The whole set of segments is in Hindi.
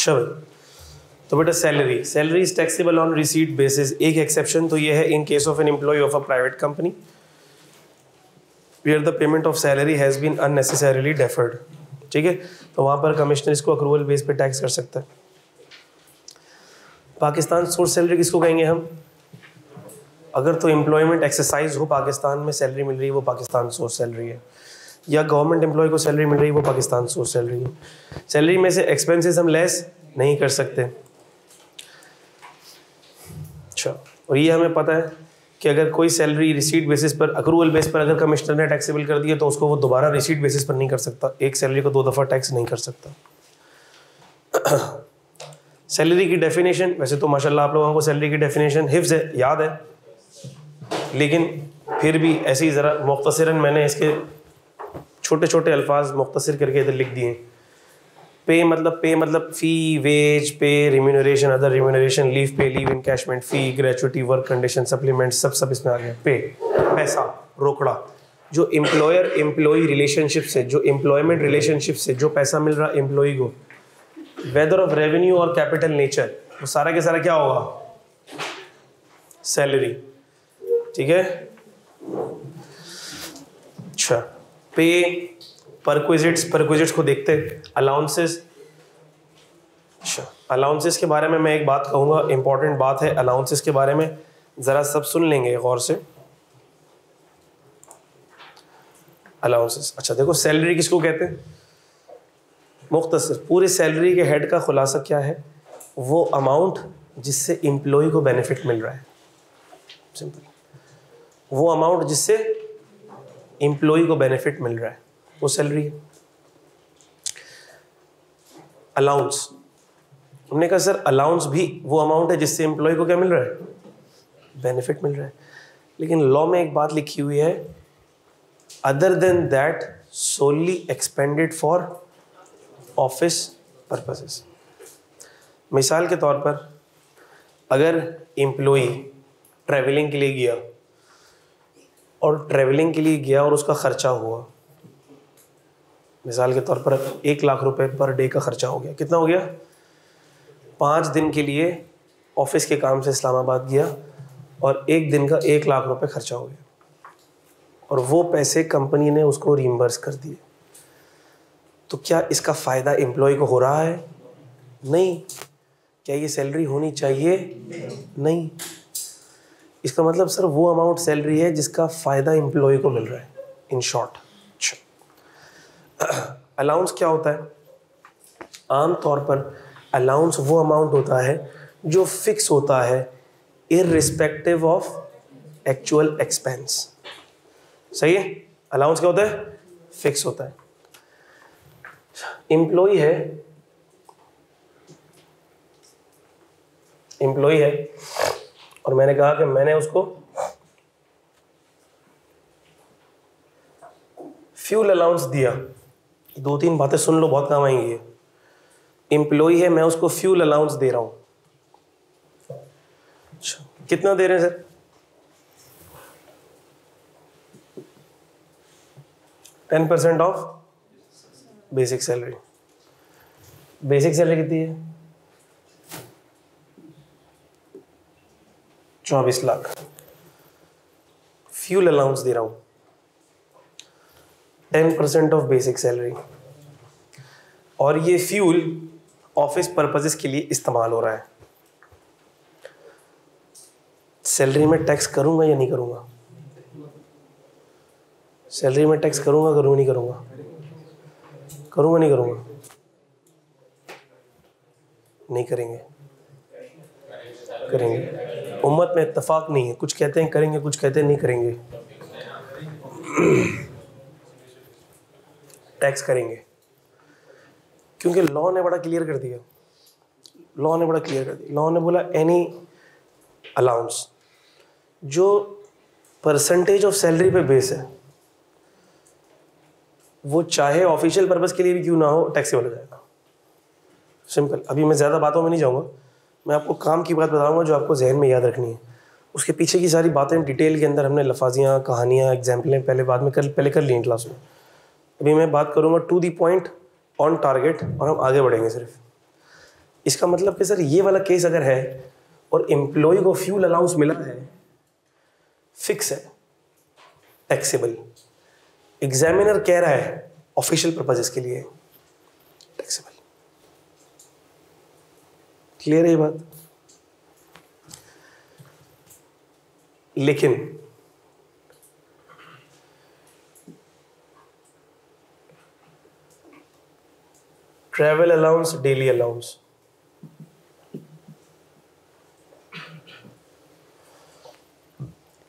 अच्छा भाई, तो बेटा salary is taxable on receipt basis. एक एक्सेप्शन तो ये है in case of an employee of a private company where the payment of salary has been unnecessarily deferred. ठीक है, तो वहाँ पर कमिश्नर इसको अक्रूवल बेस पे टैक्स कर सकता है। पाकिस्तान सोर्स सैलरी किसको कहेंगे हम? अगर तो एम्प्लॉयमेंट एक्सरसाइज हो पाकिस्तान में, सैलरी मिल रही है, वो पाकिस्तान सोर्स सैलरी है। या गवर्नमेंट एम्प्लॉय को सैलरी मिल रही है, वो पाकिस्तान सोर्स सैलरी है। सैलरी में से एक्सपेंसेस हम लेस नहीं कर सकते। अच्छा, और ये हमें पता है कि अगर कोई सैलरी रिसीट बेसिस पर, अक्रूवल बेस पर अगर कमिश्नर ने टैक्सेबल कर दिया तो उसको वो दोबारा रिसीट बेसिस पर नहीं कर सकता। एक सैलरी को 2 दफ़ा टैक्स नहीं कर सकता। सैलरी की डेफिनेशन, वैसे तो माशाल्लाह आप लोगों को सैलरी की डेफिनेशन हिफ्ज़ है, याद है, लेकिन फिर भी ऐसे ही ज़रा मुख्तसरन मैंने इसके छोटे छोटे अल्फाज मुख्तसर करके इधर लिख दिए। पे मतलब फ़ी, वेज, पे, रिम्यूनरेशन, अदर रिम्यूनरेशन, लीव पे, लीव इनकैशमेंट, फ़ी, ग्रेचुइटी, वर्क कंडीशन, सप्लीमेंट, सब इसमें आ गया। पे पैसा, रोकड़ा, जो एम्प्लॉयर एम्प्लॉई रिलेशनशिप से, जो एम्प्लॉयमेंट रिलेशनशिप से जो पैसा मिल रहा एम्प्लॉई को, वेदर ऑफ रेवेन्यू और कैपिटल नेचर, वो सारा के सारा क्या होगा? सैलरी। ठीक है, अच्छा, पे, परक्विजिट्स को देखते, अलाउंसेस। अच्छा, अलाउंसेस के बारे में मैं एक बात कहूँगा, इंपॉर्टेंट बात है अलाउंसेस के बारे में, ज़रा सब सुन लेंगे गौर से। अलाउंसेस, अच्छा देखो, सैलरी किसको कहते हैं? मुख्तसर पूरे सैलरी के हेड का खुलासा क्या है? वो अमाउंट जिससे एम्प्लॉय को बेनिफिट मिल रहा है, सिंपल। वो अमाउंट जिससे एम्प्लॉय को बेनिफिट मिल रहा है वो सैलरी है। अलाउंस, हमने कहा सर अलाउंस भी वो अमाउंट है जिससे एम्प्लॉय को क्या मिल रहा है? बेनिफिट मिल रहा है। लेकिन लॉ में एक बात लिखी हुई है, other than that solely expended for office purposes. मिसाल के तौर पर अगर एम्प्लॉय ट्रैवलिंग के लिए गया और उसका ख़र्चा हुआ, मिसाल के तौर पर 1 लाख रुपए पर डे का ख़र्चा हो गया। कितना हो गया? 5 दिन के लिए ऑफिस के काम से इस्लामाबाद गया और 1 दिन का 1 लाख रुपए खर्चा हो गया और वो पैसे कंपनी ने उसको रीइंबर्स कर दिए। तो क्या इसका फ़ायदा एम्प्लॉय को हो रहा है? नहीं। क्या ये सैलरी होनी चाहिए? नहीं। इसका मतलब सर वो अमाउंट सैलरी है जिसका फ़ायदा एम्प्लॉय को मिल रहा है, इन शॉर्ट। अलाउंस क्या होता है? आम तौर पर अलाउंस वो अमाउंट होता है जो फिक्स होता है इररिस्पेक्टिव ऑफ एक्चुअल एक्सपेंस। सही है? अलाउंस क्या होता है? फिक्स होता है। एम्प्लॉय है और मैंने कहा कि मैंने उसको फ्यूल अलाउंस दिया। 2-3 बातें सुन लो, बहुत काम आएंगी। एम्प्लॉय है, मैं उसको फ्यूल अलाउंस दे रहा हूं। अच्छा, कितना दे रहे हैं sir? 10% of basic salary. Basic salary कितनी है? 24 लाख। फ्यूल अलाउंस दे रहा हूं 10% ऑफ बेसिक सैलरी, और ये फ्यूल ऑफिस पर्पसेस के लिए इस्तेमाल हो रहा है। सैलरी में टैक्स करूंगा या नहीं करूंगा? सैलरी में टैक्स करूंगा नहीं करूंगा? करूंगा नहीं करूंगा? नहीं करेंगे। करेंगे। उम्मत में इत्तेफाक नहीं है, कुछ कहते हैं करेंगे, कुछ कहते हैं नहीं करेंगे। टैक्स करेंगे क्योंकि लॉ ने बड़ा क्लियर कर दिया। लॉ ने बोला एनी अलाउंस जो परसेंटेज ऑफ सैलरी पे बेस है, वो चाहे ऑफिशियल पर्पस के लिए भी क्यों ना हो, टैक्सेबल हो जाएगा। सिंपल। अभी मैं ज़्यादा बातों में नहीं जाऊँगा, मैं आपको काम की बात बताऊँगा जो आपको जहन में याद रखनी है। उसके पीछे की सारी बातें डिटेल के अंदर हमने लफाजियाँ, कहानियाँ, एग्जाम्पलें पहले कर ली क्लास में। अभी मैं बात करूँगा to the point, on target, और हम आगे बढ़ेंगे सिर्फ। इसका मतलब कि सर ये वाला केस अगर है और एम्प्लॉय को फ्यूल अलाउंस मिला है, फिक्स है, टैक्सेबल। एग्जामिनर कह रहा है ऑफिशियल पर्पजेस के लिए टैक्सेबल। क्लियर है ये बात? लेकिन travel allowance, daily allowance,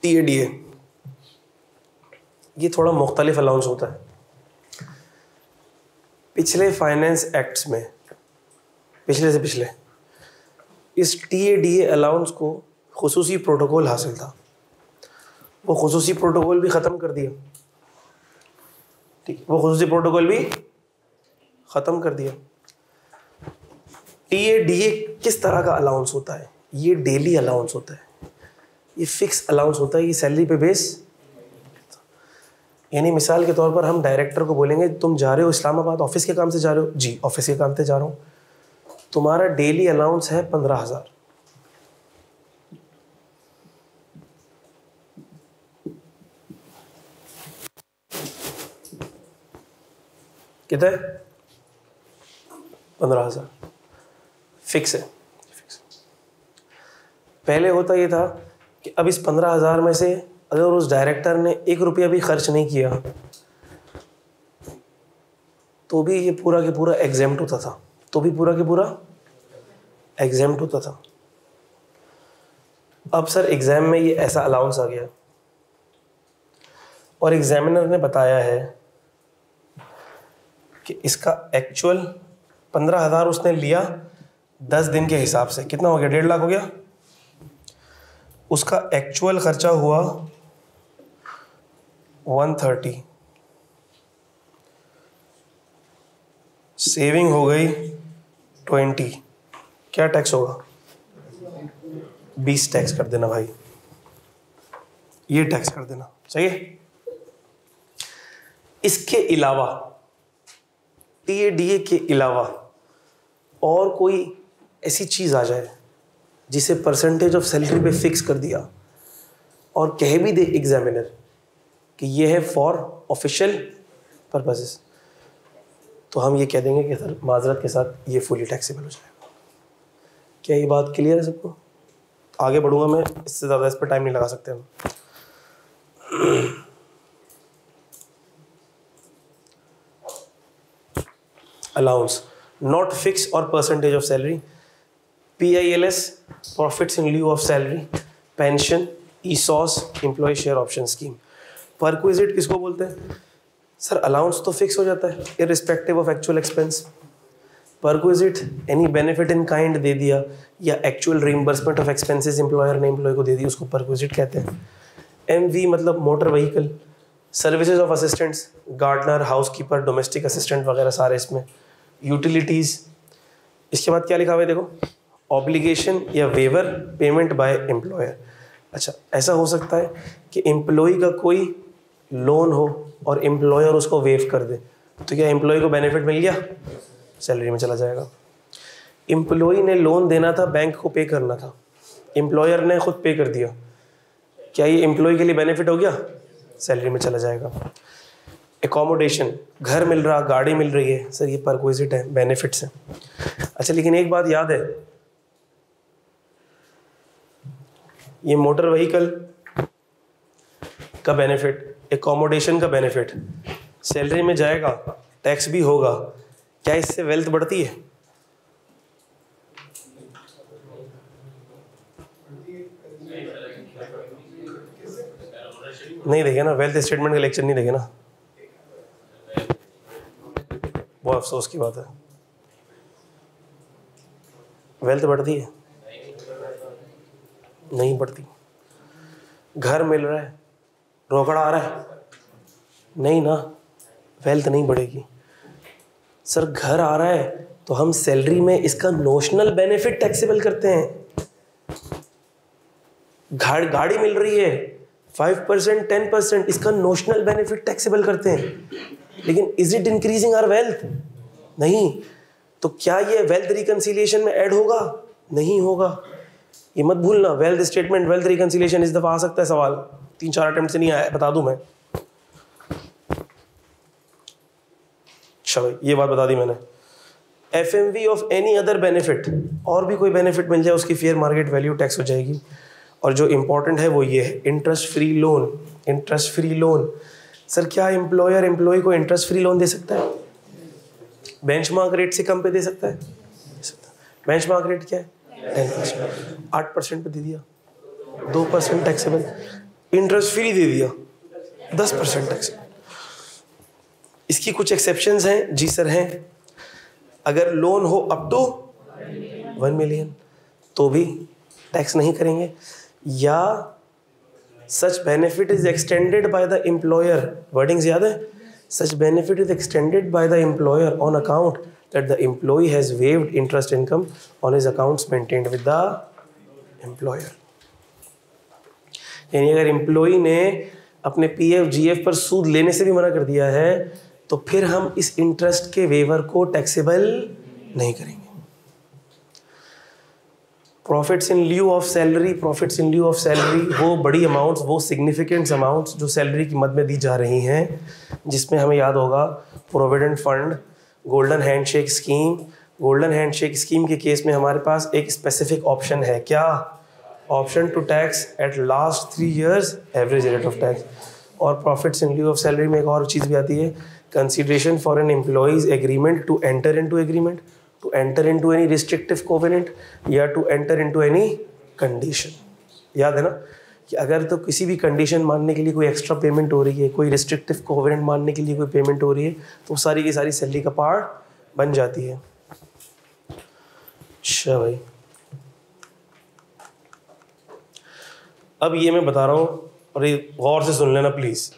TADA, ये थोड़ा मुख्तलिफ अलाउंस होता है। पिछले फाइनेंस एक्ट्स में, पिछले से पिछले, इस टीएडीए अलाउंस को खुसूसी प्रोटोकॉल हासिल था, वो खुसूसी प्रोटोकॉल भी ख़त्म कर दिया। ठीक, वो खुसूसी प्रोटोकॉल भी ख़त्म कर दिया। टीएडीए किस तरह का अलाउंस होता है? ये डेली अलाउंस होता है, ये फिक्स अलाउंस होता है, ये सैलरी पे बेस। यानी मिसाल के तौर पर हम डायरेक्टर को बोलेंगे तुम जा रहे हो इस्लामाबाद, ऑफिस के काम से जा रहे हो? जी ऑफिस के काम से जा रहा हूँ। तुम्हारा डेली अलाउंस है 15,000। कितना है? 15,000 फिक्स है। फिक्स। पहले होता ये था कि अब इस 15,000 में से अगर उस डायरेक्टर ने 1 रुपया भी खर्च नहीं किया तो भी ये पूरा के पूरा एग्जेम्प्ट होता था, तो भी पूरा के पूरा एग्जेम्प्ट होता था। अब सर एग्जाम में ये ऐसा अलाउंस आ गया और एग्जामिनर ने बताया है कि इसका एक्चुअल 15,000 उसने लिया 10 दिन के हिसाब से, कितना हो गया? 1.5 लाख हो गया। उसका एक्चुअल खर्चा हुआ 130, सेविंग हो गई 20, क्या टैक्स होगा? 20 टैक्स कर देना भाई, ये टैक्स कर देना, सही है। इसके अलावा टीएडीए के अलावा और कोई ऐसी चीज़ आ जाए जिसे परसेंटेज ऑफ सैलरी पे फिक्स कर दिया और कह भी दे एग्जामिनर कि ये है फॉर ऑफिशियल पर्पसेस, तो हम ये कह देंगे कि सर माजरत के साथ ये फुली टैक्सेबल हो जाएगा। क्या ये बात क्लियर है सबको? आगे बढ़ूंगा मैं, इससे ज़्यादा इस पर टाइम नहीं लगा सकते हम। Allowance not fixed or percentage of salary, PILS profits in lieu of salary, pension, ESOS, employ share option scheme. Perquisite किसको बोलते हैं? सर अलाउंस तो फिक्स हो जाता है irrespective of actual expense. Perquisite any benefit in kind दे दिया या actual reimbursement of expenses employer ने एम्प्लॉय को दे दी, उसको परक्विजिट कहते हैं। MV मतलब motor vehicle, services of assistants, gardener, housekeeper, domestic assistant वगैरह सारे इसमें। यूटिलिटीज़, इसके बाद क्या लिखा हुआ है देखो, ऑब्लिगेशन या वेवर पेमेंट बाय एम्प्लॉयर। अच्छा, ऐसा हो सकता है कि एम्प्लॉय का कोई लोन हो और एम्प्लॉयर उसको वेव कर दे, तो क्या एम्प्लॉय को बेनिफिट मिल गया? सैलरी में चला जाएगा। एम्प्लॉय ने लोन देना था, बैंक को पे करना था, एम्प्लॉयर ने खुद पे कर दिया, क्या ये एम्प्लॉय के लिए बेनिफिट हो गया? सैलरी में चला जाएगा। एकोमोडेशन, घर मिल रहा, गाड़ी मिल रही है, सर ये परक्विजिट है, बेनिफिट्स है। अच्छा लेकिन एक बात याद है, ये मोटर व्हीकल का बेनिफिट, एकोमोडेशन का बेनिफिट सैलरी में जाएगा, टैक्स भी होगा, क्या इससे वेल्थ बढ़ती है? नहीं देखे ना, वेल्थ स्टेटमेंट का लेक्चर नहीं देखे ना, बहुत अफसोस की बात है। वेल्थ बढ़ती है? नहीं बढ़ती। घर मिल रहा है, रोकड़ा आ रहा है, नहीं ना, वेल्थ नहीं बढ़ेगी। सर घर आ रहा है तो हम सैलरी में इसका नोशनल बेनिफिट टैक्सेबल करते हैं। गाड़ी मिल रही है 5%, 10%, इसका नोशनल बेनिफिट टैक्सेबल करते हैं, लेकिन is it increasing our wealth? नहीं। तो क्या ये वेल्थ रिकंसिलिएशन में ऐड होगा? नहीं होगा। ये मत भूलना, वेल्थ स्टेटमेंट वेल्थ रिकंसिलिएशन इस दफा आ सकता है सवाल, 3-4 अटेम्प्ट से नहीं आया, बता दूं मैं। अच्छा भाई, ये बात बता दी मैंने। FMV of any other benefit, और भी कोई बेनिफिट मिल जाए उसकी फेयर मार्केट वैल्यू टैक्स हो जाएगी। और जो इंपॉर्टेंट है वो ये है, interest free loan. Interest free loan, sir क्या एम्प्लॉयर एम्प्लॉय को इंटरेस्ट फ्री लोन दे सकता है? बेंचमार्क रेट से कम पे दे सकता है? बेंचमार्क रेट क्या है? 10%। 8% पे दे दिया, 2% टैक्सेबल। इंटरेस्ट फ्री दे दिया, 10% टैक्सेबल। इसकी कुछ एक्सेप्शंस हैं जी सर हैं। अगर लोन हो अप टू 1 मिलियन तो भी टैक्स नहीं करेंगे, या such benefit is extended by the employer, wordings याद है? Such benefit is extended by the employer on account that the employee has waived interest income on his accounts maintained with the employer. यानी अगर एम्प्लॉय ने अपने PF GF पर सूद लेने से भी मना कर दिया है तो फिर हम इस इंटरेस्ट के वेवर को टैक्सेबल नहीं करेंगे। Profits in lieu of salary, profits in lieu of salary वो बड़ी अमाउंट्स, वो सिग्निफिकेंट अमाउंट्स जो सैलरी की मद में दी जा रही हैं, जिसमें हमें याद होगा provident fund, golden handshake scheme. Golden handshake scheme के केस में हमारे पास एक स्पेसिफिक ऑप्शन है, क्या? Option to tax at last 3 years average rate of tax. और profits in lieu of salary में एक और चीज़ भी आती है, consideration for an employee's agreement to enter into agreement, to enter into any restrictive covenant, या to enter into any condition. याद है ना कि अगर तो किसी भी कंडीशन मानने के लिए कोई एक्स्ट्रा पेमेंट हो रही है, कोई रिस्ट्रिक्टिव कोवेनेंट मानने के लिए कोई पेमेंट हो रही है, तो सारी की सारी सैलरी का पार्ट बन जाती है। अच्छा भाई, अब ये मैं बता रहा हूँ और ये गौर से सुन लेना प्लीज़।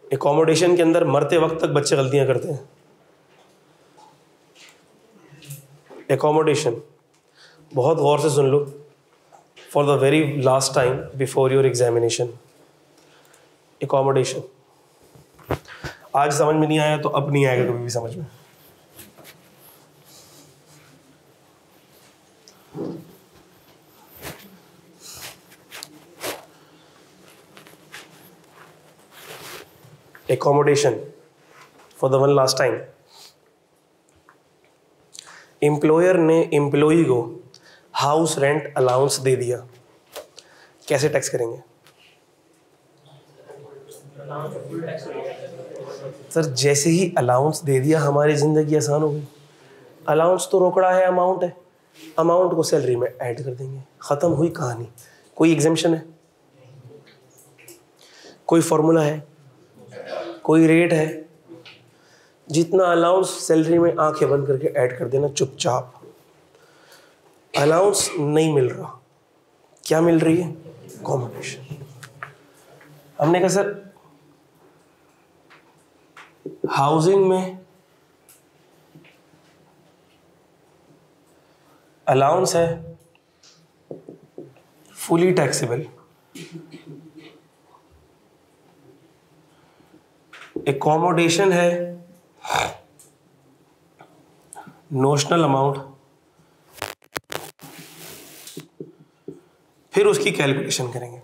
एकोमोडेशन के अंदर मरते वक्त तक बच्चे गलतियाँ करते हैं। एकोमोडेशन, बहुत गौर से सुन लो, for the very last time before your examination. Accommodation आज समझ में नहीं आया तो अब नहीं आएगा कभी भी समझ में। Accommodation for the one last time। Employer ने एम्प्लॉई को हाउस रेंट अलाउंस दे दिया, कैसे टैक्स करेंगे? सर जैसे ही अलाउंस दे दिया हमारी ज़िंदगी आसान हो गई। अलाउंस तो रोकड़ा है, अमाउंट है, अमाउंट को सैलरी में ऐड कर देंगे, ख़त्म हुई कहानी। कोई एग्जेम्पशन है? कोई फॉर्मूला है? कोई रेट है? जितना अलाउंस सैलरी में आंखें बंद करके ऐड कर देना चुपचाप। अलाउंस नहीं मिल रहा, क्या मिल रही है? अकोमोडेशन। हमने कहा सर हाउसिंग में अलाउंस है फुली टैक्सेबल, एकोमोडेशन है नोशनल अमाउंट, फिर उसकी कैलकुलेशन करेंगे।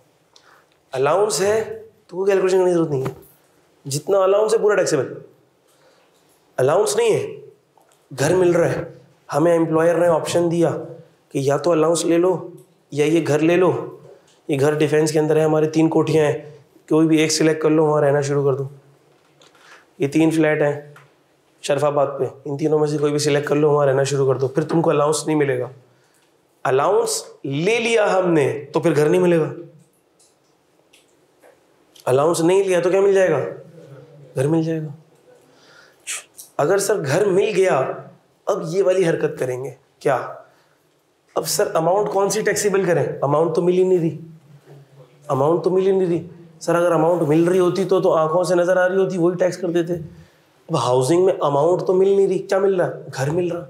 अलाउंस है तो कोई कैलकुलेशन करने की जरूरत नहीं है, जितना अलाउंस है पूरा टैक्सेबल। अलाउंस नहीं है, घर मिल रहा है, हमें एम्प्लॉयर ने ऑप्शन दिया कि या तो अलाउंस ले लो या ये घर ले लो। ये घर डिफेंस के अंदर है, हमारे 3 कोठियाँ हैं, कोई भी एक सिलेक्ट कर लो, वहाँ रहना शुरू कर दो। ये 3 फ्लैट हैं शरफाबाद पे, इन तीनों में से कोई भी सिलेक्ट कर लो, वहाँ रहना शुरू कर दो, फिर तुमको अलाउंस नहीं मिलेगा। अलाउंस ले लिया हमने तो फिर घर नहीं मिलेगा। अलाउंस नहीं लिया तो क्या मिल जाएगा? घर मिल जाएगा। अगर सर घर मिल गया, अब ये वाली हरकत करेंगे क्या? अब सर अमाउंट कौन सी टैक्सेबल करें? अमाउंट तो मिल ही नहीं रही, अमाउंट तो मिल ही नहीं रही। सर अगर अमाउंट मिल रही होती तो आंखों से नजर आ रही होती, वही टैक्स कर देते। अब हाउसिंग में अमाउंट तो मिल नहीं रही, क्या मिल रहा? घर मिल रहा।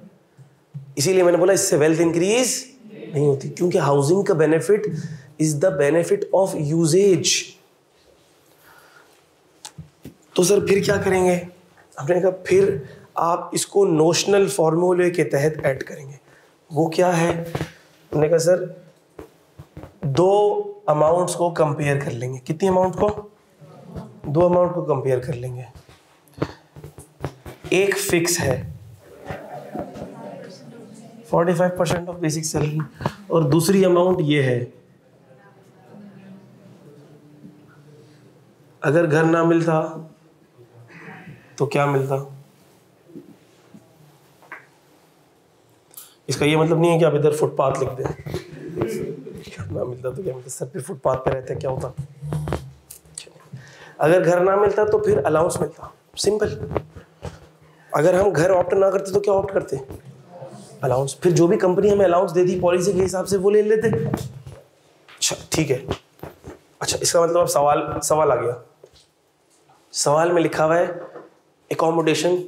इसीलिए मैंने बोला इससे वेल्थ इंक्रीज नहीं होती, क्योंकि हाउसिंग का benefit is the benefit of usages. तो सर फिर क्या करेंगे? हमने कहा फिर आप इसको नोशनल फॉर्मूले के तहत ऐड करेंगे। वो क्या है? हमने कहा सर 2 अमाउंट्स को कंपेयर कर लेंगे। कितनी अमाउंट को? 2 अमाउंट को कंपेयर कर लेंगे। एक फिक्स है 45% ऑफ बेसिक सैलरी, और दूसरी अमाउंट ये है अगर घर ना मिलता तो क्या मिलता। इसका ये मतलब नहीं है कि आप इधर फुटपाथ लिख दें। घर ना मिलता तो क्या मिलता? सर फिर फुटपाथ पे रहते क्या होता? अगर घर ना मिलता तो फिर अलाउंस मिलता। सिंपल। अगर हम घर ऑप्ट ना करते तो क्या ऑप्ट करते? अलाउंस। फिर जो भी कंपनी हमें अलाउंस देती पॉलिसी के हिसाब से वो ले लेते। अच्छा ठीक है। अच्छा इसका मतलब अब सवाल आ गया। सवाल में लिखा हुआ है एकोमोडेशन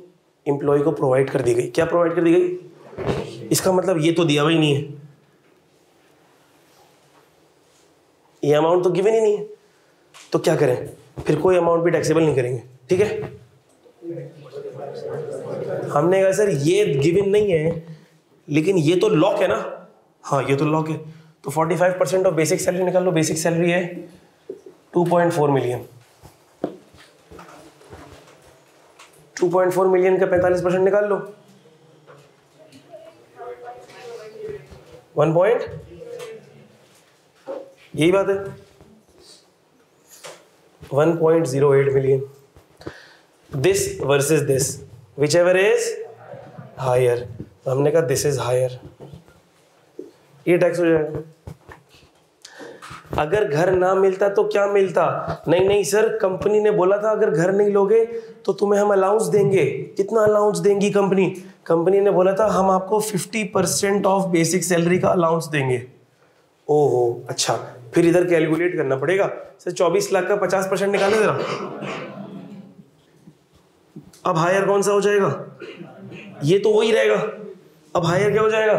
एम्प्लॉय को प्रोवाइड कर दी गई। क्या प्रोवाइड कर दी गई? इसका मतलब ये तो दिया हुआ ही नहीं है, ये अमाउंट तो गिवन ही नहीं है। तो क्या करें? फिर कोई अमाउंट भी टैक्सेबल नहीं करेंगे। ठीक है। हमने कहा सर ये गिवन नहीं है लेकिन ये तो लॉक है ना। हाँ ये तो लॉक है। तो 45% ऑफ बेसिक सैलरी निकाल लो। बेसिक सैलरी है 2.4 मिलियन। 2.4 मिलियन का 45% निकाल लो। 1 पॉइंट, यही बात है, 1.08 million. This versus this, whichever is higher. हमने कहा दिस इज हायर, ये टैक्स हो जाएगा। अगर घर ना मिलता तो क्या मिलता? नहीं सर, कंपनी ने बोला था अगर घर नहीं लोगे तो तुम्हें हम अलाउंस देंगे। कितना अलाउंस देंगी कंपनी? कंपनी ने बोला था हम आपको 50% ऑफ बेसिक सैलरी का अलाउंस देंगे। ओहो अच्छा, फिर इधर कैलकुलेट करना पड़ेगा। सर 24 लाख का 50% निकाले जरा। अब हायर कौन सा हो जाएगा? ये तो वही रहेगा। अब हायर क्या हो जाएगा?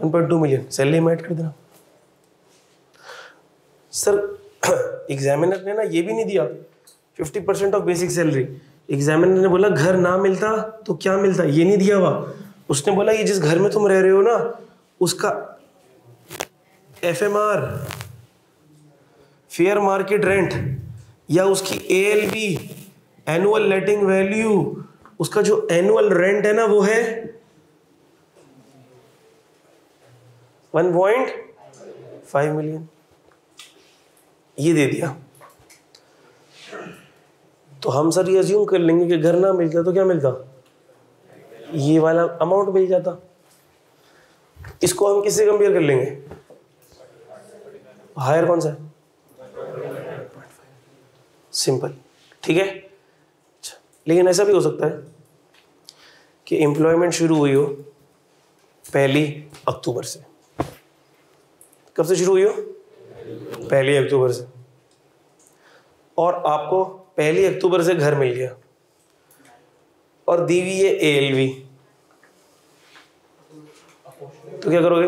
1.2 मिलियन। सैलरी में ऐड कर देना। सर एग्जामिनर ने ना ये भी नहीं दिया 50% ऑफ बेसिक सैलरी। एग्जामिनर ने बोला घर ना मिलता तो क्या मिलता, ये नहीं दिया हुआ। उसने बोला ये जिस घर में तुम रह रहे हो ना उसका FMR, फेयर मार्केट रेंट, या उसकी ALV, एनुअल लेटिंग वैल्यू, उसका जो एनुअल रेंट है ना वो है 1.5 मिलियन। ये दे दिया। तो हम सर ये अज्यूम कर लेंगे कि घर ना मिलता तो क्या मिलता, ये वाला अमाउंट मिल जाता। इसको हम किससे कंपेयर कर लेंगे? हायर कौन सा है? सिंपल। ठीक है। अच्छा, लेकिन ऐसा भी हो सकता है कि एम्प्लॉयमेंट शुरू हुई हो 1 अक्टूबर से। कब से शुरू हुई हो? 1 अक्टूबर से। और आपको 1 अक्टूबर से घर मिल गया और दी हुई है ALV, तो क्या करोगे?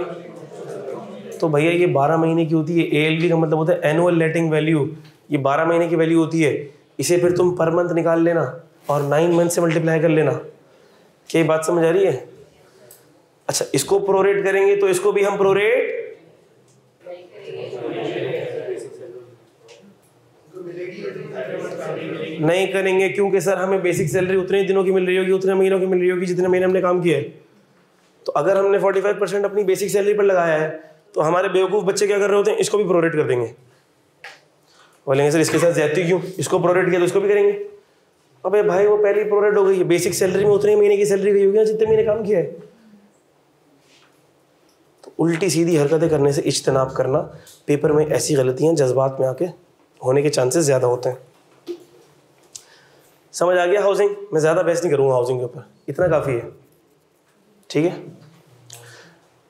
तो भैया ये 12 महीने की होती है। ALV का मतलब होता है एनुअल लेटिंग वैल्यू। ये 12 महीने की वैल्यू होती है। इसे फिर तुम पर मंथ निकाल लेना और 9 मंथ से मल्टीप्लाई कर लेना। क्या ये बात समझ आ रही है? अच्छा, इसको प्रोरेट करेंगे तो इसको भी हम प्रोरेट नहीं करेंगे, क्योंकि सर हमें बेसिक सैलरी उतने दिनों की मिल रही होगी, उतने महीनों की मिल रही होगी जितने महीने हमने काम किया है। तो अगर हमने 45% अपनी बेसिक सैलरी पर लगाया है तो हमारे बेवकूफ़ बच्चे क्या कर रहे होते हैं? इसको भी प्रोरेट कर देंगे। बोलेंगे सर इसके साथ ज्यादती क्यों, इसको प्रोरेट किया तो इसको भी करेंगे। अबे भाई वो पहले प्रोरेट हो गई है, बेसिक सैलरी में उतने महीने की सैलरी गई होगी जितने महीने काम किया है। तो उल्टी सीधी हरकतें करने से इज्तनाब करना। पेपर में ऐसी गलतियां जज्बात में आके होने के चांसेस ज़्यादा होते हैं। समझ आ गया? हाउसिंग मैं ज़्यादा बहस नहीं करूँगा, हाउसिंग के ऊपर इतना काफ़ी है। ठीक है।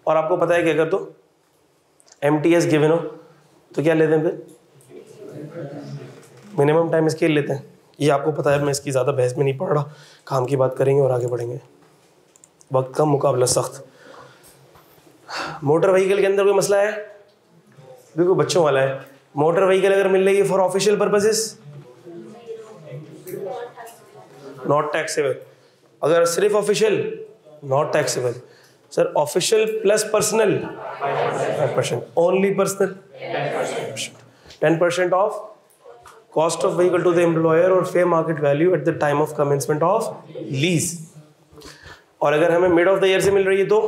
और आपको पता है कि अगर तो MTS गिवन हो तो क्या लेते हैं? फिर मिनिमम टाइम स्केल लेते हैं। ये आपको पता है, मैं इसकी ज़्यादा बहस में नहीं पड़ रहा। काम की बात करेंगे और आगे बढ़ेंगे। वक्त का मुकाबला सख्त। मोटर व्हीकल के अंदर कोई मसला है? बिल्कुल बच्चों वाला है। मोटर व्हीकल अगर मिल रही है for official purposes, not taxable. अगर सिर्फ official not taxable. Sir official plus personal 5%, only personal 10% of cost of vehicle to the employer or fair market value at the time of commencement of lease. और अगर हमें मिड ऑफ द ईयर से मिल रही है तो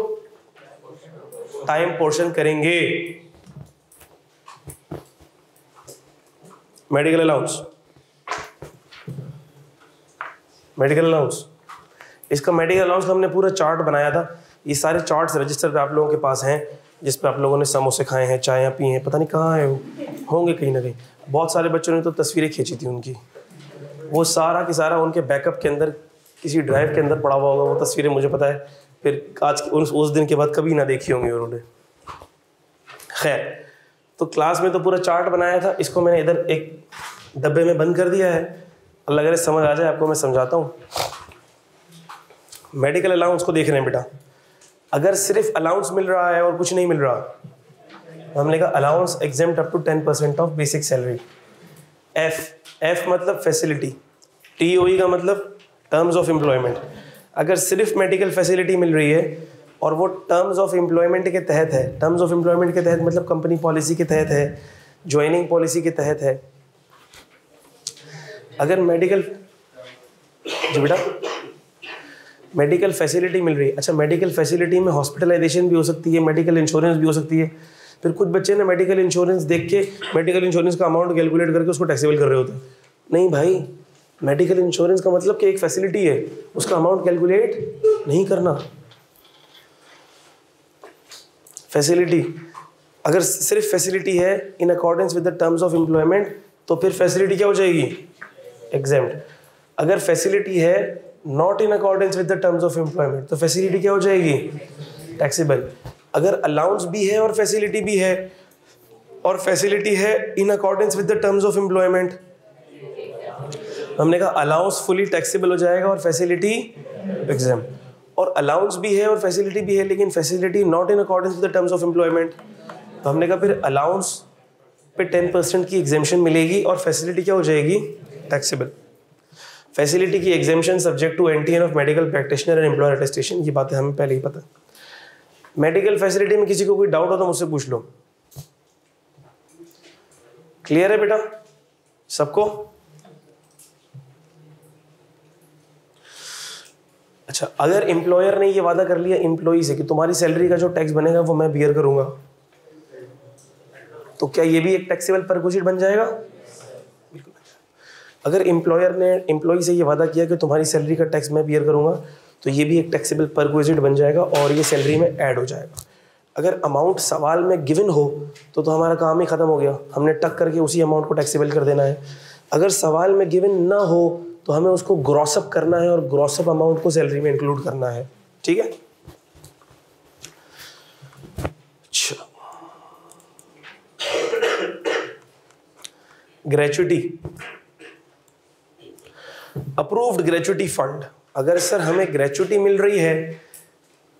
टाइम पोर्शन करेंगे। मेडिकल अलाउंस, मेडिकल अलाउंस, इसका मेडिकल अलाउंस हमने पूरा चार्ट बनाया था। ये सारे चार्ट्स रजिस्टर पे आप लोगों के पास हैं, जिस पे आप लोगों ने समोसे खाए हैं, चाय पी हैं, पता नहीं कहाँ आए होंगे कहीं ना कहीं। बहुत सारे बच्चों ने तो तस्वीरें खींची थी उनकी, वो सारा की सारा उनके बैकअप के अंदर किसी ड्राइव के अंदर पड़ा हुआ होगा। वो तस्वीरें मुझे पता है फिर आज उस दिन के बाद कभी ना देखी होंगी उन्होंने। खैर, तो क्लास में तो पूरा चार्ट बनाया था, इसको मैंने इधर एक डब्बे में बंद कर दिया है। अल्लाह करे समझ आ जाए आपको, मैं समझाता हूँ। मेडिकल अलाउंस को देख रहे हैं बेटा, अगर सिर्फ अलाउंस मिल रहा है और कुछ नहीं मिल रहा, तो हमने कहा allowance exempt up to 10% of basic salary. F मतलब फैसिलिटी, TOE का मतलब टर्म्स ऑफ एम्प्लॉयमेंट। अगर सिर्फ मेडिकल फैसिलिटी मिल रही है और वो टर्म्स ऑफ एम्प्लॉयमेंट के तहत है, टर्म्स ऑफ एम्प्लॉयमेंट के तहत मतलब कंपनी पॉलिसी के तहत है, ज्वाइनिंग पॉलिसी के तहत है। अगर मेडिकल जी बेटा मेडिकल फैसिलिटी मिल रही है, अच्छा मेडिकल फैसिलिटी में हॉस्पिटलाइजेशन भी हो सकती है, मेडिकल इंश्योरेंस भी हो सकती है। फिर कुछ बच्चे ना मेडिकल इंश्योरेंस देख के मेडिकल इंश्योरेंस का अमाउंट कैलकुलेट करके उसको टैक्सेबल कर रहे होते हैं। नहीं भाई, मेडिकल इंश्योरेंस का मतलब कि एक फैसिलिटी है, उसका अमाउंट कैलकुलेट नहीं करना। फैसिलिटी अगर सिर्फ फैसिलिटी है इन accordance with the terms of employment, तो फिर फैसिलिटी क्या हो जाएगी? एग्जेम्प्ट। अगर फैसिलिटी है not in accordance with the terms of employment, तो फैसिलिटी क्या हो जाएगी? टैक्सेबल। अगर अलाउंस भी है और फैसिलिटी भी है, और फैसिलिटी है इन accordance with the terms of employment, हमने कहा अलाउंस फुली टैक्सेबल हो जाएगा और फैसिलिटी एग्जेम्प्ट। और अलाउंस भी है और फैसिलिटी भी है, लेकिन facility not in accordance with the terms of employment, तो हमने कहा फिर अलाउंस पे 10% की एग्जेम्पशन मिलेगी और फैसिलिटी क्या हो जाएगी? टैक्सेबल। फैसिलिटी की exemption subject to NTN of medical practitioner and employer attestation. ये बातें हमें पहले ही पता है। मेडिकल फैसिलिटी में किसी को कोई डाउट हो तो मुझसे पूछ लो। क्लियर है बेटा सबको? अच्छा, अगर एम्प्लॉयर ने ये वादा कर लिया एम्प्लॉई से कि तुम्हारी सैलरी का जो टैक्स बनेगा वो मैं बियर करूंगा, तो क्या ये भी एक टैक्सेबल परक्विजिट बन जाएगा? बिल्कुल। अगर एम्प्लॉयर ने एम्प्लॉई से ये वादा किया कि तुम्हारी सैलरी का टैक्स मैं बियर करूंगा, तो ये भी एक टैक्सेबल परक्विजिट बन जाएगा और ये सैलरी में ऐड हो जाएगा। अगर अमाउंट सवाल में गिवन हो तो हमारा काम ही खत्म हो गया, हमने टक करके उसी अमाउंट को टैक्सेबल कर देना है। अगर सवाल में गिवन ना हो तो हमें उसको ग्रॉसअप करना है और ग्रॉसअप अमाउंट को सैलरी में इंक्लूड करना है। ठीक है? अच्छा, ग्रेचुटी, अप्रूव्ड ग्रेचुटी फंड। अगर सर हमें ग्रेचुटी मिल रही है,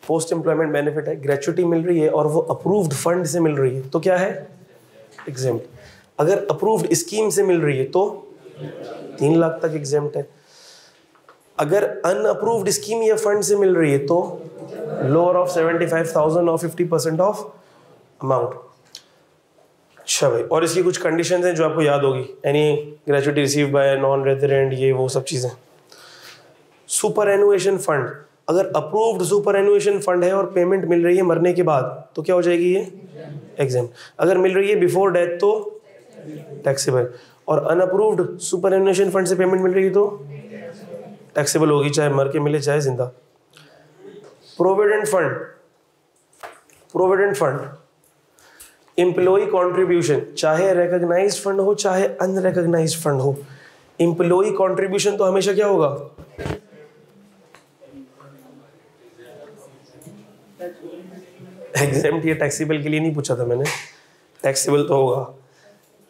पोस्ट एम्प्लॉयमेंट बेनिफिट है, ग्रेचुटी मिल रही है और वो अप्रूव्ड फंड से मिल रही है तो क्या है? एग्जेम्प्ट। अगर अप्रूव्ड स्कीम से मिल रही है तो 3 लाख तक एग्जेम्प्ट है। अगर अनअप्रूव्ड स्कीम या फंड से मिल रही है तो लोअर ऑफ 75,000 और 50% ऑफ अमाउंट। अच्छा भाई, और इसकी कुछ कंडीशंस हैं जो आपको याद होगी। Any gratuity receive by non resident, ये वो सब चीज़ें। सुपर एनुएशन फंड, अगर अप्रूव्ड सुपर एनुएशन फंड है और पेमेंट मिल रही है मरने के बाद तो क्या हो जाएगी? ये एग्जाम। अगर मिल रही है बिफोर डेथ तो टैक्सेबल, और अनअप्रूव्ड सुपर एनुएशन फंड से पेमेंट मिल रही है तो टैक्सेबल होगी, चाहे मर के मिले चाहे जिंदा। Provident fund, provident fund employee contribution, चाहे रिकॉग्नाइज्ड फंड हो चाहे अनरिकॉग्नाइज्ड फंड हो, एम्प्लॉय कॉन्ट्रीब्यूशन तो हमेशा क्या होगा? एग्जाम्प्ट। ये टैक्सेबल के लिए नहीं पूछा था मैंने, टैक्सेबल तो होगा,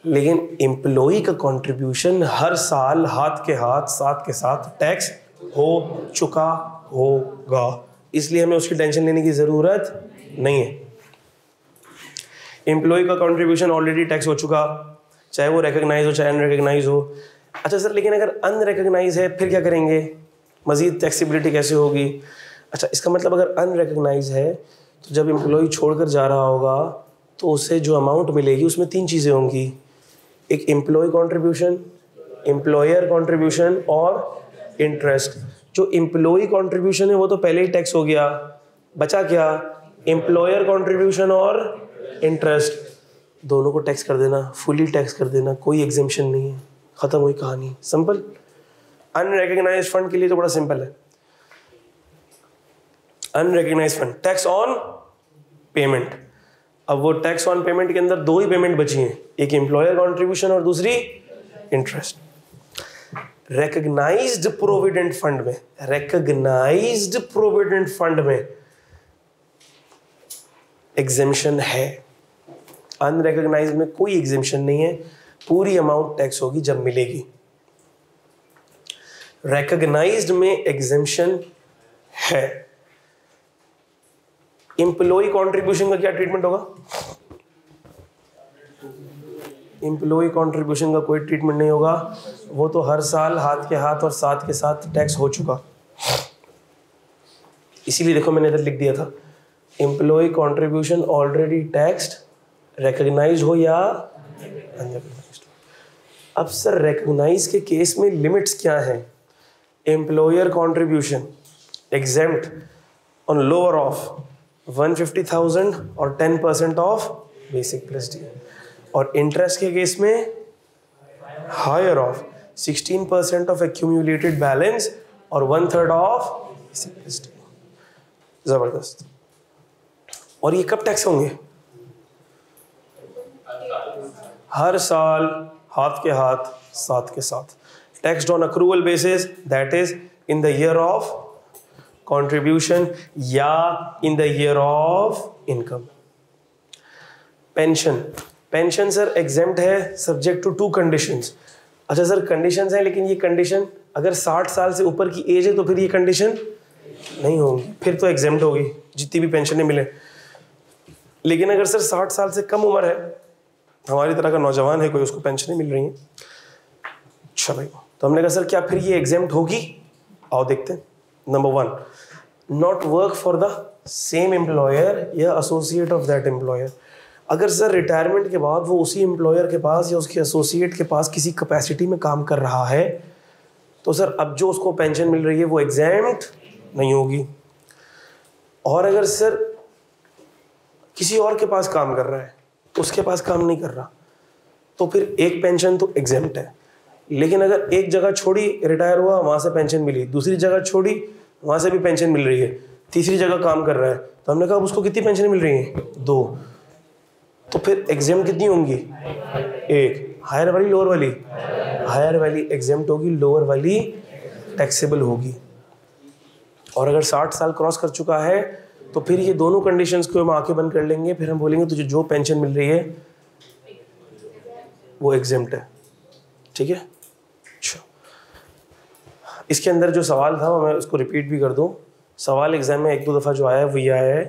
लेकिन एम्प्लॉय का कंट्रीब्यूशन हर साल हाथ के हाथ साथ के साथ टैक्स हो चुका होगा, इसलिए हमें उसकी टेंशन लेने की जरूरत नहीं है। एम्प्लॉय का कंट्रीब्यूशन ऑलरेडी टैक्स हो चुका, चाहे वो रिकॉग्नाइज हो चाहे अनरिकॉग्नाइज हो। अच्छा सर, लेकिन अगर अनरिकॉग्नाइज है फिर क्या करेंगे? मज़ीद टैक्सेबिलिटी कैसे होगी? अच्छा, इसका मतलब अगर अनरिकग्नाइज है तो जब एम्प्लॉय छोड़कर जा रहा होगा तो उसे जो अमाउंट मिलेगी उसमें 3 चीज़ें होंगी, एक एम्प्लॉय कंट्रीब्यूशन, एम्प्लॉयर कंट्रीब्यूशन और इंटरेस्ट। जो एम्प्लॉय कंट्रीब्यूशन है वो तो पहले ही टैक्स हो गया, बचा क्या? एम्प्लॉयर कंट्रीब्यूशन और इंटरेस्ट। दोनों को टैक्स कर देना, फुली टैक्स कर देना, कोई एग्जेम्पशन नहीं है, खत्म हुई कहानी, सिंपल। अनरिकग्नाइज्ड फंड के लिए तो बड़ा सिंपल है। Unrecognised fund, tax on payment. अब वो टैक्स ऑन पेमेंट के अंदर 2 ही पेमेंट बची हैं, एक एम्प्लॉयर कंट्रीब्यूशन और दूसरी इंटरेस्ट। रिकग्नाइज्ड प्रोविडेंट फंड में, रिकग्नाइज्ड प्रोविडेंट फंड में एग्जेम्पशन है, अनरिकग्नाइज्ड में कोई एग्जेम्पशन नहीं है, पूरी अमाउंट टैक्स होगी जब मिलेगी। रिकग्नाइज्ड में एग्जेम्पशन है। एम्प्लॉय कंट्रीब्यूशन का क्या ट्रीटमेंट होगा? एम्प्लॉय कंट्रीब्यूशन का कोई ट्रीटमेंट नहीं होगा, वो तो हर साल हाथ के हाथ और साथ के साथ टैक्स हो चुका। इसीलिए देखो मैंने इधर लिख दिया था, employee contribution already taxed, recognise हो या अनरिकग्नाइज्ड। अब सर रिकग्नाइज के केस में लिमिट्स क्या हैं? Employer contribution exempt on lower of 150,000 और 10% ऑफ बेसिक प्लस डी, और इंटरेस्ट के केस में higher of 16% of accumulated balance और 1/3 ऑफ बेसिक प्लस डी। जबरदस्त। और ये कब टैक्स होंगे? हर साल हाथ के हाथ साथ के साथ, taxed on accrual basis, that is in the year of contribution या in the year of income. Pension, pension sir exempt है सब्जेक्ट टू 2 कंडीशंस। अच्छा सर कंडीशंस हैं, लेकिन ये कंडीशन अगर 60 साल से ऊपर की एज है तो फिर ये कंडीशन नहीं होगी, फिर तो एग्जेम्प्ट होगी जितनी भी पेंशनें मिले। लेकिन अगर सर 60 साल से कम उम्र है, हमारी तरह का नौजवान है कोई, उसको पेंशनें मिल रही हैं, अच्छा भाई, तो हमने कहा सर क्या फिर ये एग्जेम्प्ट होगी? आओ देखते हैं। Number 1, not work for the same employer या एसोसिएट ऑफ दैट एम्प्लॉयर। अगर सर रिटायरमेंट के बाद वो उसी एम्प्लॉयर के पास या उसके एसोसिएट के पास किसी कैपेसिटी में काम कर रहा है तो सर अब जो उसको पेंशन मिल रही है वो एग्जेम्प्ट नहीं होगी। और अगर सर किसी और के पास काम कर रहा है तो उसके पास काम नहीं कर रहा तो फिर एक पेंशन तो एग्जेम्प्ट है, लेकिन अगर एक जगह छोड़ी रिटायर हुआ वहाँ से पेंशन मिली, दूसरी जगह छोड़ी वहाँ से भी पेंशन मिल रही है, तीसरी जगह काम कर रहा है, तो हमने कहा उसको कितनी पेंशन मिल रही है? 2। तो फिर एग्जेम्प्ट कितनी होंगी? 1। हायर वाली लोअर वाली? हायर वाली एग्जेम्प्ट होगी, लोअर वाली टैक्सेबल होगी। और अगर 60 साल क्रॉस कर चुका है तो फिर ये दोनों कंडीशंस को हम आंखें बंद कर लेंगे, फिर हम बोलेंगे तुझे जो पेंशन मिल रही है वो एग्जेम्प्ट है, ठीक है। अच्छा, इसके अंदर जो सवाल था मैं उसको रिपीट भी कर दूं। सवाल एग्जाम में 1-2 दफ़ा जो आया है वो ये आया है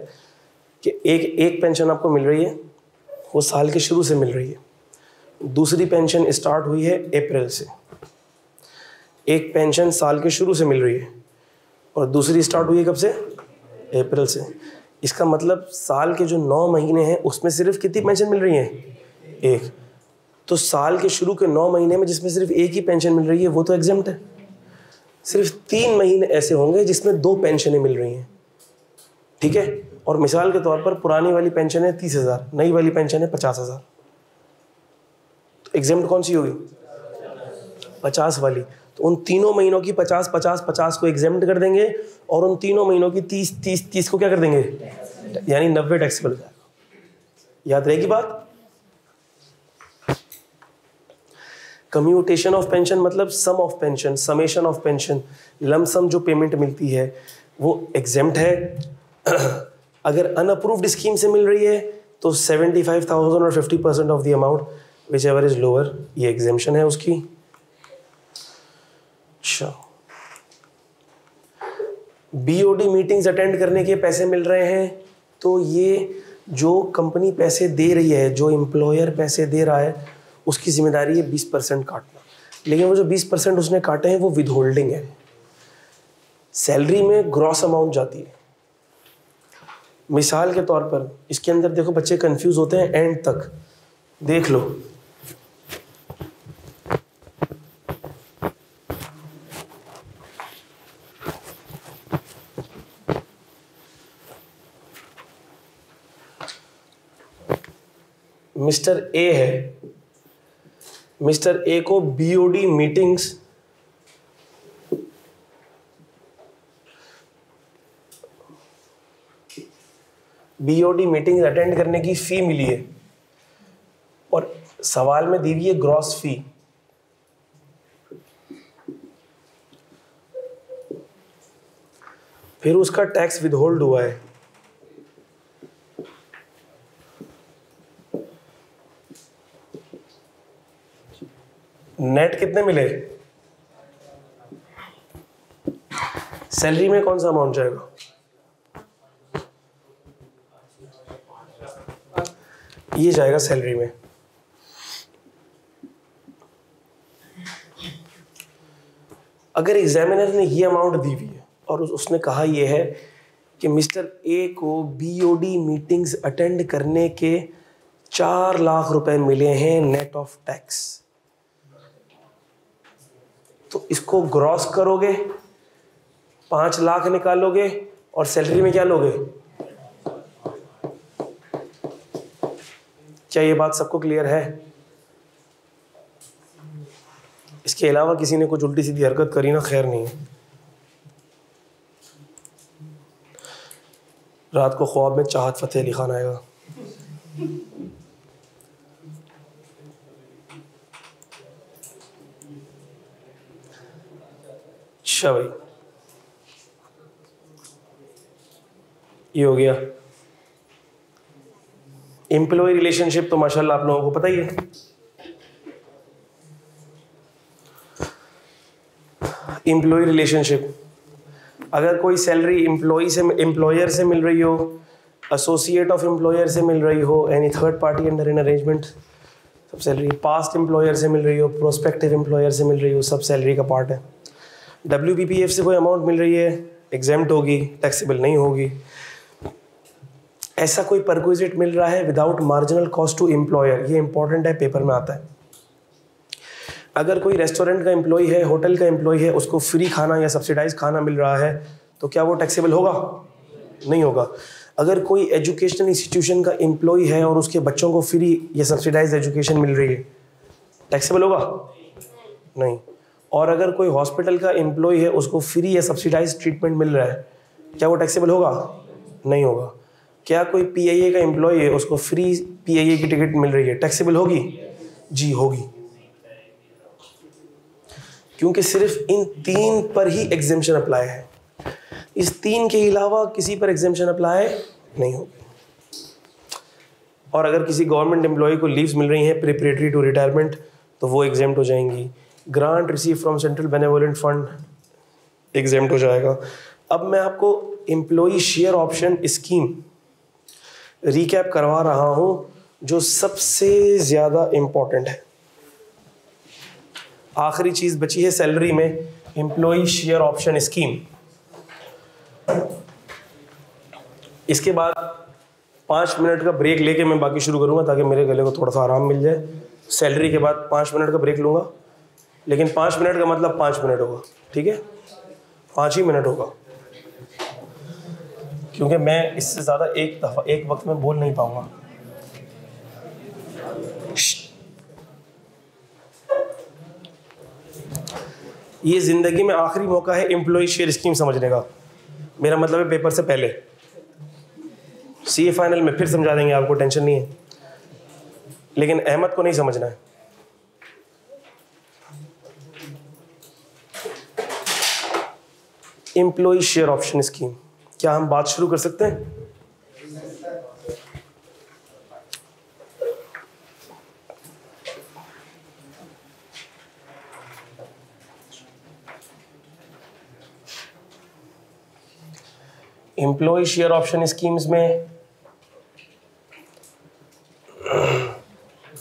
कि एक पेंशन आपको मिल रही है, वो साल के शुरू से मिल रही है, दूसरी पेंशन स्टार्ट हुई है अप्रैल से। एक पेंशन साल के शुरू से मिल रही है और दूसरी स्टार्ट हुई है कब से? अप्रैल से। इसका मतलब साल के जो 9 महीने हैं उसमें सिर्फ कितनी पेंशन मिल रही है? 1। तो साल के शुरू के 9 महीने में जिसमें सिर्फ 1 ही पेंशन मिल रही है वो तो एग्जेम्प्ट है। सिर्फ 3 महीने ऐसे होंगे जिसमें 2 पेंशनें मिल रही हैं, ठीक है। और मिसाल के तौर पर पुरानी वाली पेंशन है 30,000, नई वाली पेंशन है 50,000, तो एग्जेम्प्ट कौन सी होगी? 50 वाली। तो उन तीनों महीनों की 50 को एग्जेम्प्ट कर देंगे और उन तीनों महीनों की 30 को क्या कर देंगे? यानी 90 टैक्सेबल हो जाएगा। याद रहेगी बात? कम्यूटेशन ऑफ पेंशन मतलब sum of pension, summation of pension, lump sum जो पेमेंट मिलती है वो एग्जेम्प्ट है। अगर अनअप्रूव्ड स्कीम से मिल रही है तो 75,000 और 50% of the amount which ever is lower, ये एग्जेम्पशन है उसकी। अच्छा, बीओडी मीटिंग्स अटेंड करने के पैसे मिल रहे हैं तो ये जो कंपनी पैसे दे रही है, जो एम्प्लॉयर पैसे दे रहा है, उसकी जिम्मेदारी है 20% काटना, लेकिन वो जो 20% उसने काटे हैं वो विदहोल्डिंग है। सैलरी में ग्रॉस अमाउंट जाती है। मिसाल के तौर पर इसके अंदर देखो, बच्चे कंफ्यूज होते हैं एंड तक, देख लो। मिस्टर ए है, मिस्टर ए को बीओडी मीटिंग्स अटेंड करने की फी मिली है और सवाल में दी हुई है ग्रॉस फी। फिर उसका टैक्स विदहोल्ड हुआ है, नेट कितने मिले? सैलरी में कौन सा अमाउंट जाएगा? ये जाएगा सैलरी में। अगर एग्जामिनर ने ये अमाउंट दी हुई है और उसने कहा ये है कि मिस्टर ए को बीओडी मीटिंग्स अटेंड करने के 4 लाख रुपए मिले हैं नेट ऑफ टैक्स, तो इसको ग्रॉस करोगे, 5 लाख निकालोगे और सैलरी में क्या लोगे? क्या ये बात सबको क्लियर है? इसके अलावा किसी ने कुछ उल्टी सीधी हरकत करी ना, खैर नहीं। रात को ख्वाब में चाहत फतेह अली खान आएगा। अच्छा भाई, ये हो गया। एम्प्लॉय रिलेशनशिप तो माशाल्लाह आप लोगों को पता ही है। एम्प्लॉय रिलेशनशिप, अगर कोई सैलरी एम्प्लॉयर से मिल रही हो, एसोसिएट ऑफ एम्प्लॉयर से मिल रही हो, any third party under in arrangement, सब सैलरी। पास्ट एम्प्लॉयर से मिल रही हो, प्रोस्पेक्टिव एम्प्लॉयर से मिल रही हो, सब सैलरी का पार्ट है। WPPF से कोई अमाउंट मिल रही है, एग्जेम्प्ट होगी, टैक्सेबल नहीं होगी। ऐसा कोई परक्विजिट मिल रहा है without marginal cost to employer, ये इंपॉर्टेंट है, पेपर में आता है। अगर कोई रेस्टोरेंट का एम्प्लॉय है, होटल का एम्प्लॉय है, उसको फ्री खाना या सब्सिडाइज खाना मिल रहा है, तो क्या वो टैक्सेबल होगा? नहीं होगा। अगर कोई एजुकेशनल इंस्टीट्यूशन का एम्प्लॉय है और उसके बच्चों को फ्री या सब्सिडाइज एजुकेशन मिल रही है, टैक्सेबल होगा? नहीं। और अगर कोई हॉस्पिटल का एम्प्लॉय है, उसको फ्री या सब्सिडाइज ट्रीटमेंट मिल रहा है, क्या वो टैक्सेबल होगा? नहीं होगा। क्या कोई PIA का एम्प्लॉय है, उसको फ्री PIA की टिकट मिल रही है, टैक्सेबल होगी? जी होगी, क्योंकि सिर्फ इन 3 पर ही एग्जेम्पशन अप्लाई है। इस 3 के अलावा किसी पर एग्जेम्पशन अप्लाई नहीं होगी। और अगर किसी गवर्नमेंट एम्प्लॉय को लीव्स मिल रही हैं प्रिपरेटरी टू रिटायरमेंट, तो वो एग्जेम्प्ट हो जाएंगी। Grant receive from central benevolent fund exempt हो जाएगा। अब मैं आपको employee share option scheme recap करवा रहा हूं, जो सबसे ज्यादा इंपॉर्टेंट है। आखिरी चीज बची है सैलरी में, एम्प्लॉय शेयर ऑप्शन स्कीम। इसके बाद 5 मिनट का ब्रेक लेके मैं बाकी शुरू करूंगा, ताकि मेरे गले को थोड़ा सा आराम मिल जाए। सैलरी के बाद 5 मिनट का ब्रेक लूंगा, लेकिन 5 मिनट का मतलब 5 मिनट होगा, ठीक है? 5 ही मिनट होगा, क्योंकि मैं इससे ज़्यादा एक वक्त में बोल नहीं पाऊंगा। ये ज़िंदगी में आखिरी मौका है एम्प्लॉय शेयर स्कीम समझने का। मेरा मतलब है पेपर से पहले। CA फाइनल में फिर समझा देंगे आपको, टेंशन नहीं है, लेकिन अहमद को नहीं समझना है। एम्प्लॉय शेयर ऑप्शन स्कीम, क्या हम बात शुरू कर सकते हैं? एम्प्लॉय शेयर ऑप्शन स्कीम्स में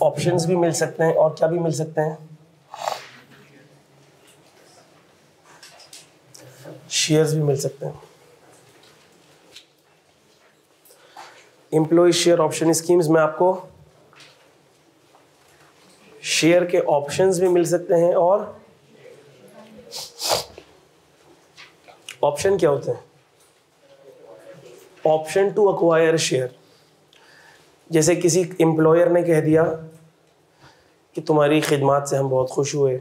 ऑप्शंस भी मिल सकते हैं, और क्या भी मिल सकते हैं? शेयर्स भी मिल सकते हैं। एम्प्लॉय शेयर ऑप्शन स्कीम्स में आपको शेयर के ऑप्शंस भी मिल सकते हैं। और ऑप्शन क्या होते हैं? Option to acquire share. जैसे किसी एम्प्लॉयर ने कह दिया कि तुम्हारी खिदमत से हम बहुत खुश हुए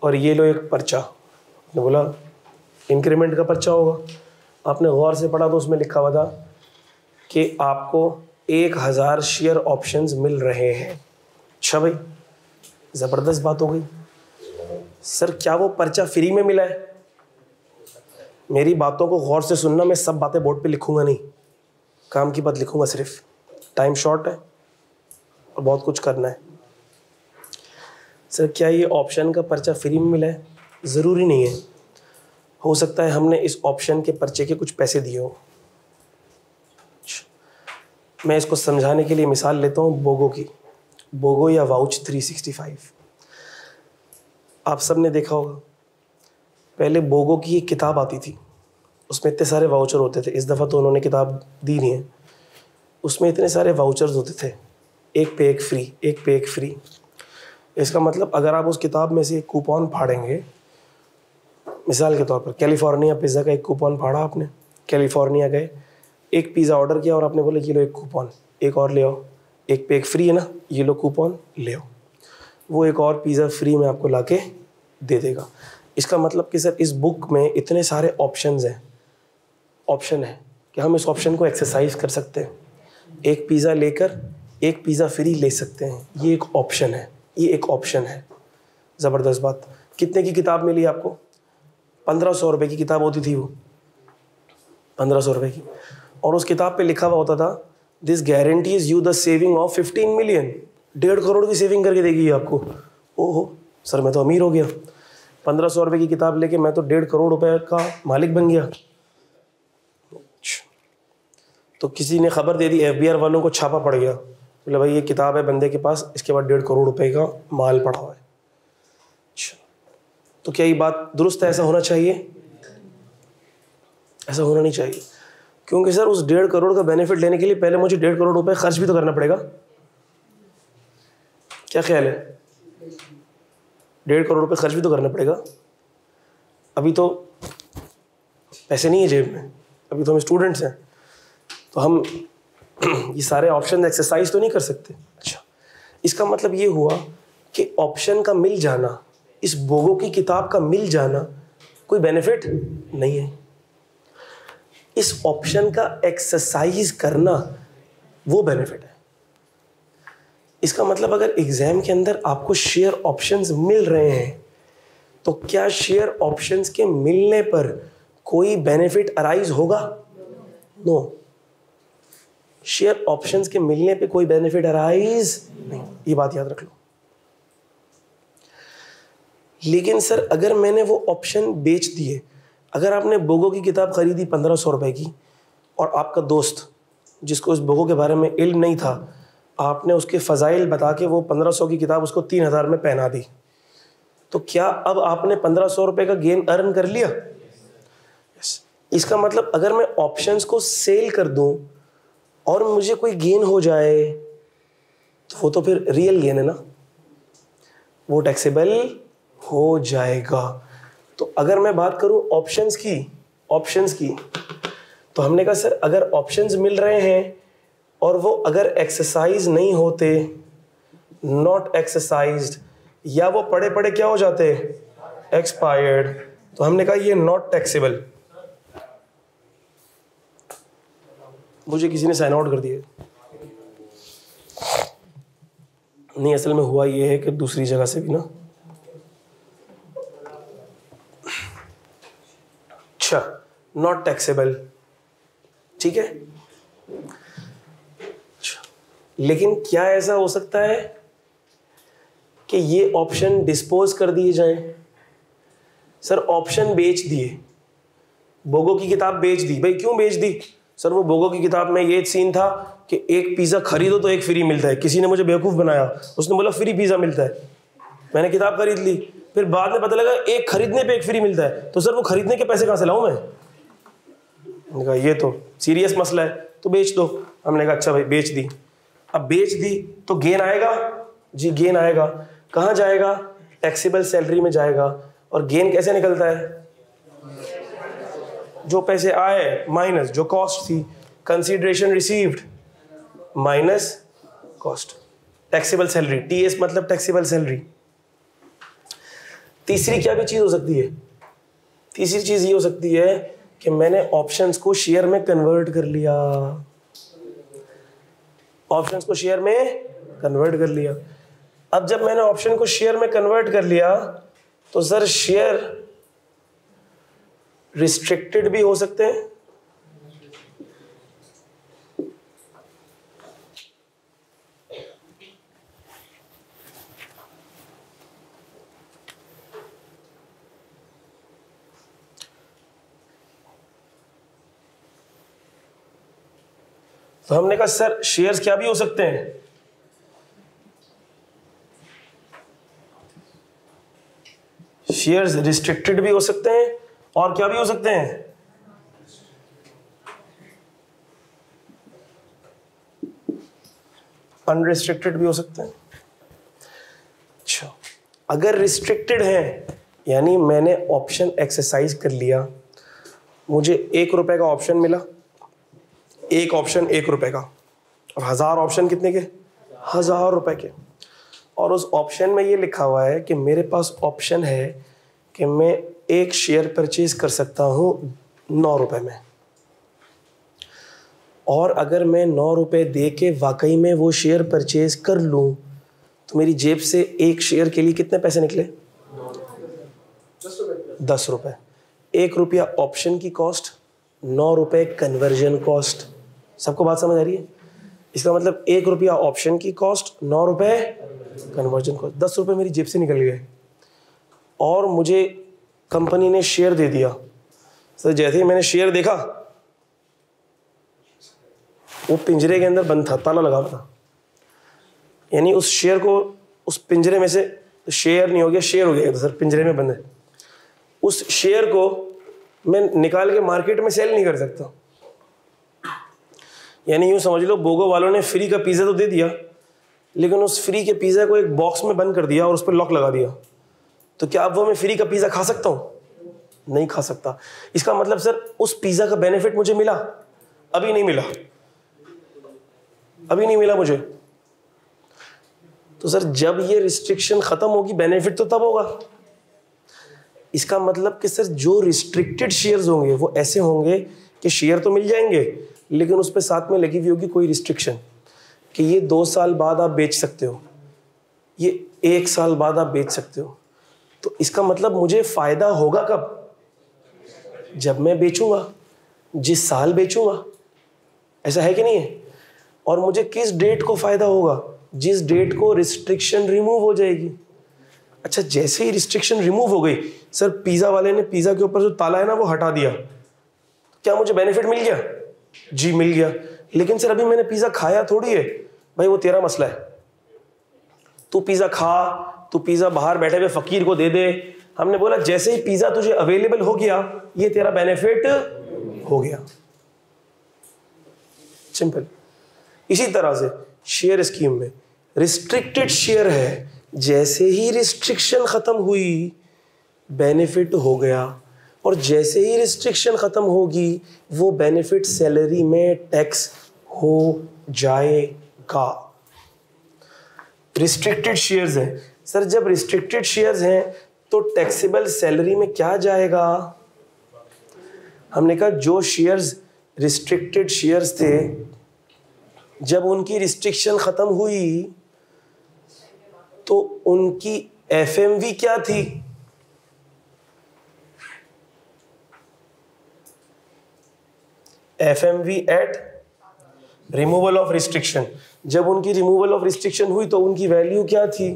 और ये लो एक पर्चा, आपने बोला इंक्रीमेंट का पर्चा होगा, आपने गौर से पढ़ा तो उसमें लिखा हुआ था कि आपको 1000 शेयर ऑप्शंस मिल रहे हैं। अच्छा भाई, ज़बरदस्त बात हो गई। सर क्या वो पर्चा फ्री में मिला है? मेरी बातों को गौर से सुनना, मैं सब बातें बोर्ड पे लिखूंगा नहीं, काम की बात लिखूंगा सिर्फ। टाइम शॉर्ट है और बहुत कुछ करना है। सर क्या ये ऑप्शन का पर्चा फ्री में मिला है? ज़रूरी नहीं है, हो सकता है हमने इस ऑप्शन के पर्चे के कुछ पैसे दिए हो। मैं इसको समझाने के लिए मिसाल लेता हूँ बोगो की, बोगो या वाउच 365। आप सब ने देखा होगा, पहले बोगो की एक किताब आती थी, उसमें इतने सारे वाउचर होते थे। इस दफ़ा तो उन्होंने किताब दी नहीं है, उसमें इतने सारे वाउचर्स होते थे, एक पे एक फ्री, एक पे एक फ्री। इसका मतलब अगर आप उस किताब में से एक कूपन फाड़ेंगे, मिसाल के तौर पर कैलिफोर्निया पिज़्ज़ा का एक कूपन फाड़ा आपने, कैलिफोर्निया गए, एक पिज़्ज़ा ऑर्डर किया और आपने बोला ये लो एक कूपन, एक और ले आओ, एक पे एक फ्री है ना, ये लो कूपन ले आओ। वो एक और पिज़्ज़ा फ्री में आपको लाके दे देगा। इसका मतलब कि सर इस बुक में इतने सारे ऑप्शन है कि हम इस ऑप्शन को एक्सरसाइज कर सकते हैं। एक पिज़्ज़ा लेकर एक पिज़्ज़ा फ्री ले सकते हैं, ये एक ऑप्शन है, ये एक ऑप्शन है। ज़बरदस्त बात। कितने की किताब मिली आपको? 1500 रुपये की किताब होती थी वो, 1500 रुपये की। और उस किताब पे लिखा हुआ होता था this guarantees you the saving of 15 million. 1.5 crore की सेविंग करके देगी ये आपको। ओहो सर, मैं तो अमीर हो गया, 1500 रुपये की किताब लेके मैं तो 1.5 करोड़ रुपए का मालिक बन गया। तो किसी ने खबर दे दी, FBR वालों को छापा पड़ गया, बोले भाई ये किताब है बंदे के पास, इसके बाद 1.5 करोड़ रुपए का माल पड़ा हुआ है। अच्छा, तो क्या ये बात दुरुस्त है? ऐसा होना चाहिए? ऐसा होना नहीं चाहिए, क्योंकि सर उस 1.5 करोड़ का बेनिफिट लेने के लिए पहले मुझे 1.5 करोड़ रुपए खर्च भी तो करना पड़ेगा। क्या ख्याल है? 1.5 करोड़ रुपए खर्च भी तो करना पड़ेगा। अभी तो पैसे नहीं है जेब में, अभी तो हम स्टूडेंट्स हैं, तो हम ये सारे ऑप्शन एक्सरसाइज तो नहीं कर सकते। अच्छा, इसका मतलब ये हुआ कि ऑप्शन का मिल जाना, इस बोगो की किताब का मिल जाना कोई बेनिफिट नहीं है। इस ऑप्शन का एक्सरसाइज करना वो बेनिफिट है। इसका मतलब अगर एग्जाम के अंदर आपको शेयर ऑप्शंस मिल रहे हैं, तो क्या शेयर ऑप्शंस के मिलने पर कोई बेनिफिट अराइज होगा? नो, शेयर ऑप्शंस के मिलने पे कोई बेनिफिट अराइज नहीं, ये बात याद रख लो। लेकिन सर अगर मैंने वो ऑप्शन बेच दिए, अगर आपने बोगो की किताब खरीदी 1500 रुपए की और आपका दोस्त जिसको उस बोगो के बारे में इल्म नहीं था, आपने उसके फ़ज़ाइल बता के वो 1500 की किताब उसको 3000 में पहना दी, तो क्या अब आपने 1500 रुपए का गेन अर्न कर लिया? यस। इसका मतलब अगर मैं ऑप्शंस को सेल कर दूं और मुझे कोई गेन हो जाए, तो वो तो फिर रियल गेन है ना, वो टैक्सेबल हो जाएगा। तो अगर मैं बात करूं ऑप्शंस की, तो हमने कहा सर अगर ऑप्शंस मिल रहे हैं और वो अगर एक्सरसाइज नहीं होते, नॉट एक्सरसाइज्ड, या वो पड़े पड़े क्या हो जाते, एक्सपायर्ड, तो हमने कहा ये नॉट टैक्सेबल। मुझे किसी ने साइन आउट कर दिया। नहीं, असल में हुआ ये है कि दूसरी जगह से भी ना, अच्छा, नॉट टैक्सेबल, ठीक है। अच्छा, लेकिन क्या ऐसा हो सकता है कि ये ऑप्शन डिस्पोज कर दिए जाएं? सर ऑप्शन बेच दिए, बोगो की किताब बेच दी। भाई क्यों बेच दी? सर वो बोगो की किताब में ये सीन था कि एक पिज़्ज़ा खरीदो तो एक फ्री मिलता है। किसी ने मुझे बेवकूफ़ बनाया, उसने बोला फ्री पिज़्ज़ा मिलता है। मैंने किताब खरीद ली, फिर बाद में पता लगा एक खरीदने पे एक फ्री मिलता है, तो सर वो खरीदने के पैसे कहाँ से लाऊं मैं? मैंने कहा ये तो सीरियस मसला है, तो बेच दो। हमने कहा अच्छा भाई बेच दी। अब बेच दी तो गेन आएगा जी, गेन आएगा। कहाँ जाएगा? टैक्सेबल सैलरी में जाएगा। और गेन कैसे निकलता है? जो पैसे आए माइनस जो कॉस्ट थी, consideration received minus cost, taxable salary, TS मतलब टैक्सेबल सैलरी। तीसरी क्या भी चीज हो सकती है? तीसरी चीज ये हो सकती है कि मैंने ऑप्शंस को शेयर में कन्वर्ट कर लिया। ऑप्शंस को शेयर में कन्वर्ट कर लिया। अब जब मैंने ऑप्शन को शेयर में कन्वर्ट कर लिया तो सर शेयर रिस्ट्रिक्टेड भी हो सकते हैं, तो हमने कहा सर शेयर्स क्या भी हो सकते हैं? शेयर्स रिस्ट्रिक्टेड भी हो सकते हैं और क्या भी हो सकते हैं? अनरिस्ट्रिक्टेड भी हो सकते हैं। अच्छा, अगर रिस्ट्रिक्टेड है यानी मैंने ऑप्शन एक्सरसाइज कर लिया, मुझे 1 रुपए का ऑप्शन मिला, एक ऑप्शन 1 रुपए का, और 1000 ऑप्शन कितने के? 1000 रुपए के। और उस ऑप्शन में ये लिखा हुआ है कि मेरे पास ऑप्शन है कि मैं एक शेयर परचेज कर सकता हूं 9 रुपए में, और अगर मैं 9 रुपए दे के वाकई में वो शेयर परचेज कर लूं तो मेरी जेब से एक शेयर के लिए कितने पैसे निकले? 10 रुपए। 1 रुपया ऑप्शन की कॉस्ट, 9 रुपए कन्वर्जन कॉस्ट। सबको बात समझ आ रही है? इसका मतलब 1 रुपया ऑप्शन की कॉस्ट, 9 रुपए कन्वर्जन कॉस्ट, 10 रुपए मेरी जेब से निकल गए। और मुझे कंपनी ने शेयर दे दिया। सर जैसे ही मैंने शेयर देखा वो पिंजरे के अंदर बंद था, ताला लगा हुआ था, यानी उस शेयर को उस पिंजरे में से शेयर नहीं हो गया, शेयर हो गया तो सर पिंजरे में बंद है। उस शेयर को मैं निकाल के मार्केट में सेल नहीं कर सकता। यानी यूं समझ लो बोगो वालों ने फ्री का पिज़्ज़ा तो दे दिया, लेकिन उस फ्री के पिज़्ज़ा को एक बॉक्स में बंद कर दिया और उस पर लॉक लगा दिया। तो क्या अब वो मैं फ्री का पिज़्ज़ा खा सकता हूँ? नहीं खा सकता। इसका मतलब सर उस पिज़्ज़ा का बेनिफिट मुझे मिला? अभी नहीं मिला, अभी नहीं मिला मुझे। तो सर जब ये रिस्ट्रिक्शन खत्म होगी बेनिफिट तो तब होगा। इसका मतलब कि सर जो रिस्ट्रिक्टेड शेयर्स होंगे वो ऐसे होंगे कि शेयर तो मिल जाएंगे लेकिन उस पर साथ में लगी हुई होगी कोई रिस्ट्रिक्शन कि ये 2 साल बाद आप बेच सकते हो, ये 1 साल बाद आप बेच सकते हो। तो इसका मतलब मुझे फायदा होगा कब? जब मैं बेचूंगा, जिस साल बेचूंगा। ऐसा है कि नहीं है? और मुझे किस डेट को फायदा होगा? जिस डेट को रिस्ट्रिक्शन रिमूव हो जाएगी। अच्छा, जैसे ही रिस्ट्रिक्शन रिमूव हो गई, सर पिज़्ज़ा वाले ने पिज़्ज़ा के ऊपर जो ताला है ना वो हटा दिया, क्या मुझे बेनिफिट मिल गया? जी मिल गया। लेकिन सर अभी मैंने पिज़्ज़ा खाया थोड़ी है। भाई वो तेरा मसला है, तू पिज़्ज़ा खा, तू पिज़्ज़ा बाहर बैठे हुए फकीर को दे दे। हमने बोला जैसे ही पिज़्ज़ा तुझे अवेलेबल हो गया ये तेरा बेनिफिट हो गया। सिंपल। इसी तरह से शेयर स्कीम में रिस्ट्रिक्टेड शेयर है, जैसे ही रिस्ट्रिक्शन खत्म हुई बेनिफिट हो गया, और जैसे ही रिस्ट्रिक्शन खत्म होगी वो बेनिफिट सैलरी में टैक्स हो जाएगा। रिस्ट्रिक्टेड शेयर्स हैं सर, जब रिस्ट्रिक्टेड शेयर्स हैं तो टैक्सेबल सैलरी में क्या जाएगा? हमने कहा जो शेयर्स रिस्ट्रिक्टेड शेयर्स थे जब उनकी रिस्ट्रिक्शन खत्म हुई तो उनकी एफएमवी क्या थी? FMV at removal of restriction. जब उनकी रिमूवल ऑफ रिस्ट्रिक्शन हुई तो उनकी वैल्यू क्या थी?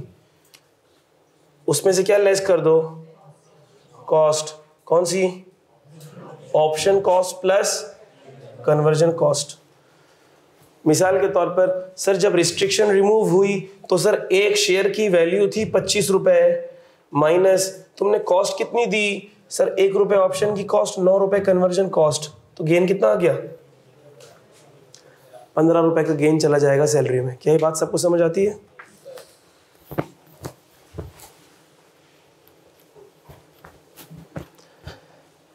उसमें से क्या लेस कर दो? कॉस्ट। कौन सी? Option cost plus conversion cost. मिसाल के तौर पर सर जब रिस्ट्रिक्शन रिमूव हुई तो सर एक शेयर की वैल्यू थी 25 रुपए माइनस तुमने कॉस्ट कितनी दी सर, 1 रुपए ऑप्शन की कॉस्ट, 9 रुपए कन्वर्जन कॉस्ट, तो गेन कितना आ गया? 15 रुपए का गेन चला जाएगा सैलरी में। क्या ये बात सबको समझ आती है?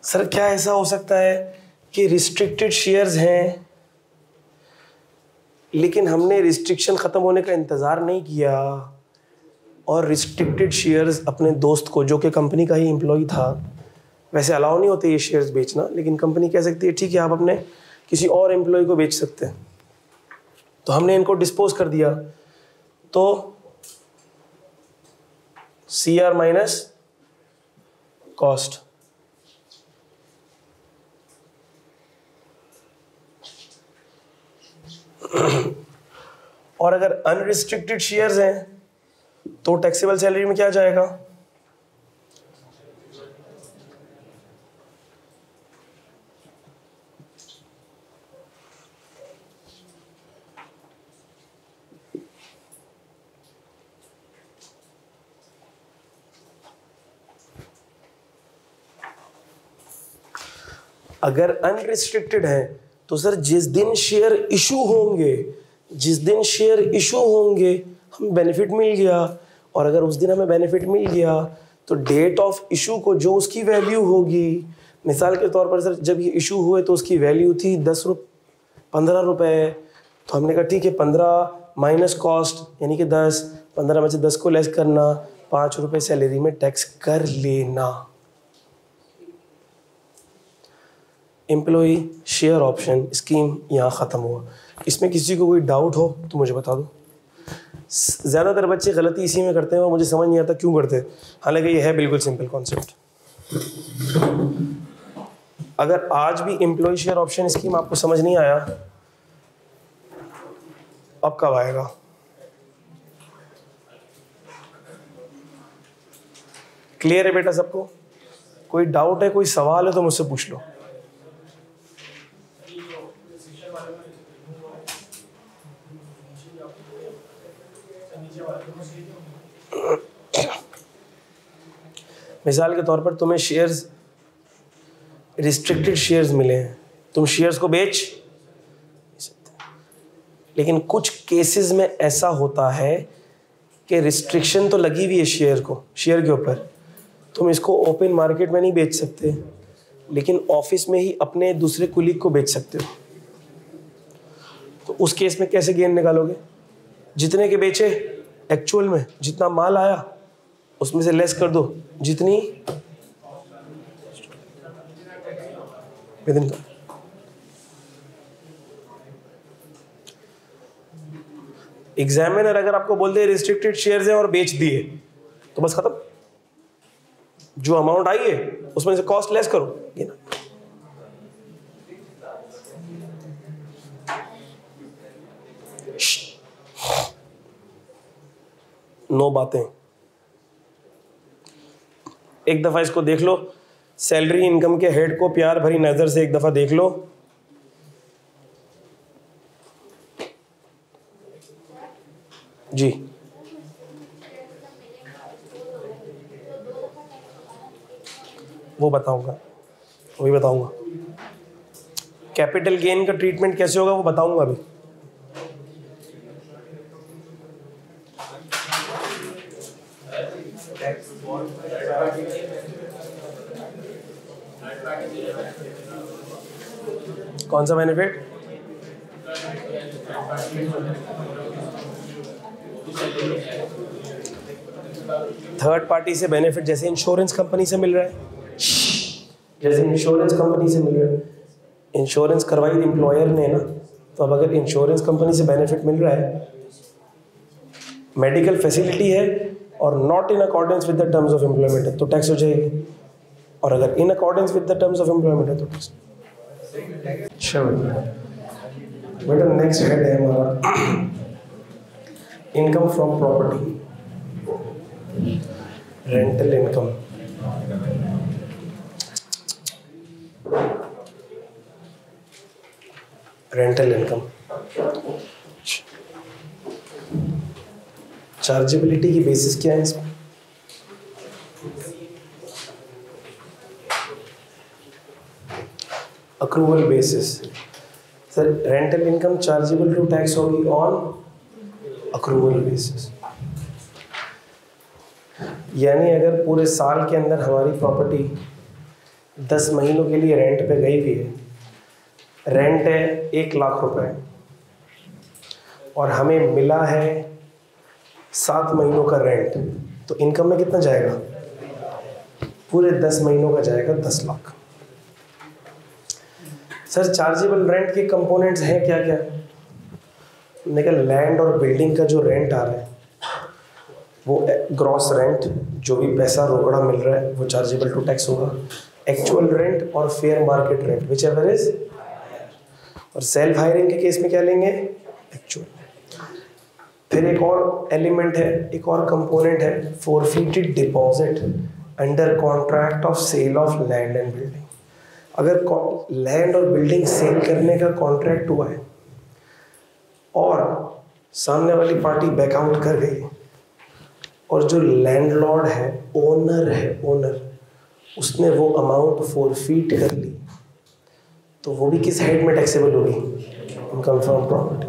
सर क्या ऐसा हो सकता है कि रिस्ट्रिक्टेड शेयर्स हैं लेकिन हमने रिस्ट्रिक्शन खत्म होने का इंतजार नहीं किया और रिस्ट्रिक्टेड शेयर्स अपने दोस्त को, जो कि कंपनी का ही एम्प्लॉय था, वैसे अलाउ नहीं होते ये शेयर्स बेचना, लेकिन कंपनी कह सकती है ठीक है आप अपने किसी और एम्प्लॉय को बेच सकते हैं, तो हमने इनको डिस्पोज कर दिया, तो CR माइनस कॉस्ट। और अगर अनरिस्ट्रिक्टेड शेयर्स हैं तो टैक्सेबल सैलरी में क्या जाएगा? अगर अनरिस्ट्रिक्टेड है तो सर जिस दिन शेयर इशू होंगे, हमें बेनिफिट मिल गया, और अगर उस दिन हमें बेनिफिट मिल गया तो डेट ऑफ इशू को जो उसकी वैल्यू होगी, मिसाल के तौर पर सर जब ये इशू हुए तो उसकी वैल्यू थी 15 रुपए, तो हमने कहा ठीक है 15 माइनस कॉस्ट यानी कि 10, 15 में से 10 को लेस करना, 5 रुपए सैलरी में टैक्स कर लेना। एम्प्लॉई शेयर ऑप्शन स्कीम यहाँ ख़त्म हुआ। इसमें किसी को कोई डाउट हो तो मुझे बता दो। ज़्यादातर बच्चे गलती इसी में करते हैं और मुझे समझ नहीं आता क्यों करते हैं, हालांकि ये है बिल्कुल सिंपल कॉन्सेप्ट। अगर आज भी एम्प्लॉय शेयर ऑप्शन स्कीम आपको समझ नहीं आया, अब कब आएगा? क्लियर है बेटा सबको? कोई डाउट है, कोई सवाल है तो मुझसे पूछ लो। मिसाल के तौर पर तुम्हें शेयर्स, रिस्ट्रिक्टेड शेयर्स मिले हैं, तुम शेयर्स को बेच सकते, लेकिन कुछ केसेस में ऐसा होता है कि रिस्ट्रिक्शन तो लगी हुई है शेयर के ऊपर, तुम इसको ओपन मार्केट में नहीं बेच सकते, लेकिन ऑफिस में ही अपने दूसरे कुलीग को बेच सकते हो। तो उस केस में कैसे गेन निकालोगे? जितने के बेचे एक्चुअल में, जितना माल आया उसमें से लेस कर दो जितनी विदिन का। एग्जामिनर अगर आपको बोल दे रिस्ट्रिक्टेड शेयर्स हैं और बेच दिए तो बस खत्म, जो अमाउंट आई है उसमें से कॉस्ट लेस करो, ये ना। नो बातें। एक दफा इसको देख लो, सैलरी इनकम के हेड को प्यार भरी नजर से एक दफा देख लो। जी वो बताऊंगा, वही बताऊंगा। कैपिटल गेन का ट्रीटमेंट कैसे होगा वो बताऊंगा अभी। कौन सा बेनिफिट? थर्ड पार्टी से बेनिफिट, जैसे इंश्योरेंस कंपनी से मिल रहा है, इंश्योरेंस करवाई एम्प्लॉयर ने ना, तो अब अगर इंश्योरेंस कंपनी से बेनिफिट मिल रहा है, मेडिकल फैसिलिटी है और not in accordance with the terms of employment है तो टैक्स हो जाएगी, और अगर in accordance with the terms of employment है तो टैक्स। बेटा नेक्स्ट हेड है हमारा income from property, rental income. Rental income chargeability की बेसिस क्या है इसमें? Accrual basis. Sir rental income chargeable to tax होगी ऑन अक्रूवल बेसिस। यानी अगर पूरे साल के अंदर हमारी प्रॉपर्टी 10 महीनों के लिए रेंट पे गई हुई है, रेंट है 1,00,000 रुपए और हमें मिला है 7 महीनों का रेंट, तो इनकम में कितना जाएगा? पूरे 10 महीनों का जाएगा 10 लाख। सर चार्जेबल रेंट के कंपोनेंट्स हैं क्या क्या? मैंने कहा लैंड और बिल्डिंग का जो रेंट आ रहा है वो ग्रॉस रेंट, जो भी पैसा रोकड़ा मिल रहा है वो चार्जेबल टू टैक्स होगा। एक्चुअल रेंट और fair market rent which ever is, और सेल्फ हायरिंग के केस में क्या लेंगे? एक्चुअल। फिर एक और एलिमेंट है, एक और कंपोनेंट है, forfeited deposit under contract of sale of land and building. अगर लैंड और बिल्डिंग सेल करने का कॉन्ट्रैक्ट हुआ है और सामने वाली पार्टी बैकआउट कर गई और जो लैंडलॉर्ड है, ओनर उसने वो अमाउंट फोरफीट कर ली, तो वो भी किस हेड में टैक्सेबल होगी? Income from property.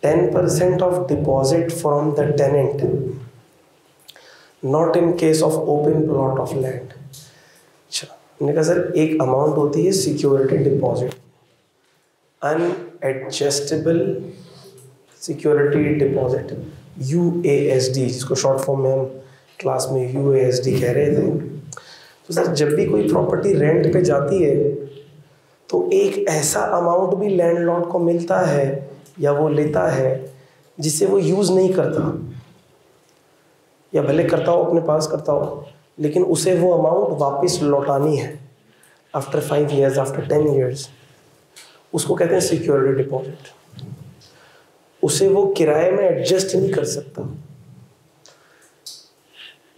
10% of deposit from the tenant, not in case of open plot of land. अच्छा, मैंने कहा सर एक अमाउंट होती है security deposit, unadjustable security deposit, UASD, जिसको शॉर्ट फॉर्म में हम क्लास में UASD कह रहे थे। तो सर जब भी कोई प्रॉपर्टी रेंट पे जाती है तो एक ऐसा अमाउंट भी लैंडलॉर्ड को मिलता है या वो लेता है जिसे वो यूज़ नहीं करता, या भले करता हो अपने पास करता हो, लेकिन उसे वो अमाउंट वापस लौटानी है आफ्टर 5 years, आफ्टर 10 years। उसको कहते हैं सिक्योरिटी डिपॉजिट। उसे वो किराए में एडजस्ट नहीं कर सकता।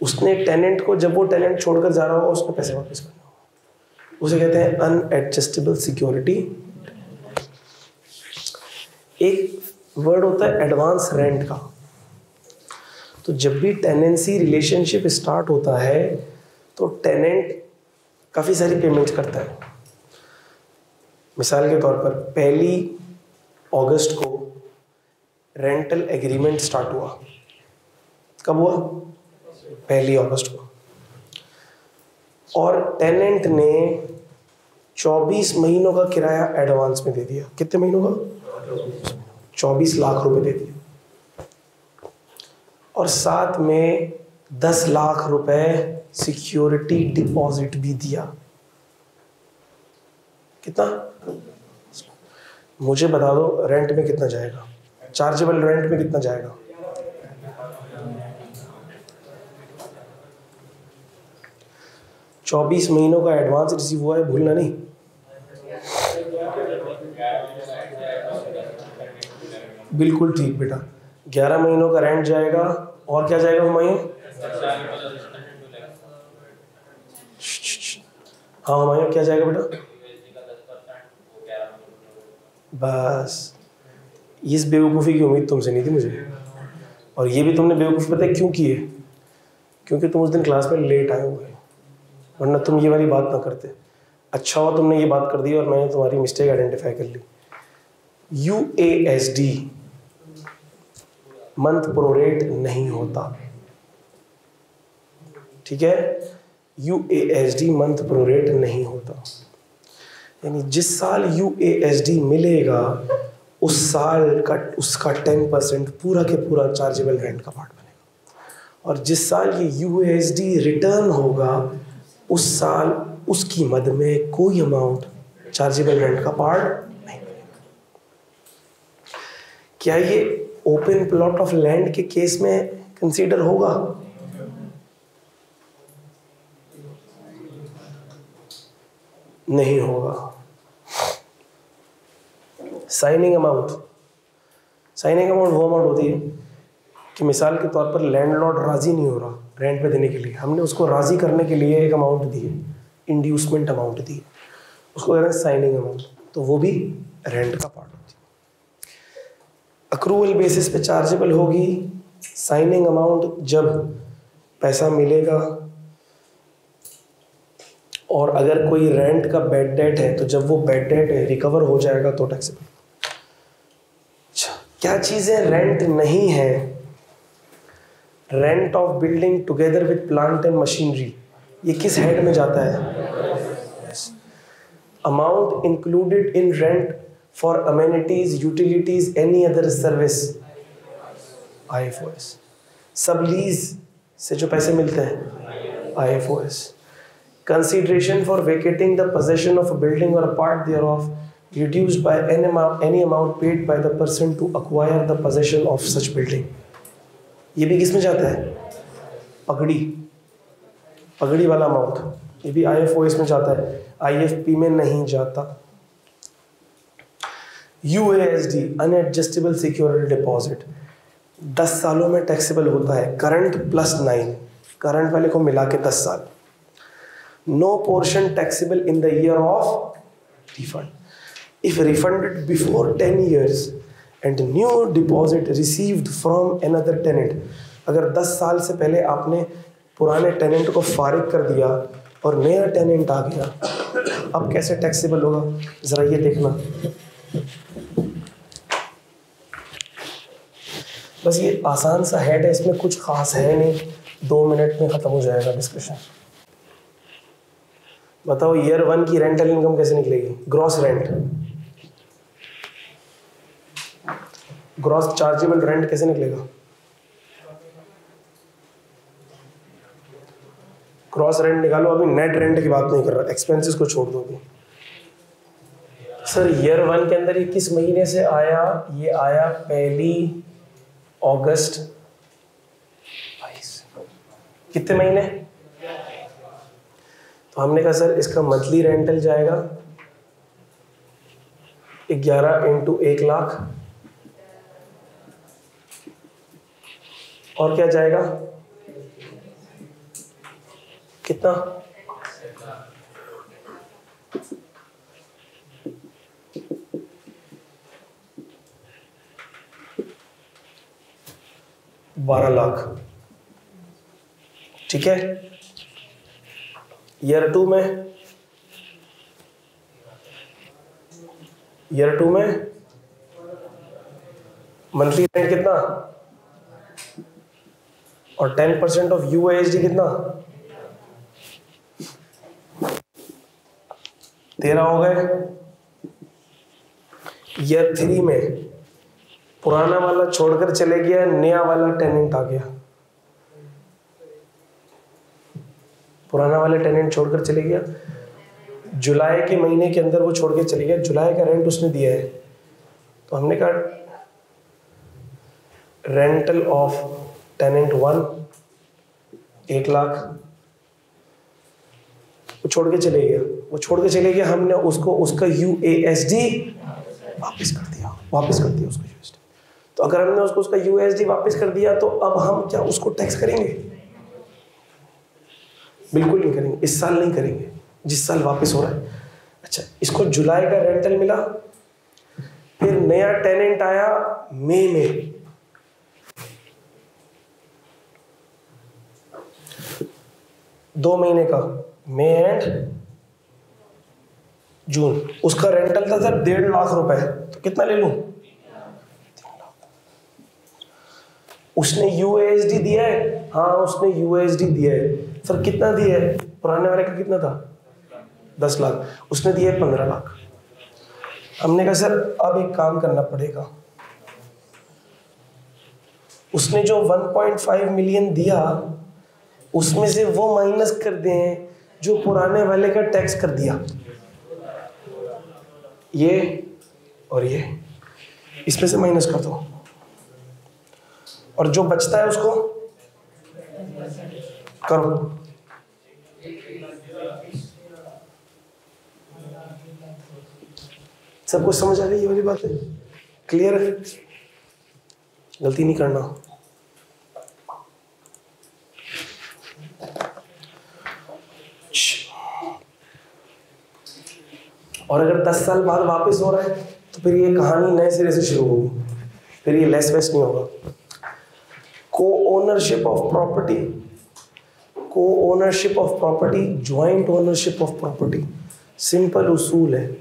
उसने टेनेंट को, जब वो टेनेंट छोड़कर जा रहा होगा, उसको पैसे वापस करना होगा, उसे कहते हैं अनएडजस्टेबल सिक्योरिटी। एक वर्ड होता है एडवांस रेंट का। तो जब भी टेनेंसी रिलेशनशिप स्टार्ट होता है तो टेनेंट काफ़ी सारी पेमेंट करता है। मिसाल के तौर पर 1 अगस्त को रेंटल एग्रीमेंट स्टार्ट हुआ। कब हुआ? 1 अगस्त को। और टेनेंट ने 24 महीनों का किराया एडवांस में दे दिया। कितने महीनों का? 24 लाख रुपए दे दिए, और साथ में 10 लाख रुपए सिक्योरिटी डिपॉजिट भी दिया। कितना? मुझे बता दो रेंट में कितना जाएगा? चार्जेबल रेंट में कितना जाएगा? चौबीस महीनों का एडवांस रिसीव हुआ है, भूलना नहीं। बिल्कुल ठीक बेटा, 11 महीनों का रेंट जाएगा, और क्या जाएगा हुमायूं? हाँ हुमायूं, क्या जाएगा बेटा? बस इस बेवकूफ़ी की उम्मीद तुमसे नहीं थी मुझे, और ये भी तुमने बेवकूफ़ी पता है क्यों की है? क्योंकि तुम उस दिन क्लास में लेट आए हुए, वरना तुम ये वाली बात ना करते। अच्छा हुआ तुमने ये बात कर दी और मैंने तुम्हारी मिस्टेक आइडेंटिफाई कर ली। UASD मंथ प्रोरेट नहीं होता, ठीक है? UASD मंथ प्रोरेट नहीं होता, यानी जिस साल UASD मिलेगा उस साल का उसका 10% पूरा के पूरा चार्जेबल रेंट का पार्ट बनेगा, और जिस साल ये UASD रिटर्न होगा उस साल उसकी मद में कोई अमाउंट चार्जेबल रेंट का पार्ट नहीं बनेगा। क्या ये ओपन प्लॉट ऑफ लैंड के केस में कंसीडर होगा? नहीं होगा। साइनिंग अमाउंट वो अमाउंट होती है कि मिसाल के तौर पर लैंडलॉर्ड राजी नहीं हो रहा रेंट पे देने के लिए, हमने उसको राजी करने के लिए एक अमाउंट दी है, इंड्यूसमेंट अमाउंट दी है, उसको कह रहे हैं साइनिंग अमाउंट, तो वो भी रेंट का पार्ट होती है। अक्रूवल बेसिस पे चार्जेबल होगी साइनिंग अमाउंट जब पैसा मिलेगा और अगर कोई रेंट का बैड डेट है तो जब वो बैड डेट रिकवर हो जाएगा तो टैक्सेबल। अच्छा, क्या चीज़ें रेंट नहीं है? Rent of building together with plant and machinery, ये किस हेड में जाता है? Amount included in rent for amenities, utilities, any other service, IFOS। सब लीज से जो पैसे मिलते हैं, IFOS। Consideration for vacating the possession of a building or a part thereof reduced by any amount paid by the person to acquire the possession of such building। ये भी किस में जाता है? पगड़ी वाला अमाउंट, ये भी IFOS में जाता है, IFP में नहीं जाता। UASD अनएडजस्टेबल सिक्योरिटी डिपॉजिट 10 सालों में टैक्सेबल होता है, करंट प्लस 9, करंट वाले को मिला के 10 साल। No portion taxable in the year of refund. If refunded before 10 years and new deposit received from another tenant, अगर 10 साल से पहले आपने पुराने टेनेंट को फारिग कर दिया और नया टेनेंट आ गया, अब कैसे टैक्सेबल होगा? ज़रा ये देखना, बस ये आसान सा हेड है, इसमें कुछ खास है नहीं, 2 मिनट में ख़त्म हो जाएगा डिस्कशन। बताओ ईयर 1 की रेंटल इनकम कैसे निकलेगी? Gross rent, gross chargeable rent कैसे निकलेगा? ग्रॉस रेंट निकालो, अभी नेट रेंट की बात नहीं कर रहा, एक्सपेंसेस को छोड़ दो अभी। सर ईयर 1 के अंदर ये किस महीने से आया? ये आया 1 अगस्त 22। कितने महीने? तो हमने कहा सर इसका मंथली रेंटल जाएगा 11 × 1 लाख, और क्या जाएगा? कितना? $12 लाख, ठीक है। ईयर 2 में, मंथली रेंट कितना? और 10% ऑफ UASD कितना? 13 हो गए। ईयर 3 में पुराना वाला छोड़कर चले गया, नया वाला टेनेंट आ गया, पुराना वाले टेनेंट छोड़कर चले गया, जुलाई के महीने के अंदर वो छोड़ के चले गया, जुलाई का रेंट उसने दिया है, तो हमने कहा रेंटल ऑफ टेनेंट 1 1 लाख, वो छोड़ के चले गया, हमने उसको उसका UASD वापस कर दिया उसको USD। तो अगर हमने उसको उसका UASD वापस कर दिया तो अब हम क्या उसको टैक्स करेंगे? बिल्कुल नहीं करेंगे, इस साल नहीं करेंगे, जिस साल वापस हो रहा है। अच्छा, इसको जुलाई का रेंटल मिला, फिर नया टेनेंट आया मई में, दो महीने का, मई एंड जून, उसका रेंटल था सर 1.5 लाख रुपए, तो कितना ले लूं? 3 लाख। उसने UASD दिया है, हाँ उसने UASD दिया है सर, कितना दिया है? पुराने वाले का कितना था? 10 लाख, उसने दिया है 15 लाख। हमने कहा सर अब एक काम करना पड़ेगा, उसने जो 1.5 मिलियन दिया उसमें से वो माइनस कर दें जो पुराने वाले का टैक्स कर दिया, ये और ये, इसमें से माइनस कर दो, और जो बचता है उसको करो। सब कुछ समझ आ गई ये वाली बात है? क्लियर है? गलती नहीं करना। और अगर 10 साल बाद वापस हो रहा है तो फिर ये कहानी नए सिरे से शुरू होगी, फिर ये लेस वेस्ट नहीं होगा। को ओनरशिप ऑफ प्रॉपर्टी, को ownership of property, joint ownership of property, simple उसूल है।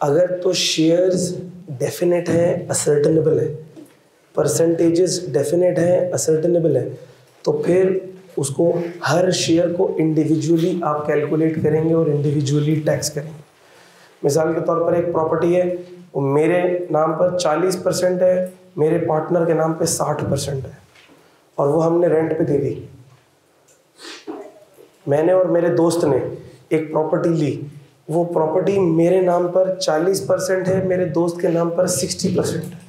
अगर तो शेयर्स डेफिनेट है, असर्टेनेबल है, परसेंटेजेस डेफिनेट है, असर्टेनेबल है, तो फिर उसको हर शेयर को इंडिविजुअली आप कैलकुलेट करेंगे और इंडिविजुअली टैक्स करेंगे। मिसाल के तौर पर एक प्रॉपर्टी है, वो मेरे नाम पर 40% है, मेरे पार्टनर के नाम पे 60% है, और वो हमने रेंट पे दे दी। मैंने और मेरे दोस्त ने एक प्रॉपर्टी ली, वो प्रॉपर्टी मेरे नाम पर 40% है, मेरे दोस्त के नाम पर 60% है,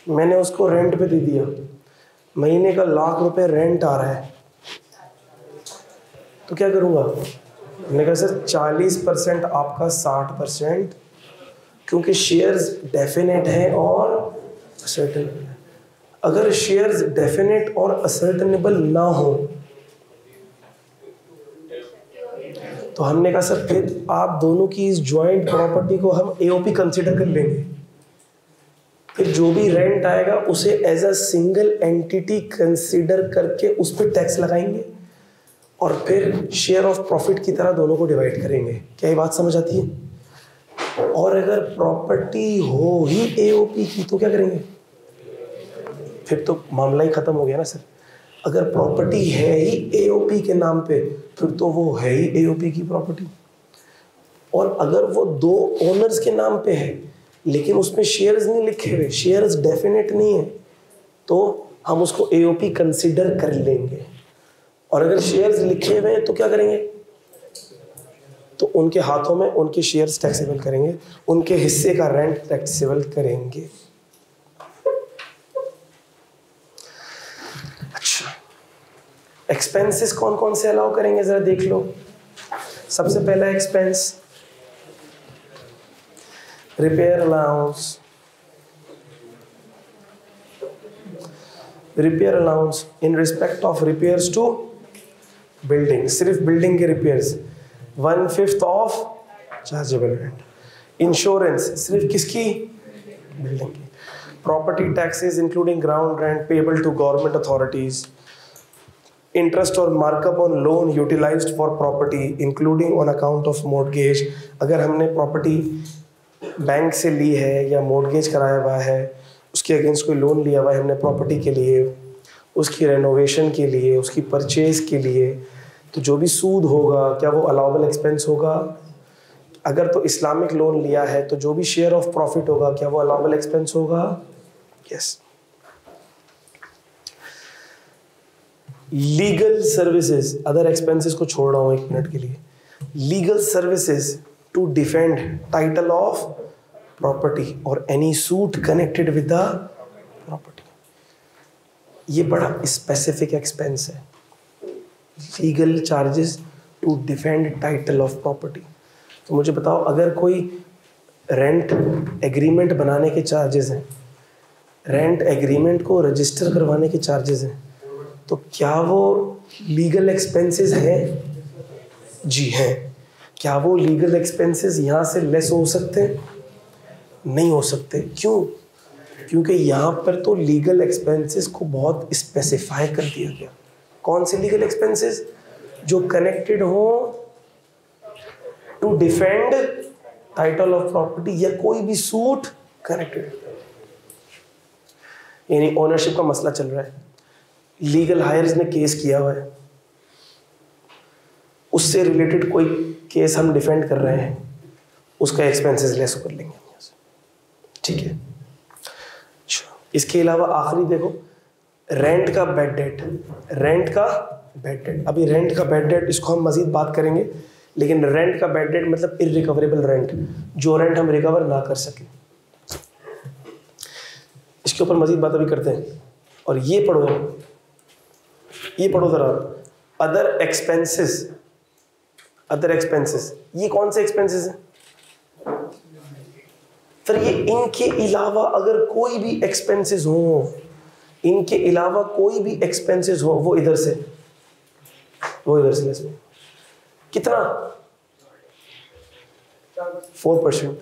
मैंने उसको रेंट पे दे दिया, महीने का ₹1,00,000 रेंट आ रहा है, तो क्या करूँगा? मैंने कहा सर 40% आपका 60%, क्योंकि शेयर्स डेफिनेट है और असर्टेनेबल है। अगर शेयर्स डेफिनेट और असर्टेनेबल ना हो तो हमने कहा सर फिर आप दोनों की इस ज्वाइंट प्रॉपर्टी को हम एओपी कंसीडर कर लेंगे, फिर जो भी रेंट आएगा उसे as a single entity consider करके उस पर टैक्स लगाएंगे और फिर शेयर ऑफ प्रॉफिट की तरह दोनों को डिवाइड करेंगे। क्या ये बात समझ आती है? और अगर प्रॉपर्टी हो ही एओपी की तो क्या करेंगे? फिर तो मामला ही खत्म हो गया ना सर। अगर प्रॉपर्टी है ही एओपी के नाम पे, फिर तो वो है ही एओपी की प्रॉपर्टी। और अगर वो दो ओनर्स के नाम पे है लेकिन उसमें शेयर्स नहीं लिखे हुए, शेयर्स डेफिनेट नहीं है, तो हम उसको एओपी कंसीडर कर लेंगे। और अगर शेयर्स लिखे हुए हैं तो क्या करेंगे? तो उनके हाथों में उनके शेयर्स टैक्सेबल करेंगे, उनके हिस्से का रेंट टैक्सेबल करेंगे। अच्छा, एक्सपेंसेस कौन कौन से अलाउ करेंगे जरा देख लो। सबसे पहला expense repair allowance. Repair allowance in respect of repairs to building, सिर्फ बिल्डिंग के repairs 1/5 of chargeable rent. Insurance सिर्फ किसकी? बिल्डिंग की। Property taxes including ground rent payable to government authorities. Interest or markup on loan utilised for property including on account of mortgage. अगर हमने प्रॉपर्टी बैंक से ली है या मॉर्गेज कराया हुआ है, उसके अगेंस्ट कोई लोन लिया हुआ है हमने प्रॉपर्टी के लिए, उसकी रेनोवेशन के लिए, उसकी परचेज के लिए, तो जो भी सूद होगा क्या वो अलाउबल एक्सपेंस होगा? अगर तो इस्लामिक लोन लिया है तो जो भी शेयर ऑफ प्रॉफिट होगा क्या वो अलाउबल एक्सपेंस होगा? Yes. Legal services, other expenses को छोड़ रहा हूं 1 मिनट के लिए। Legal services to defend title of property और any suit connected with the property, ये बड़ा स्पेसिफिक एक्सपेंस है। Legal charges to defend title of property. तो मुझे बताओ, अगर कोई रेंट एग्रीमेंट बनाने के चार्जेस हैं, रेंट एग्रीमेंट को रजिस्टर करवाने के चार्जेस हैं, तो क्या वो लीगल एक्सपेंसेस हैं? जी हैं। क्या वो लीगल एक्सपेंसेस यहाँ से लेस हो सकते हैं? नहीं हो सकते। क्यों? क्योंकि यहाँ पर तो लीगल एक्सपेंसेस को बहुत स्पेसिफाई कर दिया गया। कौन से लीगल एक्सपेंसेस? जो कनेक्टेड हो to defend title of property या कोई भी सूट कनेक्टेड, यानी ओनरशिप का मसला चल रहा है, लीगल हायर्स ने केस किया हुआ है, उससे रिलेटेड कोई केस हम डिफेंड कर रहे हैं, उसका एक्सपेंसेस लेस कर लेंगे। ठीक है। इसके अलावा आखिरी देखो, रेंट का बैड डेट। रेंट का बैड डेट, अभी रेंट का बैड डेट इसको हम मजीद बात करेंगे, लेकिन रेंट का बैड डेट मतलब इररिकवरेबल रेंट, जो रेंट हम रिकवर ना कर सके। इसके ऊपर मजीद बात अभी करते हैं। और ये पढ़ो जरा, अदर एक्सपेंसेस। अदर एक्सपेंसेस ये कौन से एक्सपेंसेस हैं? फिर ये इनके अलावा अगर कोई भी एक्सपेंसेस हो, इनके अलावा कोई भी एक्सपेंसेस हो, वो इधर से लेस हो। कितना? 4%।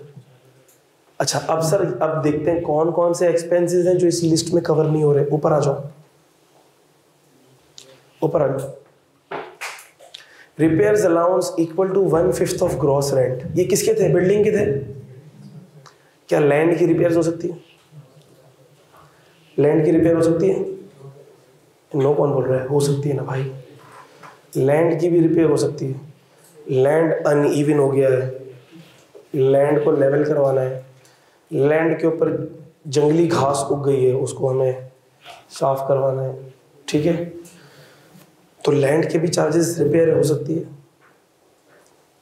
अच्छा, अब सर अब देखते हैं कौन कौन से एक्सपेंसेस हैं जो इस लिस्ट में कवर नहीं हो रहे। ऊपर आ जाओ, ऊपर आ जाओ। Repairs allowance equal to 1/5 of gross rent. ये किसके थे? बिल्डिंग के थे। क्या लैंड की रिपेयर्स हो सकती है? लैंड की रिपेयर हो सकती है? नो कौन बोल रहा है? हो सकती है ना भाई, लैंड की भी रिपेयर हो सकती है। लैंड अनइवन हो गया है, लैंड को लेवल करवाना है, लैंड के ऊपर जंगली घास उग गई है, उसको हमें साफ करवाना है, ठीक है? तो लैंड के भी चार्जेस रिपेयर हो सकती है।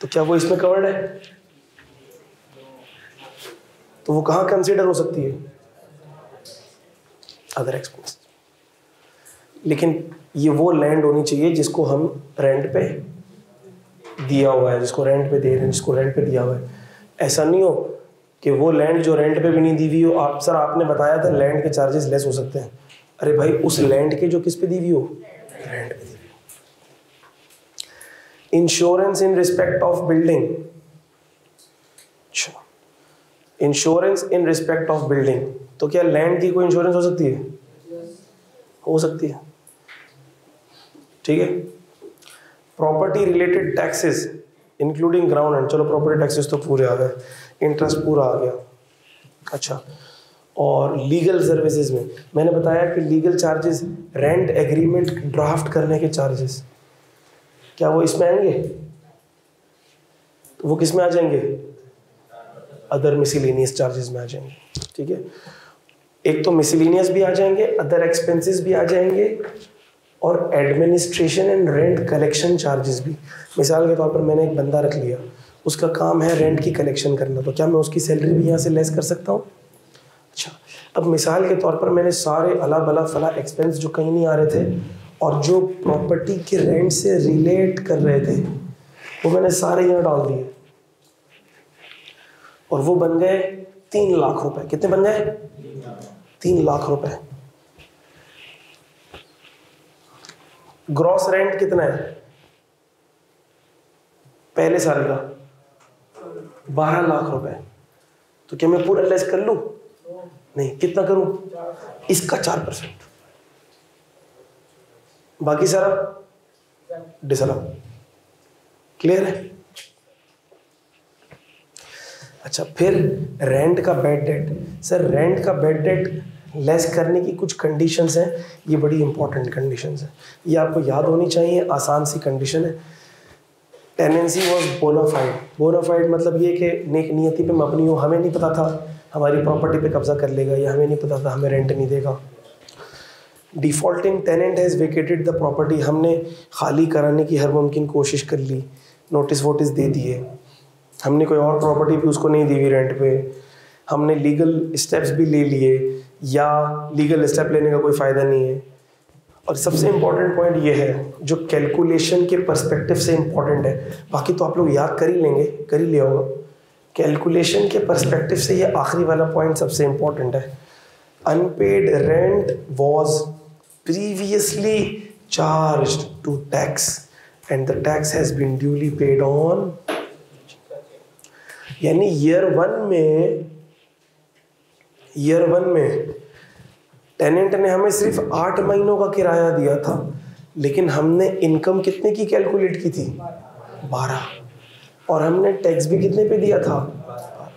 तो क्या वो इसमें कवर्ड है? तो वो कहाँ कंसीडर हो सकती है? Other expense. लेकिन ये वो लैंड होनी चाहिए जिसको हम रेंट पे दिया हुआ है, जिसको रेंट पे दे रहे हैं, जिसको रेंट पे दिया हुआ है। ऐसा नहीं हो कि वो लैंड जो रेंट पे भी नहीं दी हुई हो, आप सर आपने बताया था लैंड के चार्जेस लेस हो सकते हैं। अरे भाई उस लैंड के जो किस पे दी हुई हो? रेंट पे दी हुई। Insurance in respect of building. अच्छा, insurance in respect of building, तो क्या लैंड की कोई इंश्योरेंस हो सकती है? हो सकती है, ठीक है। Property related taxes including ground rent, चलो प्रॉपर्टी टैक्सेस तो पूरे आ गए, इंटरेस्ट पूरा आ गया। अच्छा, और लीगल सर्विसेज में मैंने बताया कि legal charges, rent agreement draft करने के चार्जेस, क्या वो इसमें आएंगे? तो वो किस में आ जाएंगे? अदर मिसलेनियस चार्जेस में आ जाएंगे, ठीक है। एक तो मिसलेनियस भी आ जाएंगे, अदर एक्सपेंसेस भी आ जाएंगे, और administration and rent collection charges भी। मिसाल के तौर पर मैंने एक बंदा रख लिया, उसका काम है रेंट की कलेक्शन करना, तो क्या मैं उसकी सैलरी भी यहाँ से लेस कर सकता हूँ? अच्छा, अब मिसाल के तौर पर मैंने सारे अला बला फला एक्सपेंस जो कहीं नहीं आ रहे थे और जो प्रॉपर्टी के रेंट से रिलेट कर रहे थे वो मैंने सारे यहाँ डाल दिए, और वो बन गए 3 लाख रुपए। कितने बन गए? 3 लाख रुपए। ग्रॉस रेंट कितना है पहले साल का? 12 लाख रुपए। तो क्या मैं पूरा लेस कर लूं? नहीं, कितना करूं? इसका 4%, बाकी सारा डिसअलाउ। क्लियर है? अच्छा, फिर रेंट का बैड डेट। सर रेंट का बैड डेट लेस करने की कुछ कंडीशंस हैं, ये बड़ी इंपॉर्टेंट कंडीशंस हैं, ये आपको याद होनी चाहिए। आसान सी कंडीशन है, टेनेंसी वॉज बोनाफाइड। बोनाफाइड मतलब ये कि नेक नियति पे मबनी हो, हमें नहीं पता था हमारी प्रॉपर्टी पे कब्जा कर लेगा, या हमें नहीं पता था हमें रेंट नहीं देगा। Defaulting tenant has vacated the property, हमने खाली कराने की हर मुमकिन कोशिश कर ली, नोटिस वोटिस दे दिए, हमने कोई और प्रॉपर्टी भी उसको नहीं दी हुई रेंट पे, हमने लीगल स्टेप्स भी ले लिए, या लीगल स्टेप लेने का कोई फ़ायदा नहीं है। और सबसे इम्पॉर्टेंट पॉइंट ये है जो कैलकुलेशन के पर्सपेक्टिव से इम्पॉर्टेंट है, बाकी तो आप लोग याद कर ही लेंगे, कर ही लिया होगा। कैलकुलेशन के पर्सपेक्टिव से ये आखिरी वाला पॉइंट सबसे इम्पॉर्टेंट है। Unpaid rent was previously charged to tax and the tax has been duly paid on. यानी ईयर वन में टेनेंट ने हमें सिर्फ 8 महीनों का किराया दिया था, लेकिन हमने इनकम कितने की कैलकुलेट की थी? 12, और हमने टैक्स भी कितने पे दिया था? 12।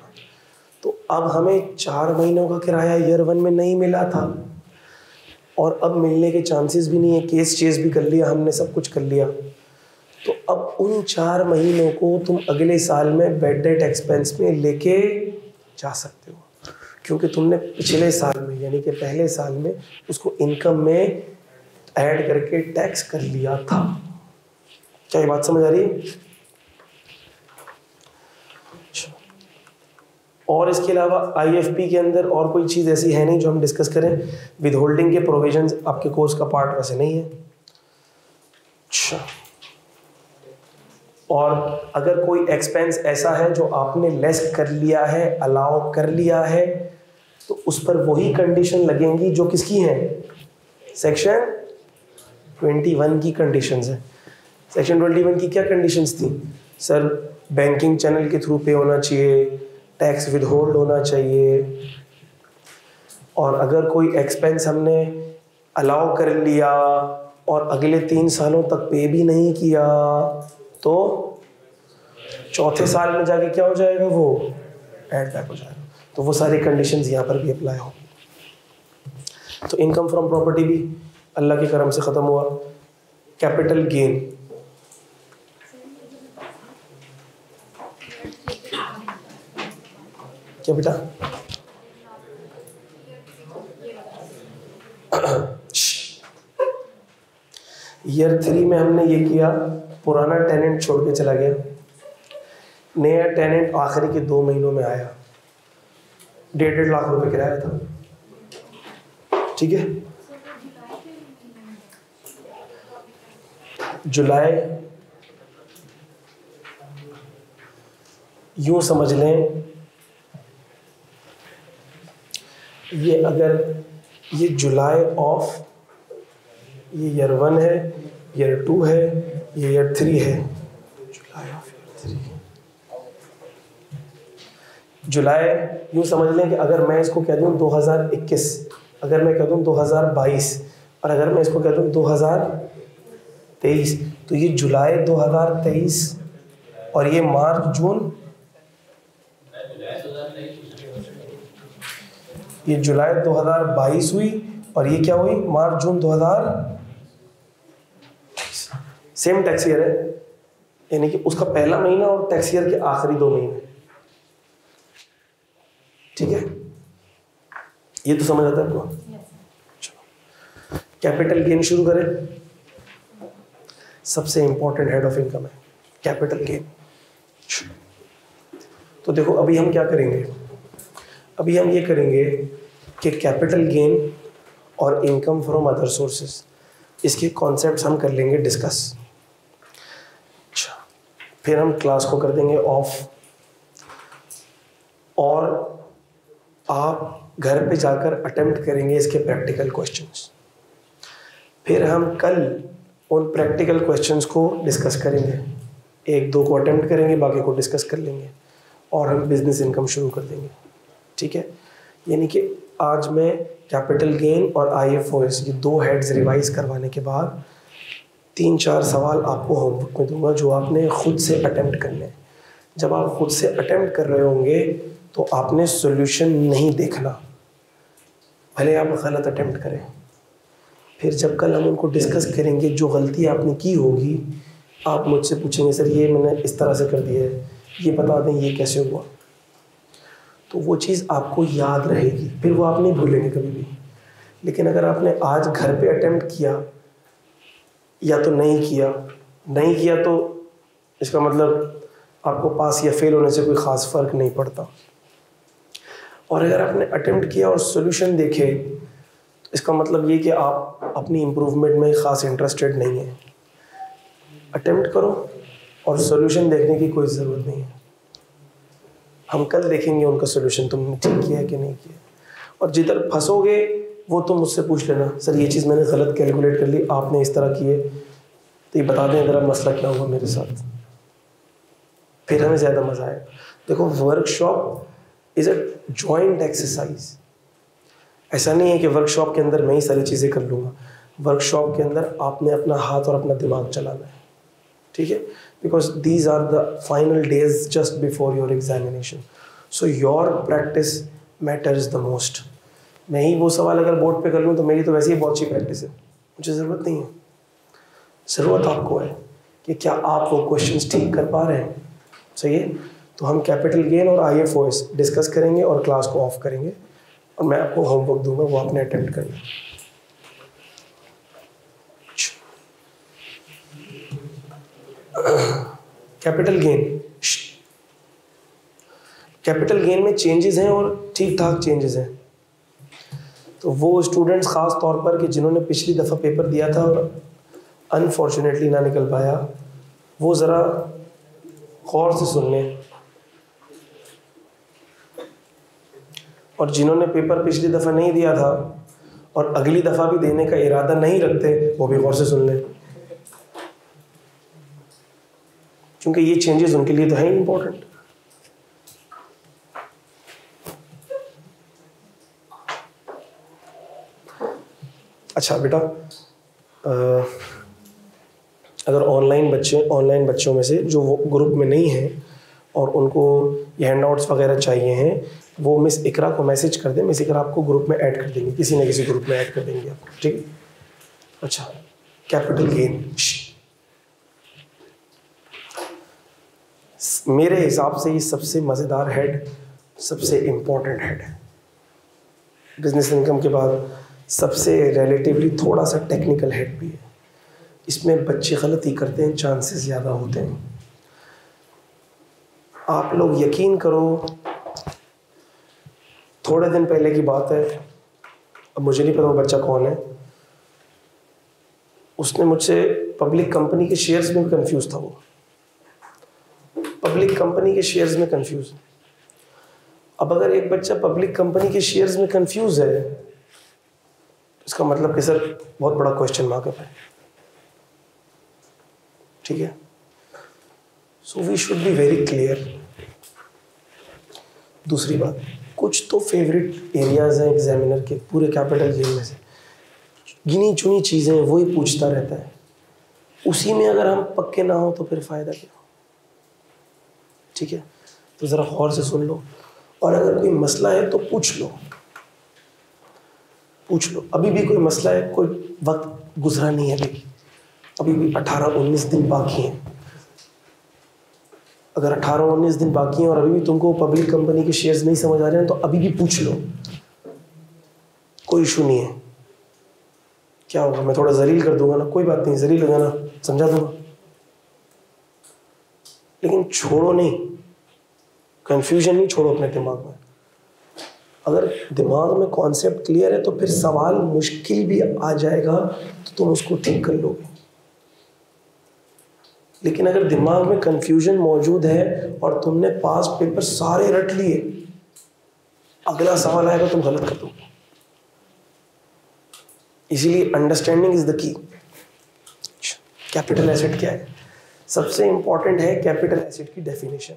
तो अब हमें 4 महीनों का किराया ईयर 1 में नहीं मिला था, और अब मिलने के चांसेस भी नहीं है। केस चेस भी कर लिया हमने, सब कुछ कर लिया। तो अब उन 4 महीनों को तुम अगले साल में बैड डेट एक्सपेंस में लेके जा सकते हो, क्योंकि तुमने पिछले साल में यानी कि पहले साल में उसको इनकम में ऐड करके टैक्स कर लिया था। क्या ये बात समझ आ रही है? और इसके अलावा आईएफपी के अंदर और कोई चीज़ ऐसी है नहीं जो हम डिस्कस करें। विदहोल्डिंग के प्रोविजंस आपके कोर्स का पार्ट वैसे नहीं है। अच्छा, और अगर कोई एक्सपेंस ऐसा है जो आपने लेस कर लिया है, अलाउ कर लिया है, तो उस पर वही कंडीशन लगेंगी जो किसकी हैं? सेक्शन 21 की कंडीशंस है। सेक्शन 21 की क्या कंडीशंस थी? सर बैंकिंग चैनल के थ्रू पे होना चाहिए, टैक्स विदहोल्ड होना चाहिए, और अगर कोई एक्सपेंस हमने अलाउ कर लिया और अगले 3 सालों तक पे भी नहीं किया तो चौथे साल में जाके क्या हो जाएगा, वो ऐड बैक हो जाएगा। तो वो सारी कंडीशंस यहाँ पर भी अप्लाई हो। तो इनकम फ्रॉम प्रॉपर्टी भी अल्लाह के करम से ख़त्म हुआ। कैपिटल गेन, क्या बेटा? ईयर 3 में हमने ये किया, पुराना टेनेंट छोड़ के चला गया, नया टेनेंट आखिरी के 2 महीनों में आया, 1.5 लाख रुपए किराया था, ठीक है। जुलाई, यूं समझ लें ये, अगर ये जुलाई ऑफ, ये ईयर 1 है, ईयर 2 है, ये ईयर 3 है, जुलाई ऑफ ईयर 3, जुलाई, यूँ समझ लें कि अगर मैं इसको कह दूँ 2021, अगर मैं कह दूँ 2022, और अगर मैं इसको कह दूँ 2023, तो ये जुलाई 2023 और ये मार्च जून, ये जुलाई 2022 हुई और ये क्या हुई, मार्च जून 2000, सेम टैक्स ईयर है, यानी कि उसका पहला महीना और टैक्स ईयर के आखिरी 2 महीने, ठीक है। ये तो समझ आता है आपको। चलो कैपिटल गेन शुरू करें। सबसे इंपॉर्टेंट हेड ऑफ इनकम है कैपिटल गेन। तो देखो अभी हम क्या करेंगे, अभी हम ये करेंगे कि कैपिटल गेन और इनकम फ्रॉम अदर सोर्सेज, इसके कॉन्सेप्ट्स हम कर लेंगे डिस्कस। अच्छा, फिर हम क्लास को कर देंगे ऑफ, और आप घर पे जाकर अटेम्प्ट करेंगे इसके प्रैक्टिकल क्वेश्चंस। फिर हम कल उन प्रैक्टिकल क्वेश्चंस को डिस्कस करेंगे, 1-2 को अटेम्प्ट करेंगे, बाकी को डिस्कस कर लेंगे, और हम बिजनेस इनकम शुरू कर देंगे, ठीक है। यानी कि आज मैं कैपिटल गेन और IFOS ये 2 हेड्स रिवाइज करवाने के बाद 3-4 सवाल आपको होमवर्क में दूंगा जो आपने खुद से अटेम्प्ट करने हैं। जब आप खुद से अटेम्प्ट कर रहे होंगे तो आपने सॉल्यूशन नहीं देखना, भले आप गलत अटेम्प्ट करें। फिर जब कल हम उनको डिस्कस करेंगे, जो गलती आपने की होगी आप मुझसे पूछेंगे सर ये मैंने इस तरह से कर दिया है, ये बता दें ये कैसे हुआ, तो वो चीज़ आपको याद रहेगी, फिर वो आप नहीं भूलेंगे कभी भी। लेकिन अगर आपने आज घर पे अटेम्प्ट किया या तो नहीं किया तो इसका मतलब आपको पास या फेल होने से कोई ख़ास फ़र्क नहीं पड़ता। और अगर आपने अटेम्प्ट किया और सॉल्यूशन देखे तो इसका मतलब ये कि आप अपनी इम्प्रूवमेंट में ख़ास इंटरेस्टेड नहीं है। अटेम्प्ट करो और सॉल्यूशन देखने की कोई ज़रूरत नहीं है। हम कल देखेंगे उनका सॉल्यूशन तुमने ठीक किया है कि नहीं किया, और जिधर फंसोगे वो तुम मुझसे पूछ लेना, सर ये चीज़ मैंने गलत कैलकुलेट कर ली, आपने इस तरह की है, तो ये बता दें अगर मसला क्या हुआ मेरे साथ, फिर हमें ज़्यादा मज़ा आएगा। देखो workshop is a joint exercise. ऐसा नहीं है कि वर्कशॉप के अंदर मैं ही सारी चीज़ें कर लूँगा, वर्कशॉप के अंदर आपने अपना हाथ और अपना दिमाग चलाना है, ठीक है। Because these are the final days just before your examination, so your practice matters the most. मैं ही वो सवाल अगर बोर्ड पे कर लूँ तो मेरी तो वैसे ही बहुत अच्छी प्रैक्टिस है, मुझे ज़रूरत नहीं है। ज़रूरत आपको है कि क्या आप वो क्वेश्चंस ठीक कर पा रहे हैं, सही है। तो हम कैपिटल गेन और IFOS डिस्कस करेंगे और क्लास को ऑफ करेंगे, और मैं आपको होमवर्क दूंगा, वो आपने अटेम्प्ट करना। कैपिटल गेन, कैपिटल गेन में चेंजेस हैं और ठीक ठाक चेंजेस हैं। तो वो स्टूडेंट्स ख़ास तौर पर कि जिन्होंने पिछली दफ़ा पेपर दिया था और अनफॉर्चुनेटली ना निकल पाया, वो ज़रा गौर से सुन लें, और जिन्होंने पेपर पिछली दफ़ा नहीं दिया था और अगली दफ़ा भी देने का इरादा नहीं रखते वो भी गौर से सुन लें, क्योंकि ये चेंजेस उनके लिए तो है इम्पोर्टेंट। अच्छा बेटा, अगर ऑनलाइन बच्चों में से जो वो ग्रुप में नहीं हैं और उनको ये हैंडआउट्स वगैरह चाहिए हैं, वो मिस इकरा को मैसेज कर दें, मिस इकरा आपको ग्रुप में ऐड कर देंगे, किसी न किसी ग्रुप में ऐड कर देंगे आपको, ठीक है। अच्छा, कैपिटल गेन मेरे हिसाब से ये सबसे मज़ेदार हेड, सबसे इम्पोर्टेंट हेड है। बिजनेस इनकम के बाद सबसे रिलेटिवली थोड़ा सा टेक्निकल हेड भी है। इसमें बच्चे गलती करते हैं, चांसेस ज़्यादा होते हैं। आप लोग यकीन करो, थोड़े दिन पहले की बात है, अब मुझे नहीं पता वो बच्चा कौन है, उसने मुझसे पब्लिक कंपनी के शेयर्स में कंफ्यूज था। वो पब्लिक कंपनी के शेयर्स में कंफ्यूज। अब अगर एक बच्चा पब्लिक कंपनी के शेयर्स में कंफ्यूज है, इसका मतलब कि सर बहुत बड़ा क्वेश्चन मार्क है, ठीक है। So we should be very clear. दूसरी बात, कुछ तो फेवरेट एरियाज हैं एग्जामिनर के पूरे कैपिटल गेन में से, गिनी चुनी चीज़ें वही पूछता रहता है, उसी में अगर हम पक्के ना हो तो फिर फ़ायदा क्या, ठीक है। तो ज़रा गौर से सुन लो, और अगर कोई मसला है तो पूछ लो। अभी भी कोई मसला है, कोई वक्त गुजरा नहीं है, अभी भी 18-19 दिन बाकी हैं। अगर 18-19 दिन बाकी हैं और अभी भी तुमको पब्लिक कंपनी के शेयर्स नहीं समझ आ रहे हैं तो अभी भी पूछ लो, कोई इशू नहीं है। क्या होगा, मैं थोड़ा जलील कर दूंगा ना, कोई बात नहीं, जलील हो जाना, समझा दूंगा, लेकिन छोड़ो नहीं, कंफ्यूजन नहीं छोड़ो अपने दिमाग में। अगर दिमाग में कॉन्सेप्ट क्लियर है तो फिर सवाल मुश्किल भी आ जाएगा तो तुम उसको ठीक कर लोगे। लेकिन अगर दिमाग में कंफ्यूजन मौजूद है और तुमने पास पेपर सारे रट लिए, अगला सवाल आएगा तुम गलत कर दोगे। इसीलिए understanding is the key. Capital asset क्या है? सबसे इंपॉर्टेंट है कैपिटल एसेट की डेफिनेशन,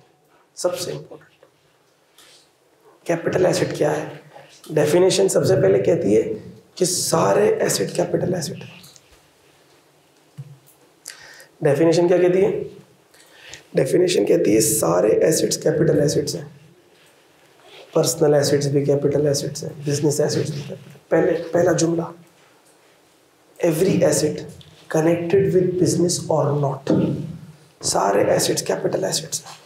सबसे इंपॉर्टेंट। कैपिटल एसेट क्या है? डेफिनेशन सबसे पहले कहती है कि सारे एसेट कैपिटल एसेट है। डेफिनेशन क्या कहती है? डेफिनेशन कहती है सारे एसेट्स कैपिटल एसेट्स हैं। पर्सनल एसेट्स भी कैपिटल एसेट्स हैं, बिजनेस एसेट्स भी कैपिटल। पहला जुमला, every asset connected with business और नॉट, सारे एसेट्स कैपिटल एसेट्स हैं।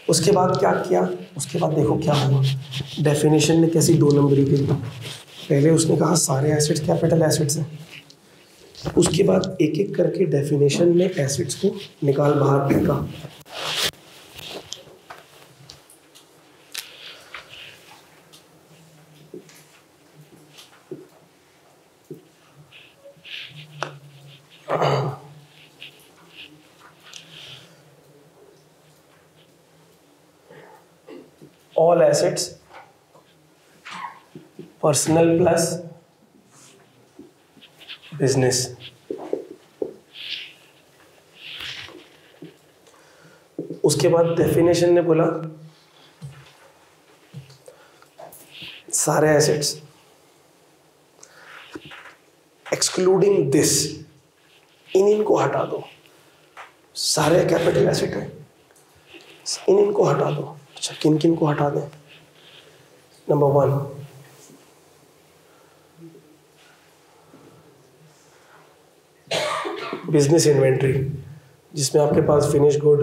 उसके बाद क्या किया? उसके बाद देखो क्या हुआ। डेफिनेशन ने कैसी 2 नंबरी की। पहले उसने कहा सारे एसेट्स कैपिटल एसेट्स हैं, उसके बाद एक एक करके डेफिनेशन ने एसेट्स को निकाल बाहर फेंका। All assets personal plus business. उसके बाद डेफिनेशन ने बोला सारे एसेट्स एक्सक्लूडिंग दिस, इनको हटा दो। सारे कैपिटल एसेट है, इनको हटा दो। अच्छा, किन किन को हटा दें? नंबर 1, बिजनेस इन्वेंट्री, जिसमें आपके पास finish good,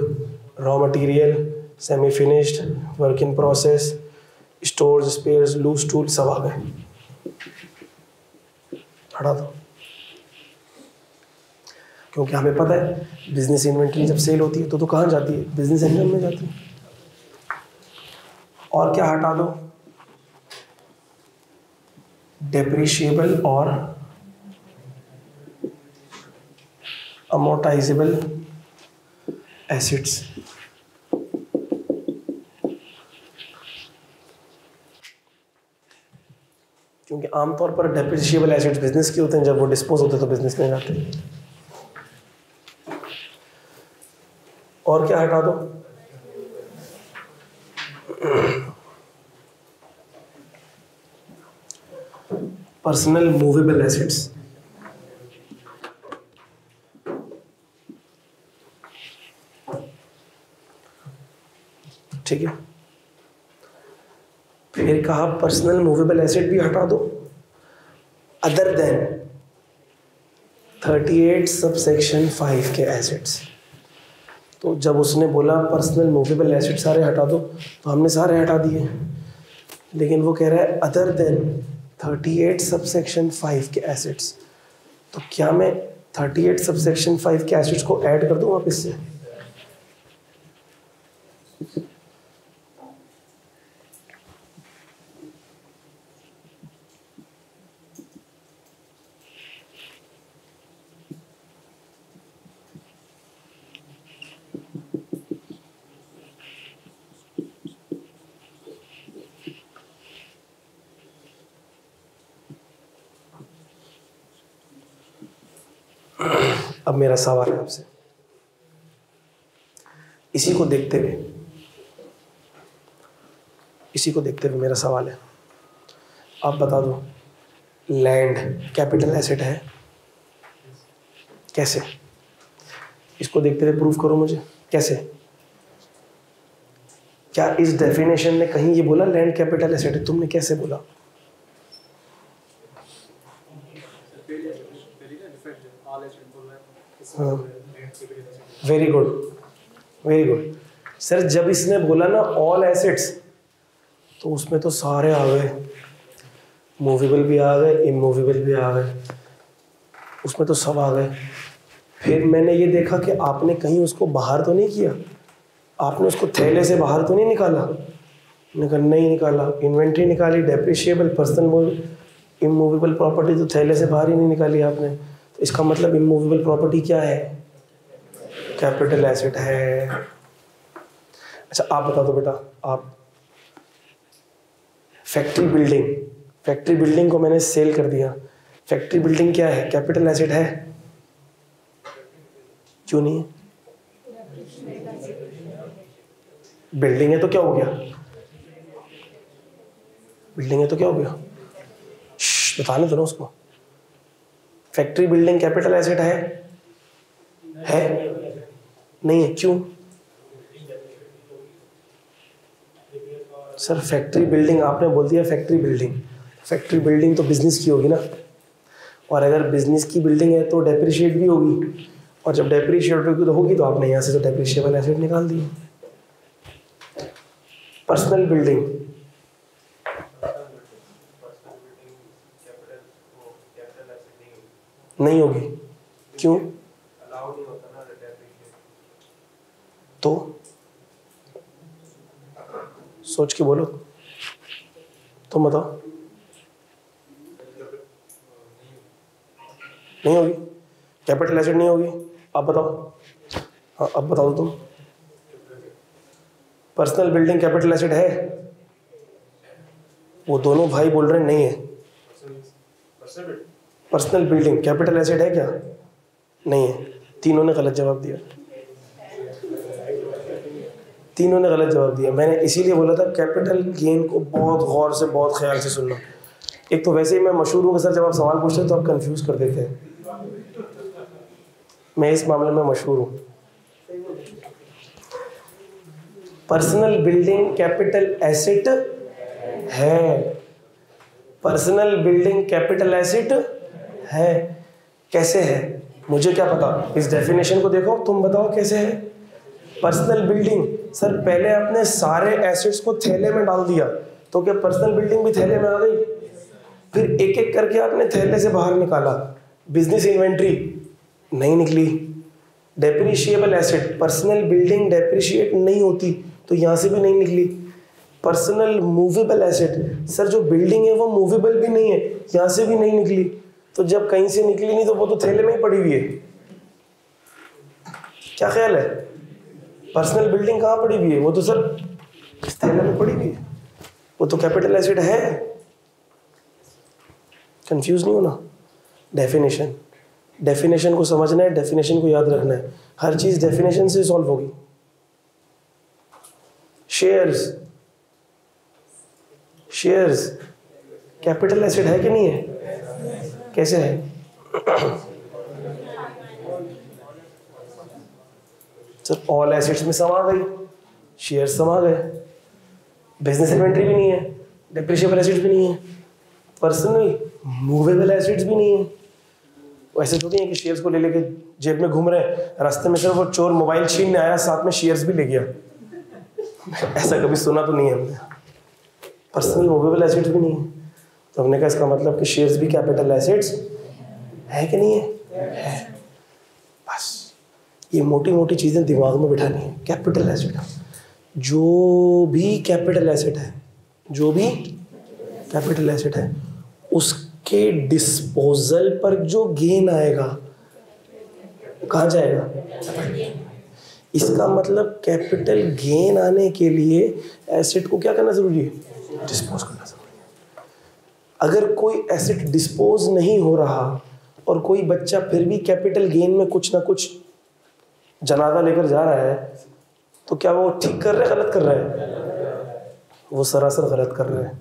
raw material, semi finished, work in process, stores, spares, loose tool सब आ गए, हटा दो। क्योंकि हमें पता है बिजनेस इन्वेंट्री जब सेल होती है तो कहाँ जाती है? बिजनेस इनकम में जाती है। और क्या हटा दो? डेप्रिशिएबल और अमोर्टाइजेबल एसेट्स। क्योंकि आमतौर पर डेप्रिशिएबल एसेट्स बिजनेस के होते हैं, जब वो डिस्पोज होते हैं तो बिजनेस में जाते हैं। और क्या हटा दो? Personal movable assets. ठीक है। फिर कहा पर्सनल मूवेबल एसेट भी हटा दो अदर देन 38 सबसेक्शन 5 के एसेट्स। तो जब उसने बोला पर्सनल मूवेबल एसेट सारे हटा दो, तो हमने सारे हटा दिए, लेकिन वो कह रहा है अदर देन 38 सबसेक्शन 5 के एसेट्स। तो क्या मैं 38 सबसेक्शन 5 के एसेट्स को ऐड कर दूँ वापस से? अब मेरा सवाल है आपसे, इसी को देखते हुए मेरा सवाल है, आप बता दो लैंड कैपिटल एसेट है? कैसे? इसको देखते हुए प्रूफ करो मुझे, कैसे? क्या इस डेफिनेशन में कहीं ये बोला लैंड कैपिटल एसेट है? तुमने कैसे बोला? हाँ, वेरी गुड सर। जब इसने बोला ना ऑल एसेट्स, तो उसमें तो सारे आ गए, मूवेबल भी आ गए, इमूवेबल भी आ गए, उसमें तो सब आ गए। फिर मैंने ये देखा कि आपने कहीं उसको बाहर तो नहीं किया, आपने उसको थैले से बाहर तो नहीं निकाला? मैंने कहा नहीं निकाला। इन्वेंट्री निकाली, डेप्रिशिएबल, पर्सनल इमूवेबल प्रॉपर्टी तो थैले से बाहर ही नहीं निकाली आपने। तो इसका मतलब इमूवेबल प्रॉपर्टी क्या है? कैपिटल एसेट है। अच्छा आप बता दो बेटा, आप फैक्ट्री बिल्डिंग को मैंने सेल कर दिया, फैक्ट्री बिल्डिंग क्या है? कैपिटल एसेट है? क्यों नहीं है? बिल्डिंग है तो क्या हो गया? बिल्डिंग है तो क्या हो गया? बताने दो ना उसको। फैक्ट्री बिल्डिंग कैपिटल एसेट है? नहीं है, क्यों? सर फैक्ट्री बिल्डिंग आपने बोल दिया, फैक्ट्री बिल्डिंग तो बिजनेस की होगी ना, और अगर बिजनेस की बिल्डिंग है तो डेप्रिशिएट भी होगी, और जब डेप्रिशिएट होगी तो आपने यहाँ से तो डेप्रिशिएबल एसेट निकाल दिए। पर्सनल बिल्डिंग नहीं होगी, क्यों? तो सोच के बोलो, तुम बताओ। नहीं होगी, कैपिटल एसेट नहीं होगी, आप बताओ। हाँ अब बताओ तुम। पर्सनल बिल्डिंग कैपिटल एसेट है? वो दोनों भाई बोल रहे हैं नहीं है। पर्सनल बिल्डिंग कैपिटल एसेट है क्या? नहीं है। तीनों ने गलत जवाब दिया। मैंने इसीलिए बोला था कैपिटल गेन को बहुत गौर से, बहुत ख्याल से सुनना। एक तो वैसे ही मैं मशहूर हूँ कि सर जब आप सवाल पूछते हैं तो आप कंफ्यूज कर देते हैं। मैं इस मामले में मशहूर हूँ। पर्सनल बिल्डिंग कैपिटल एसेट है। पर्सनल बिल्डिंग कैपिटल एसेट है। कैसे है मुझे क्या पता? इस डेफिनेशन को देखो, तुम बताओ कैसे है पर्सनल बिल्डिंग। सर पहले आपने सारे एसेट्स को थैले में डाल दिया, तो क्या पर्सनल बिल्डिंग भी थैले में आ गई? फिर एक एक करके आपने थैले से बाहर निकाला। बिजनेस इन्वेंट्री नहीं निकली। Depreciable asset, personal building depreciate नहीं होती, तो यहाँ से भी नहीं निकली। पर्सनल मूवेबल एसेट, सर जो बिल्डिंग है वो मूवेबल भी नहीं है, यहाँ से भी नहीं निकली। तो जब कहीं से निकली नहीं तो वो तो थैले में ही पड़ी हुई है। क्या ख्याल है? पर्सनल बिल्डिंग कहाँ पड़ी हुई है? वो तो सर इस थैले में पड़ी हुई है, वो तो कैपिटल एसेट है। कंफ्यूज नहीं होना। डेफिनेशन को समझना है, डेफिनेशन को याद रखना है। हर चीज डेफिनेशन से सॉल्व होगी। शेयर्स कैपिटल एसेट है कि नहीं है? कैसे है? सर ऑल एसेट्स में समा गई, शेयर्स समा गए। बिजनेस इन्वेंट्री भी नहीं है, डेप्रिशिएबल एसेट्स भी नहीं है, पर्सनल मूवेबल एसेट्स भी नहीं है। वो ऐसे थोड़ी है कि शेयर्स को ले लेके जेब में घूम रहे हैं, रास्ते में सिर्फ वो चोर मोबाइल छीनने आया, साथ में शेयर्स भी ले गया। ऐसा कभी सुना तो नहीं है हमने। पर्सनल मूवेबल एसेट्स भी नहीं है, तो हमने कहा इसका मतलब कि शेयर्स भी कैपिटल एसेट्स है कि नहीं है? बस ये मोटी मोटी चीज़ें दिमाग में बिठानी है। कैपिटल एसेट, जो भी कैपिटल एसेट है, जो भी कैपिटल एसेट है, उसके डिस्पोजल पर जो गेन आएगा कहाँ जाएगा? इसका मतलब कैपिटल गेन आने के लिए एसेट को क्या करना जरूरी है? डिस्पोज करना जरूरी है। अगर कोई एसेट डिस्पोज नहीं हो रहा और कोई बच्चा फिर भी कैपिटल गेन में कुछ ना कुछ जनाजा लेकर जा रहा है, तो क्या वो ठीक कर रहा है, गलत कर रहा है? वो सरासर गलत कर रहा है।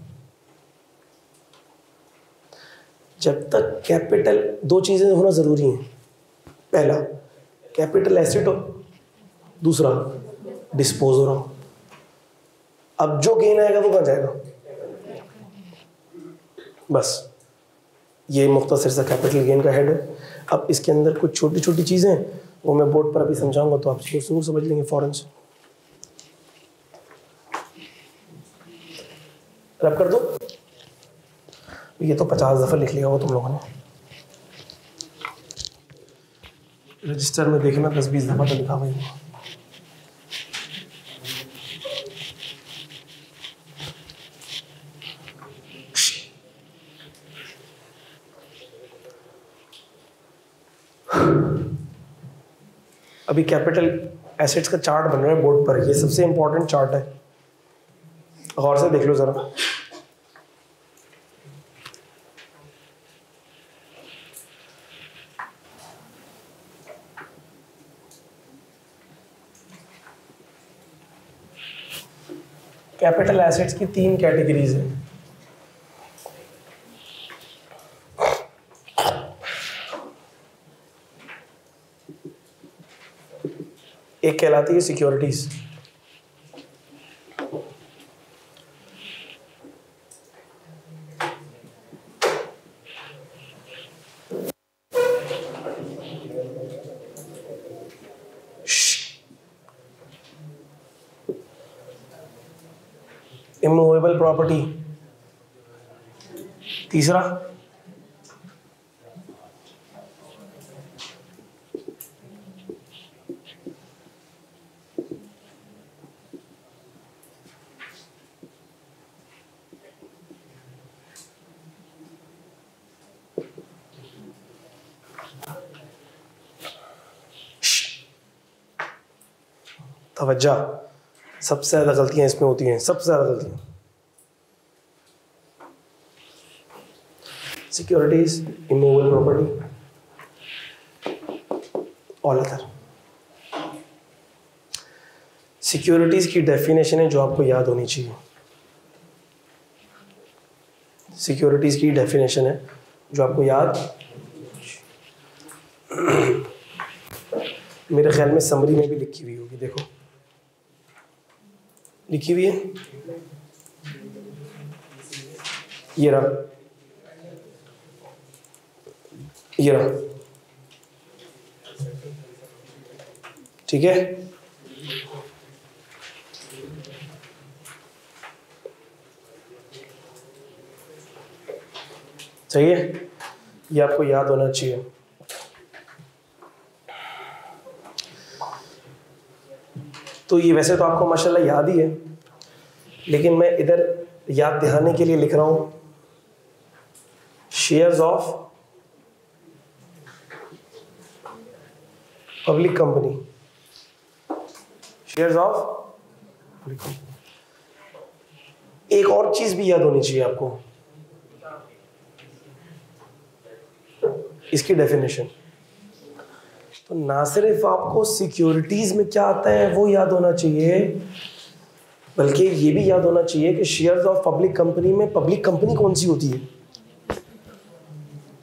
जब तक कैपिटल, दो चीजें होना जरूरी हैं। पहला कैपिटल एसेट हो, दूसरा डिस्पोज हो रहा हो। अब जो गेन आएगा वो कहाँ जाएगा? बस ये मुख्तसर सा कैपिटल गेन का हेड है। अब इसके अंदर कुछ छोटी छोटी चीज़ें हैं, वो मैं बोर्ड पर अभी समझाऊंगा, तो आप जरूर समझ लेंगे फौरन से। रब कर दो, ये तो 50 दफ़ा लिख लिया हो तुम लोगों ने, रजिस्टर में देखना 10-20 दफ़ा तो लिखा हुआ है। अभी कैपिटल एसेट्स का चार्ट बन रहा है बोर्ड पर, ये सबसे इंपॉर्टेंट चार्ट है, गौर से देख लो जरा। कैपिटल एसेट्स की 3 कैटेगरीज हैं। एक कहलाती है सिक्योरिटीज, इमूवेबल प्रॉपर्टी, तीसरा तवज्जा, सबसे ज़्यादा गलतियां इसमें होती हैं, सबसे ज़्यादा गलतियां। Securities, immovable property, all other. Securities की डेफिनेशन है जो आपको याद होनी चाहिए। सिक्योरिटीज की डेफिनेशन है जो आपको याद, मेरे ख्याल में समरी में भी लिखी हुई होगी, देखो लिखी हुई है, ये रहा, ये रहा, ठीक है। सही है, ये आपको याद होना चाहिए। तो ये वैसे तो आपको माशाल्लाह याद ही है, लेकिन मैं इधर याद दिलाने के लिए लिख रहा हूं, shares of public company, shares of public company. एक और चीज भी याद होनी चाहिए आपको, इसकी डेफिनेशन। तो ना सिर्फ आपको सिक्योरिटीज में क्या आता है वो याद होना चाहिए, बल्कि ये भी याद होना चाहिए कि शेयर्स ऑफ पब्लिक कंपनी में पब्लिक कंपनी कौन सी होती है।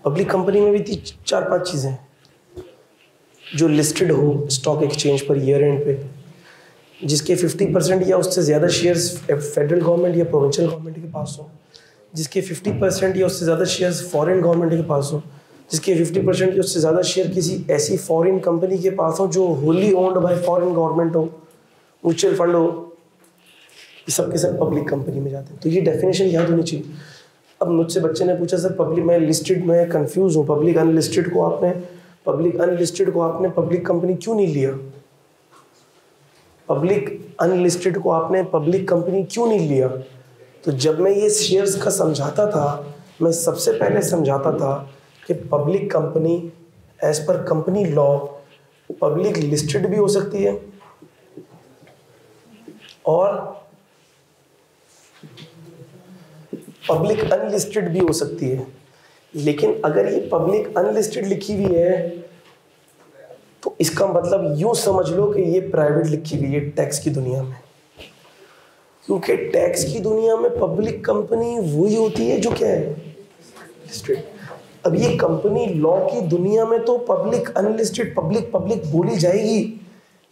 पब्लिक कंपनी में भी 4-5 चीजें जो लिस्टेड हो stock exchange per year and पे, जिसके 50% या उससे ज़्यादा शेयर्स फेडरल गवर्नमेंट या प्रोविंशियल गवर्नमेंट के पास हो, जिसके 50% या उससे ज़्यादा शेयर्स फॉरेन गवर्नमेंट के पास हो, जिसके 50% या उससे ज़्यादा शेयर किसी ऐसी फॉरेन कंपनी के पास हो जो wholly owned by foreign government हो, म्यूचुअल फंड हो, ये सब के सब पब्लिक कंपनी में जाते हैं। तो ये डेफिनेशन याद होनी चाहिए। अब मुझसे बच्चे ने पूछा सर पब्लिक, मैं लिस्टेड में कंफ्यूज हूँ, पब्लिक अनलिस्टेड को आपने पब्लिक कंपनी क्यों नहीं लिया? पब्लिक अनलिस्टेड को आपने पब्लिक कंपनी क्यों नहीं लिया? तो जब मैं ये शेयर्स का समझाता था, मैं सबसे पहले समझाता था कि public company as per company law public listed भी हो सकती है और पब्लिक अनलिस्टेड भी हो सकती है। लेकिन अगर ये पब्लिक अनलिस्टेड लिखी हुई है तो इसका मतलब यूं समझ लो कि ये प्राइवेट लिखी हुई है टैक्स की दुनिया में, क्योंकि टैक्स की दुनिया में पब्लिक कंपनी वही होती है जो क्या है, लिस्टेड। अब ये कंपनी लॉ की दुनिया में तो पब्लिक अनलिस्टेड पब्लिक बोली जाएगी,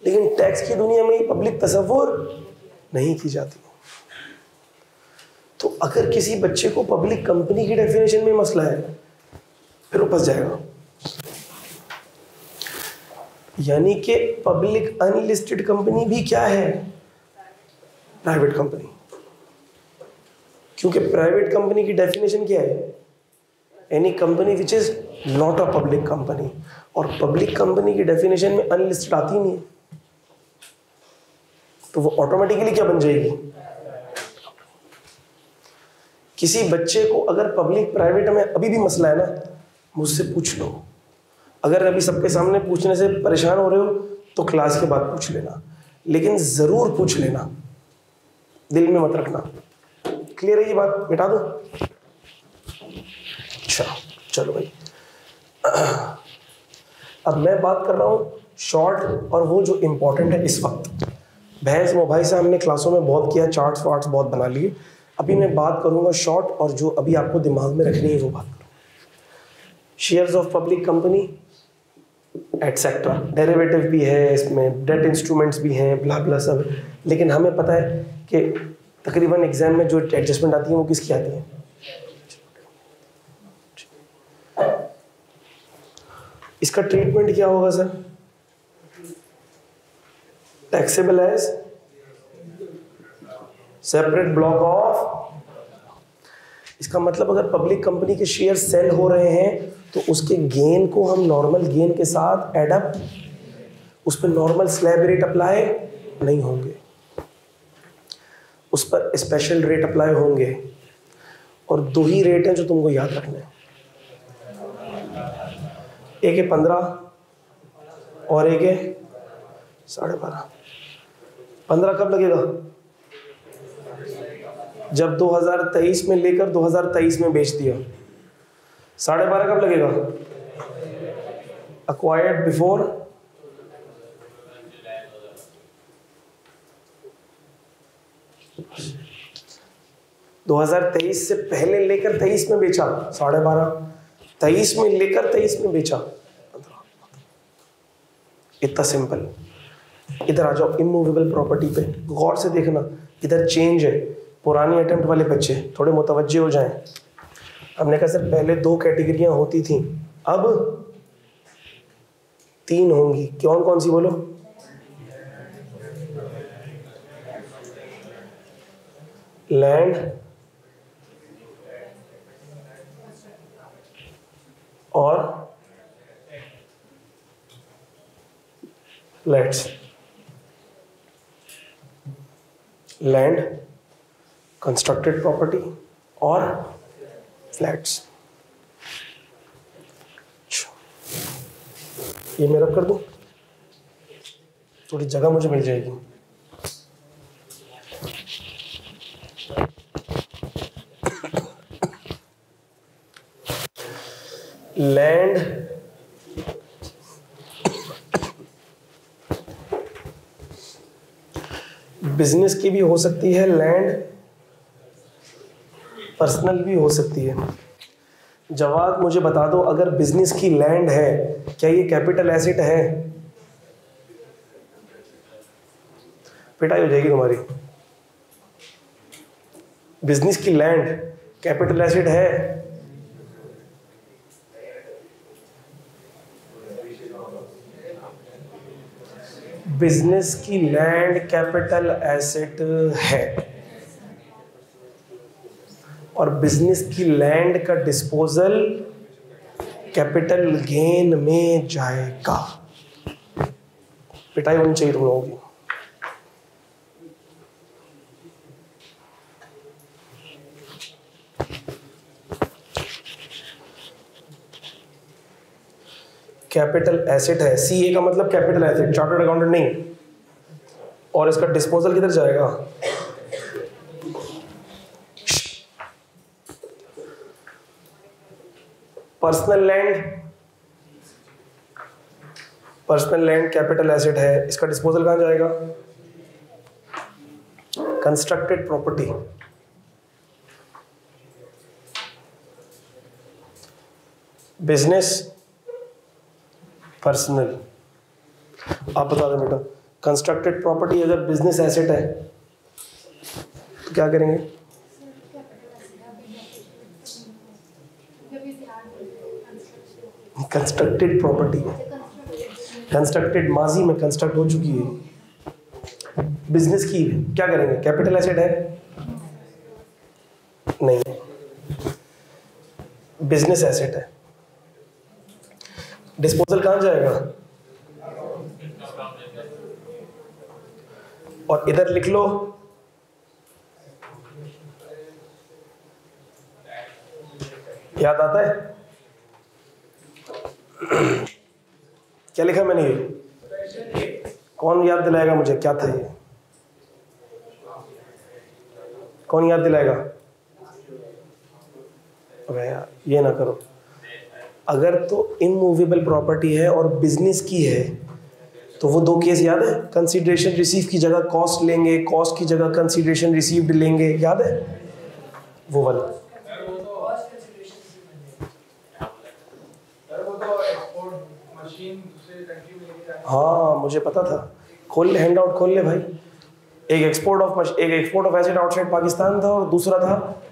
लेकिन टैक्स की दुनिया में पब्लिक तस्वुर नहीं की जाती। तो अगर किसी बच्चे को पब्लिक कंपनी की डेफिनेशन में मसला है फिर वो फंस जाएगा। यानी कि पब्लिक अनलिस्टेड कंपनी भी क्या है, प्राइवेट कंपनी। क्योंकि प्राइवेट कंपनी की डेफिनेशन क्या है, any company which is not a public company. और पब्लिक कंपनी की डेफिनेशन में अनलिस्टेड आती नहीं है, तो वो ऑटोमेटिकली क्या बन जाएगी। किसी बच्चे को अगर पब्लिक प्राइवेट में अभी भी मसला है ना, मुझसे पूछ लो। अगर अभी सबके सामने पूछने से परेशान हो रहे हो तो क्लास के बाद पूछ लेना, लेकिन जरूर पूछ लेना, दिल में मत रखना। क्लियर है ये बात? मिटा दो। अच्छा चलो भाई, अब मैं बात कर रहा हूँ शॉर्ट और वो जो इम्पोर्टेंट है इस वक्त। बहस मोबाइल से हमने क्लासों में बहुत किया, चार्ट्स वार्ट्स बहुत बना लिए। अभी मैं बात करूंगा शॉर्ट और जो अभी आपको दिमाग में रखनी है वो बात करूँगा। Shares of public company etcetera, derivative भी है इसमें, डेट इंस्ट्रूमेंट्स भी हैं, ब्ला ब्ला सब। लेकिन हमें पता है कि तकरीबन एग्जाम में जो एडजस्टमेंट आती है वो किसकी आती है। इसका ट्रीटमेंट क्या होगा sir? Taxable as separate block of. इसका मतलब अगर पब्लिक कंपनी के शेयर सेल हो रहे हैं तो उसके गेन को हम नॉर्मल गेन के साथ एड अप, उस पर नॉर्मल स्लैब रेट अप्लाई नहीं होंगे, उस पर स्पेशल रेट अप्लाई होंगे। और दो ही रेट हैं जो तुमको याद रखना है, एक है 15 और एक है 12.5। 15 कब लगेगा? जब 2023 में लेकर 2023 में बेच दिया। 12.5 कब लगेगा? अक्वायर्ड बिफोर 2023 से पहले लेकर 23 में बेचा 12.5, 23 में लेकर 23 में बेचा 15। इतना सिंपल। इधर आ जाओ इमूवेबल प्रॉपर्टी पे, गौर से देखना, इधर चेंज है। पुरानी अटेम्प्ट वाले बच्चे थोड़े मुतवज्जे हो जाएं। हमने कहा सर पहले 2 कैटेगरियां होती थी, अब 3 होंगी। कौन कौन सी बोलो? लैंड और फ्लैट्स। लैंड, कंस्ट्रक्टेड प्रॉपर्टी और फ्लैट्स। ये मैं रब कर दूं, थोड़ी जगह मुझे मिल जाएगी। लैंड, बिजनेस की भी हो सकती है, लैंड पर्सनल भी हो सकती है। जवाब मुझे बता दो, अगर बिजनेस की लैंड है क्या ये कैपिटल एसेट है? पिटाई हो जाएगी तुम्हारी। बिजनेस की लैंड कैपिटल एसेट है। बिजनेस की लैंड कैपिटल एसेट है और बिजनेस की लैंड का डिस्पोजल कैपिटल गेन में जाएगा। पिटाई होनी चाहिए तुम लोगों की। कैपिटल एसेट है, सीए का मतलब कैपिटल एसेट, चार्टर्ड अकाउंटेंट नहीं। और इसका डिस्पोजल किधर जाएगा? Personal land, personal land capital asset है, इसका डिस्पोजल कहां जाएगा? Constructed property, business, personal. आप बता दें बेटा, कंस्ट्रक्टेड प्रॉपर्टी अगर बिजनेस एसेट है तो क्या करेंगे? कंस्ट्रक्टेड प्रॉपर्टी है, कंस्ट्रक्टेड माजी में कंस्ट्रक्ट हो चुकी है। बिजनेस की क्या करेंगे? कैपिटल एसेट है? नहीं, बिजनेस एसेट है। डिस्पोजल कहां जाएगा? और इधर लिख लो याद आता है क्या लिखा मैंने? ये कौन याद दिलाएगा मुझे क्या था ये? कौन याद दिलाएगा? अबे यार ये ना करो। अगर तो इमूवेबल प्रॉपर्टी है और बिजनेस की है तो वो दो केस याद है? कंसीडरेशन रिसीव की जगह कॉस्ट लेंगे, कॉस्ट की जगह कंसीडरेशन रिसीव्ड लेंगे, याद है वो वाला? हाँ मुझे पता था। खोल ले हैंड आउट, खोल ले भाई। एक export of asset outside Pakistan था और दूसरा था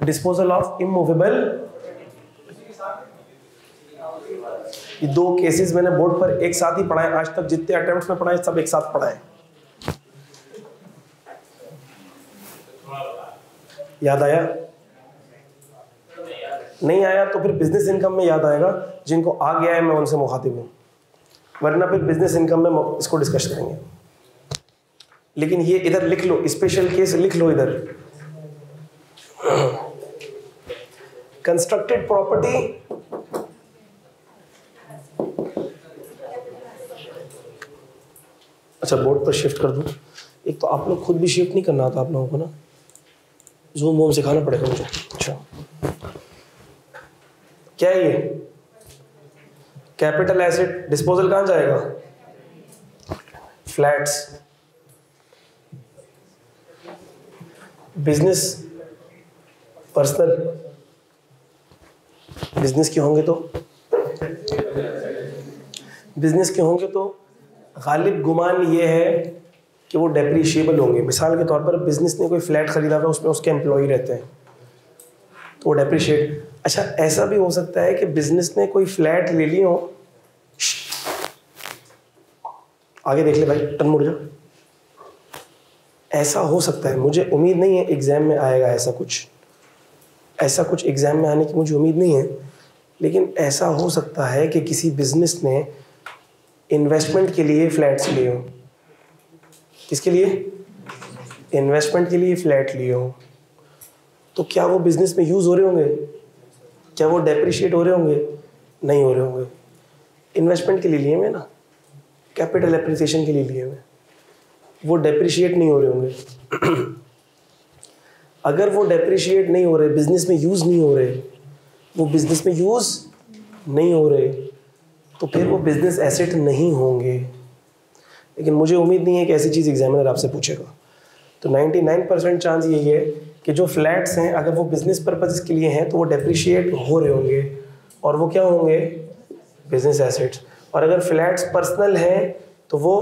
डिस्पोजल ऑफ इमूवेबल। ये दो केसेस मैंने बोर्ड पर एक साथ ही पढ़ाए। आज तक जितने अटेम्प्ट्स में पढ़ाए सब एक साथ पढ़ाए। याद आया? नहीं आया तो फिर बिजनेस इनकम में याद आएगा। जिनको आ गया है मैं उनसे मुखातिब हूं, वरना फिर बिजनेस इनकम में इसको डिस्कस करेंगे। लेकिन ये इधर लिख लो, स्पेशल केस लिख लो इधर। कंस्ट्रक्टेड प्रॉपर्टी अच्छा बोर्ड पर शिफ्ट कर दूं। एक तो आप लोग खुद भी शिफ्ट नहीं करना आता आप लोगों को ना, जूम वूम सिखाना पड़ेगा मुझे। अच्छा क्या है ये? कैपिटल एसेट, डिस्पोजल कहां जाएगा? फ्लैट्स। Business, personal. बिजनेस के होंगे तो गालिब गुमान ये है कि वो डेप्रिशिएबल होंगे। मिसाल के तौर पर बिजनेस ने कोई फ्लैट खरीदा था, उसमें उसके एम्प्लॉय रहते हैं तो वो डेप्रिशिएट। अच्छा ऐसा भी हो सकता है कि बिजनेस ने कोई फ्लैट ले ली हो, आगे देख ले भाई, टन मुड़ जा। ऐसा हो सकता है, मुझे उम्मीद नहीं है एग्जाम में आएगा ऐसा कुछ एग्जाम में आने की मुझे उम्मीद नहीं है, लेकिन ऐसा हो सकता है कि किसी बिजनेस ने इन्वेस्टमेंट के लिए फ्लैट्स लिए हो। किसके लिए? इन्वेस्टमेंट के लिए फ्लैट लिए हो। तो क्या वो बिजनेस में यूज हो रहे होंगे? क्या वो डेप्रिशिएट हो रहे होंगे? नहीं हो रहे होंगे। इन्वेस्टमेंट के लिए लिए हुए ना, कैपिटल एप्रिसिएशन के लिए लिए हुए, वो डेप्रिशिएट नहीं हो रहे होंगे। अगर वो डेप्रिशिएट नहीं हो रहे, बिजनेस में यूज नहीं हो रहे, वो बिजनेस में यूज नहीं हो रहे, तो फिर वो बिजनेस एसेट नहीं होंगे। लेकिन मुझे उम्मीद नहीं है कि ऐसी चीज़ एग्जामिनर आपसे पूछेगा। तो 99% चांस यही है कि जो फ्लैट्स हैं अगर वो बिजनेस पर्पज़ के लिए हैं तो वो डेप्रिशिएट हो रहे होंगे और वो क्या होंगे? Business assets. और अगर फ्लैट्स पर्सनल हैं तो वो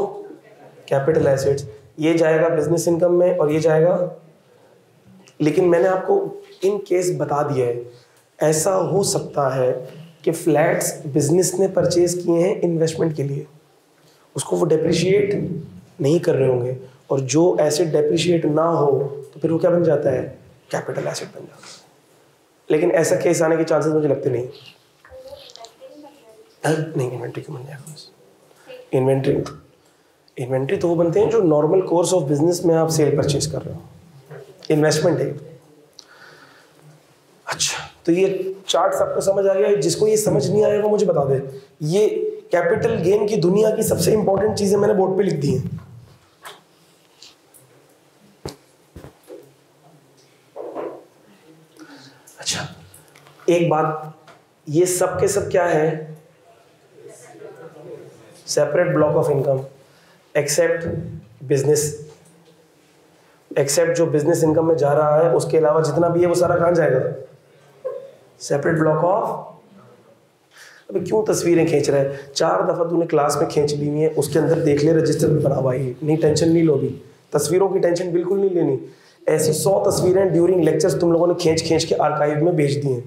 कैपिटल एसेट्स। ये जाएगा बिजनेस इनकम में और ये जाएगा, लेकिन मैंने आपको इन केस बता दिया है, ऐसा हो सकता है कि फ्लैट्स बिजनेस ने परचेज किए हैं इन्वेस्टमेंट के लिए, उसको वो डेप्रिशिएट नहीं कर रहे होंगे, और जो एसेट डेप्रिशिएट ना हो तो फिर वो क्या बन जाता है, कैपिटल एसेट बन जाता है। लेकिन ऐसा केस आने के चांसेस मुझे लगते नहीं। नहीं, इन्वेंट्री क्यों बन जाएगा? इन्वेंट्री तो वो बनते हैं जो नॉर्मल कोर्स ऑफ बिजनेस में आप सेल परचेज कर रहे हो, इन्वेस्टमेंट है। अच्छा, तो ये चार्ट आपको समझ आ गया? जिसको ये समझ नहीं आया वो मुझे बता दे। ये कैपिटल गेन की दुनिया की सबसे इंपॉर्टेंट चीजें मैंने बोर्ड पे लिख दी हैं। अच्छा, एक बात, ये सब के सब क्या है, separate block of income, except business, except जो बिजनेस इनकम में जा रहा है, उसके अलावा जितना भी है वो सारा कहां जाएगा, सेपरेट ब्लॉक ऑफ। अबे क्यों तस्वीरें खींच रहा है? 4 दफा तूने क्लास में खींच ली है, उसके अंदर देख ले, रजिस्टर में बना हुआ है। नहीं, टेंशन नहीं लो, भी तस्वीरों की टेंशन बिल्कुल नहीं लेनी। ऐसी 100 तस्वीरें ड्यूरिंग लेक्चर्स तुम लोगों ने खींच खींच के आर्काइव में भेज दी हैं।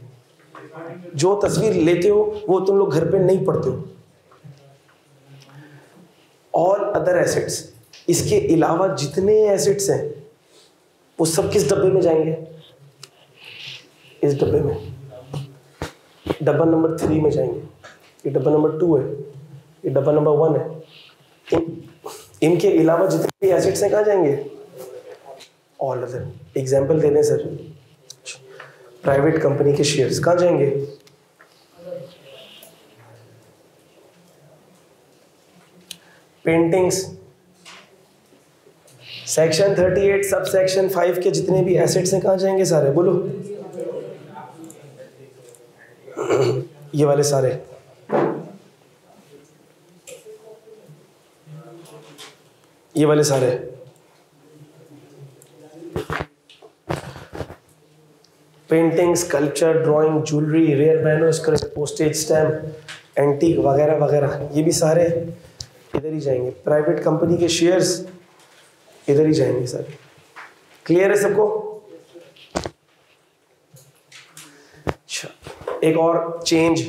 जो तस्वीर लेते हो वो तुम लोग घर पे नहीं पढ़ते हो। ऑल अदर एसेट्स, इसके अलावा जितने एसेट्स हैं वो सब किस डब्बे में जाएंगे, इस डब्बे में, डब्बा नंबर 3 में जाएंगे। ये डब्बा नंबर 2 है, ये डब्बा नंबर 1 है। इनके अलावा जितने भी एसेट्स हैं कहाँ जाएंगे, ऑल अदर। एग्जाम्पल दे दें सर, प्राइवेट कंपनी के शेयर्स कहाँ जाएंगे, पेंटिंग्स, सेक्शन 38 सब सेक्शन 5 के जितने भी एसेट्स हैं कहाँ जाएंगे सारे, बोलो। ये वाले सारे, ये वाले सारे, painting, sculpture, drawing, jewellery, rare manuscript, postage stamp, antique वगैरह वगैरह, ये भी सारे इधर ही जाएंगे। प्राइवेट कंपनी के शेयर्स इधर ही जाएंगे सर। क्लियर है सबको? अच्छा, एक और चेंज,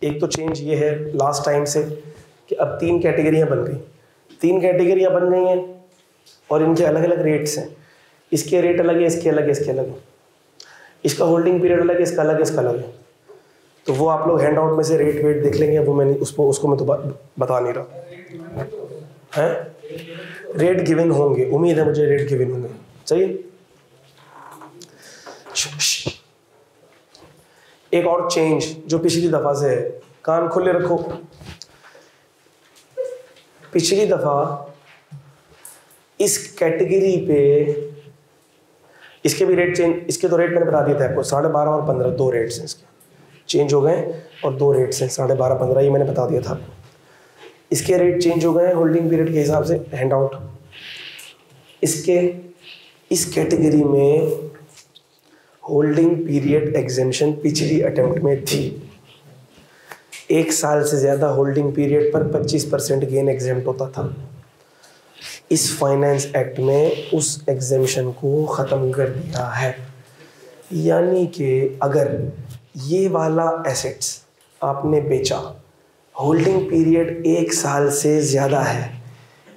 एक तो चेंज ये है लास्ट टाइम से कि अब 3 कैटेगरियां बन गई। 3 कैटेगरियां बन गई हैं और इनके अलग अलग रेट्स हैं। इसके रेट अलग है, इसके अलग है, इसके अलग है। इसका होल्डिंग पीरियड अलग है, इसका अलग है, इसका अलग है। तो वो आप लोग हैंड आउट में से रेट वेट देख लेंगे, वो मैंने उसको मैं तो बता नहीं रहा है। रेट गिवन होंगे, उम्मीद है मुझे रेट गिवन होंगे। चाहिए एक और चेंज जो पिछली दफा से है, कान खुले रखो। पिछली दफा इस कैटेगरी पे इसके भी रेट चेंज, इसके तो रेट मैंने बता दिया था आपको, 12.5 और 15 2 रेट्स हैं इसके, चेंज हो गए और 2 रेट्स हैं 12.5 15, ये मैंने बता दिया था। इसके रेट चेंज हो गए होल्डिंग पीरियड के हिसाब से, हैंड आउट। इसके इस कैटेगरी में होल्डिंग पीरियड एग्जेम्पशन पिछली अटेम्प्ट में थी। 1 साल से ज़्यादा होल्डिंग पीरियड पर 25% गेन एग्जेम्प्ट होता था। इस फाइनेंस एक्ट में उस एग्जेम्पशन को ख़त्म कर दिया है। यानी कि अगर ये वाला एसेट्स आपने बेचा, होल्डिंग पीरियड 1 साल से ज़्यादा है,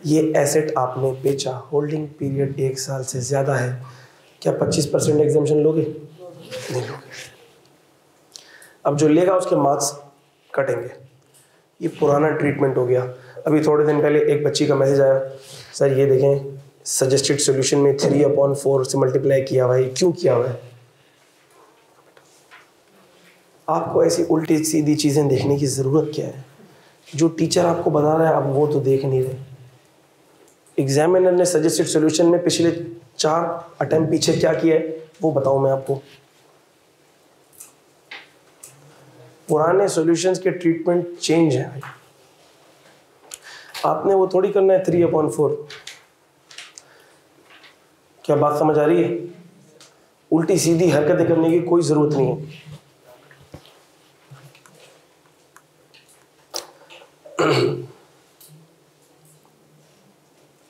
ये एसेट आपने बेचा, होल्डिंग पीरियड 1 साल से ज़्यादा है, क्या 25% एग्जेम्पशन लोगे? नहीं लोगे। अब जो लेगा उसके मार्क्स कटेंगे। ये पुराना ट्रीटमेंट हो गया। अभी थोड़े दिन पहले एक बच्ची का मैसेज आया, सर ये देखें सजेस्टेड सॉल्यूशन में 3/4 से मल्टीप्लाई किया हुआ है, क्यों किया हुआ है? आपको ऐसी उल्टी सीधी चीज़ें देखने की ज़रूरत क्या है? जो टीचर आपको बता रहा है आप वो तो देख नहीं रहे। एग्जामिनर ने सजेस्टेड सॉल्यूशन में पिछले 4 अटेम्प्ट पीछे क्या किया है वो बताऊं मैं आपको। पुराने सॉल्यूशंस के ट्रीटमेंट चेंज है। आपने वो थोड़ी करना है 3/4। क्या बात समझ आ रही है? उल्टी सीधी हरकतें करने की कोई जरूरत नहीं है।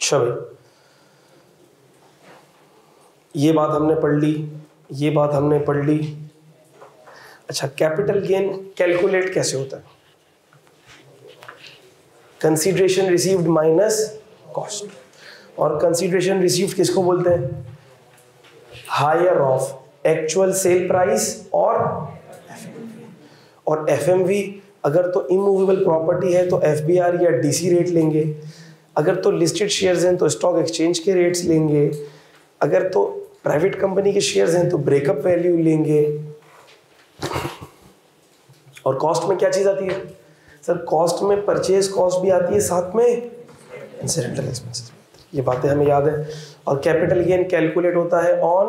अच्छा भाई, ये बात हमने पढ़ ली, ये बात हमने पढ़ ली। अच्छा, कैपिटल गेन कैलकुलेट कैसे होता है? कंसीडरेशन रिसीव्ड माइनस कॉस्ट, और कंसीडरेशन रिसीव्ड किसको बोलते हैं? Higher of actual sale price और एफएमवी। अगर तो इमूवेबल प्रॉपर्टी है तो एफबीआर या डीसी रेट लेंगे, अगर तो लिस्टेड शेयर्स हैं तो स्टॉक एक्सचेंज के रेट्स लेंगे, अगर तो प्राइवेट कंपनी के शेयर्स हैं तो ब्रेकअप वैल्यू लेंगे। और कॉस्ट में क्या चीज आती है सर? कॉस्ट में परचेज कॉस्ट भी आती है, साथ में इंसिडेंटल एक्सपेंसेस। ये बातें हमें याद है। और कैपिटल गेन कैलकुलेट होता है ऑन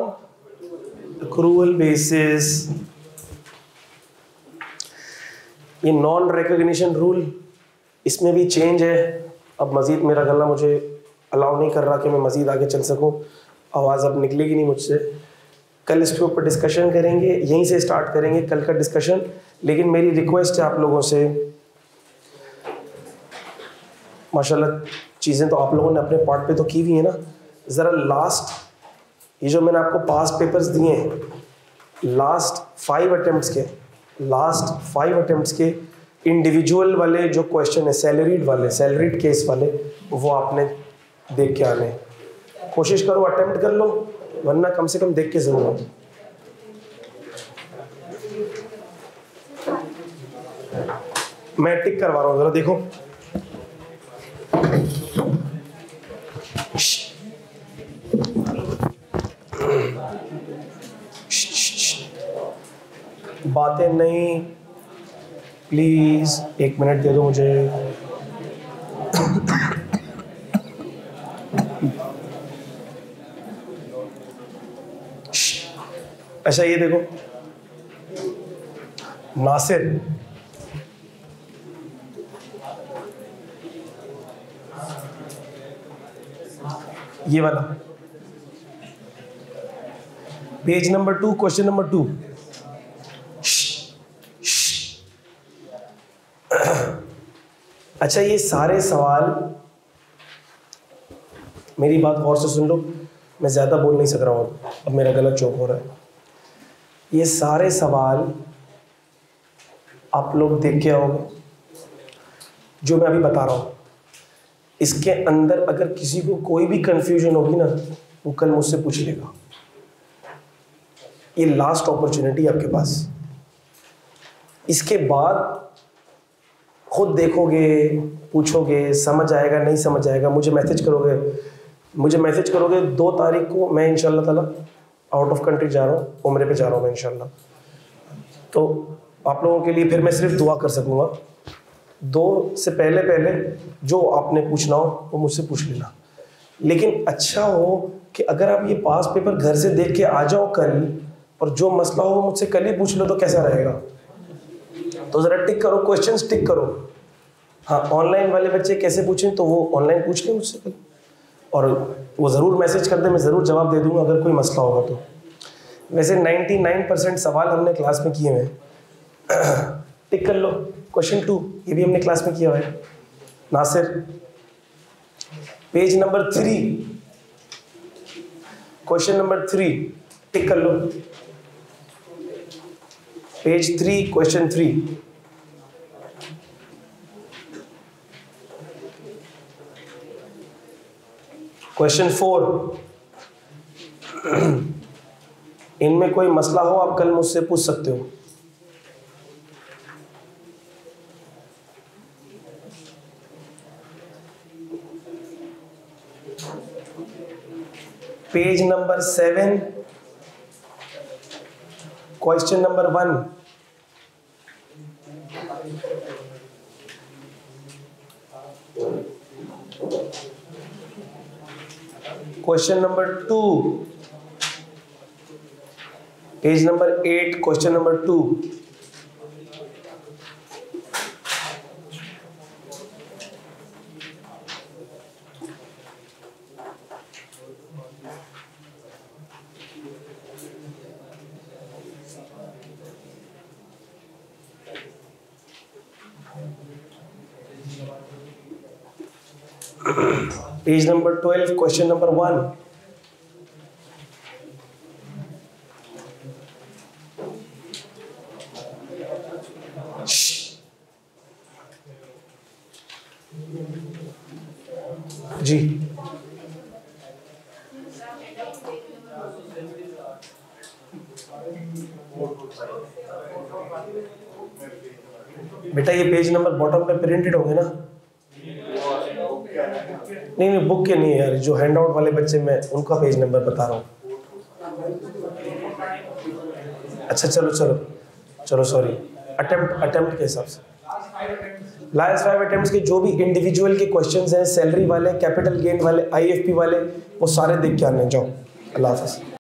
एक्रूअल बेसिस। ये नॉन रिकॉग्निशन रूल, इसमें भी चेंज है। अब मजीद मेरा गला मुझे अलाउ नहीं कर रहा कि मैं मजीद आगे चल सकूं, आवाज़ अब निकलेगी नहीं मुझसे। कल इसके ऊपर डिस्कशन करेंगे, यहीं से स्टार्ट करेंगे कल का डिस्कशन। लेकिन मेरी रिक्वेस्ट है आप लोगों से, माशाल्लाह चीज़ें तो आप लोगों ने अपने पार्ट पे तो की हुई है ना, ज़रा लास्ट ये जो मैंने आपको पास पेपर्स दिए हैं, लास्ट 5 अटेम्प्ट्स के इंडिविजुअल वाले जो क्वेश्चन है, सैलरीड केस वाले, वो आपने देख के आने। कोशिश करो, अटेम्प्ट कर लो, वरना कम से कम देख के जरूर आओ। मैं टिक करवा रहा हूँ, जरा देखो। बातें नहीं, प्लीज 1 मिनट दे दो मुझे। अच्छा ये देखो, नासिर, ये वाला पेज नंबर 2, क्वेश्चन नंबर 2। अच्छा, ये सारे सवाल, मेरी बात गौर से सुन लो, मैं ज़्यादा बोल नहीं सक रहा हूँ, अब मेरा गला चौक हो रहा है। ये सारे सवाल आप लोग देख के आओगे, जो मैं अभी बता रहा हूँ। इसके अंदर अगर किसी को कोई भी कंफ्यूजन होगी ना, वो कल मुझसे पूछ लेगा। ये लास्ट अपॉर्चुनिटी आपके पास। इसके बाद खुद देखोगे, पूछोगे, समझ आएगा नहीं समझ आएगा, मुझे मैसेज करोगे। 2 तारीख को मैं इंशाल्लाह ताला आउट ऑफ कंट्री जा रहा हूँ, उम्रे पे जा रहा हूँ मैं इंशाल्लाह। तो आप लोगों के लिए फिर मैं सिर्फ दुआ कर सकूँगा। 2 से पहले जो आपने पूछना हो वो मुझसे पूछ लेना। लेकिन अच्छा हो कि अगर आप ये पास पेपर घर से देख के आ जाओ कल, और जो मसला हो वो मुझसे कल ही पूछ लो, तो कैसा रहेगा? तो ज़रा टिक करो, क्वेश्चंस टिक करो। हाँ, ऑनलाइन वाले बच्चे कैसे पूछें तो वो ऑनलाइन पूछ लें मुझसे कल, और वो ज़रूर मैसेज कर दें, मैं ज़रूर जवाब दे दूँगा अगर कोई मसला होगा तो। वैसे 99% सवाल हमने क्लास में किए हैं। टिक कर लो। क्वेश्चन 2 ये भी हमने क्लास में किया हुआ है। Nasir, page number 3, question number 3 tick कर लो। Page 3, question 3। क्वेश्चन 4, इनमें कोई मसला हो आप कल मुझसे पूछ सकते हो। Page number 7, question number 1। Question number 2, page number 8, question number 2। Page number 12, question number 1। जी बेटा ये पेज नंबर बॉटम पे प्रिंटेड होंगे ना? नहीं बुक के नहीं है यार, जो हैंड आउट वाले बच्चे मैं उनका पेज नंबर बता रहा हूँ। अच्छा चलो सॉरी, अटेम्प्ट के हिसाब से लास्ट 5 अटेम्प्ट्स के जो भी इंडिविजुअल के क्वेश्चंस हैं, सैलरी वाले, कैपिटल गेन वाले, IFP वाले, वो सारे देख के आने जाओ। अल्लाह हाफ़िज़।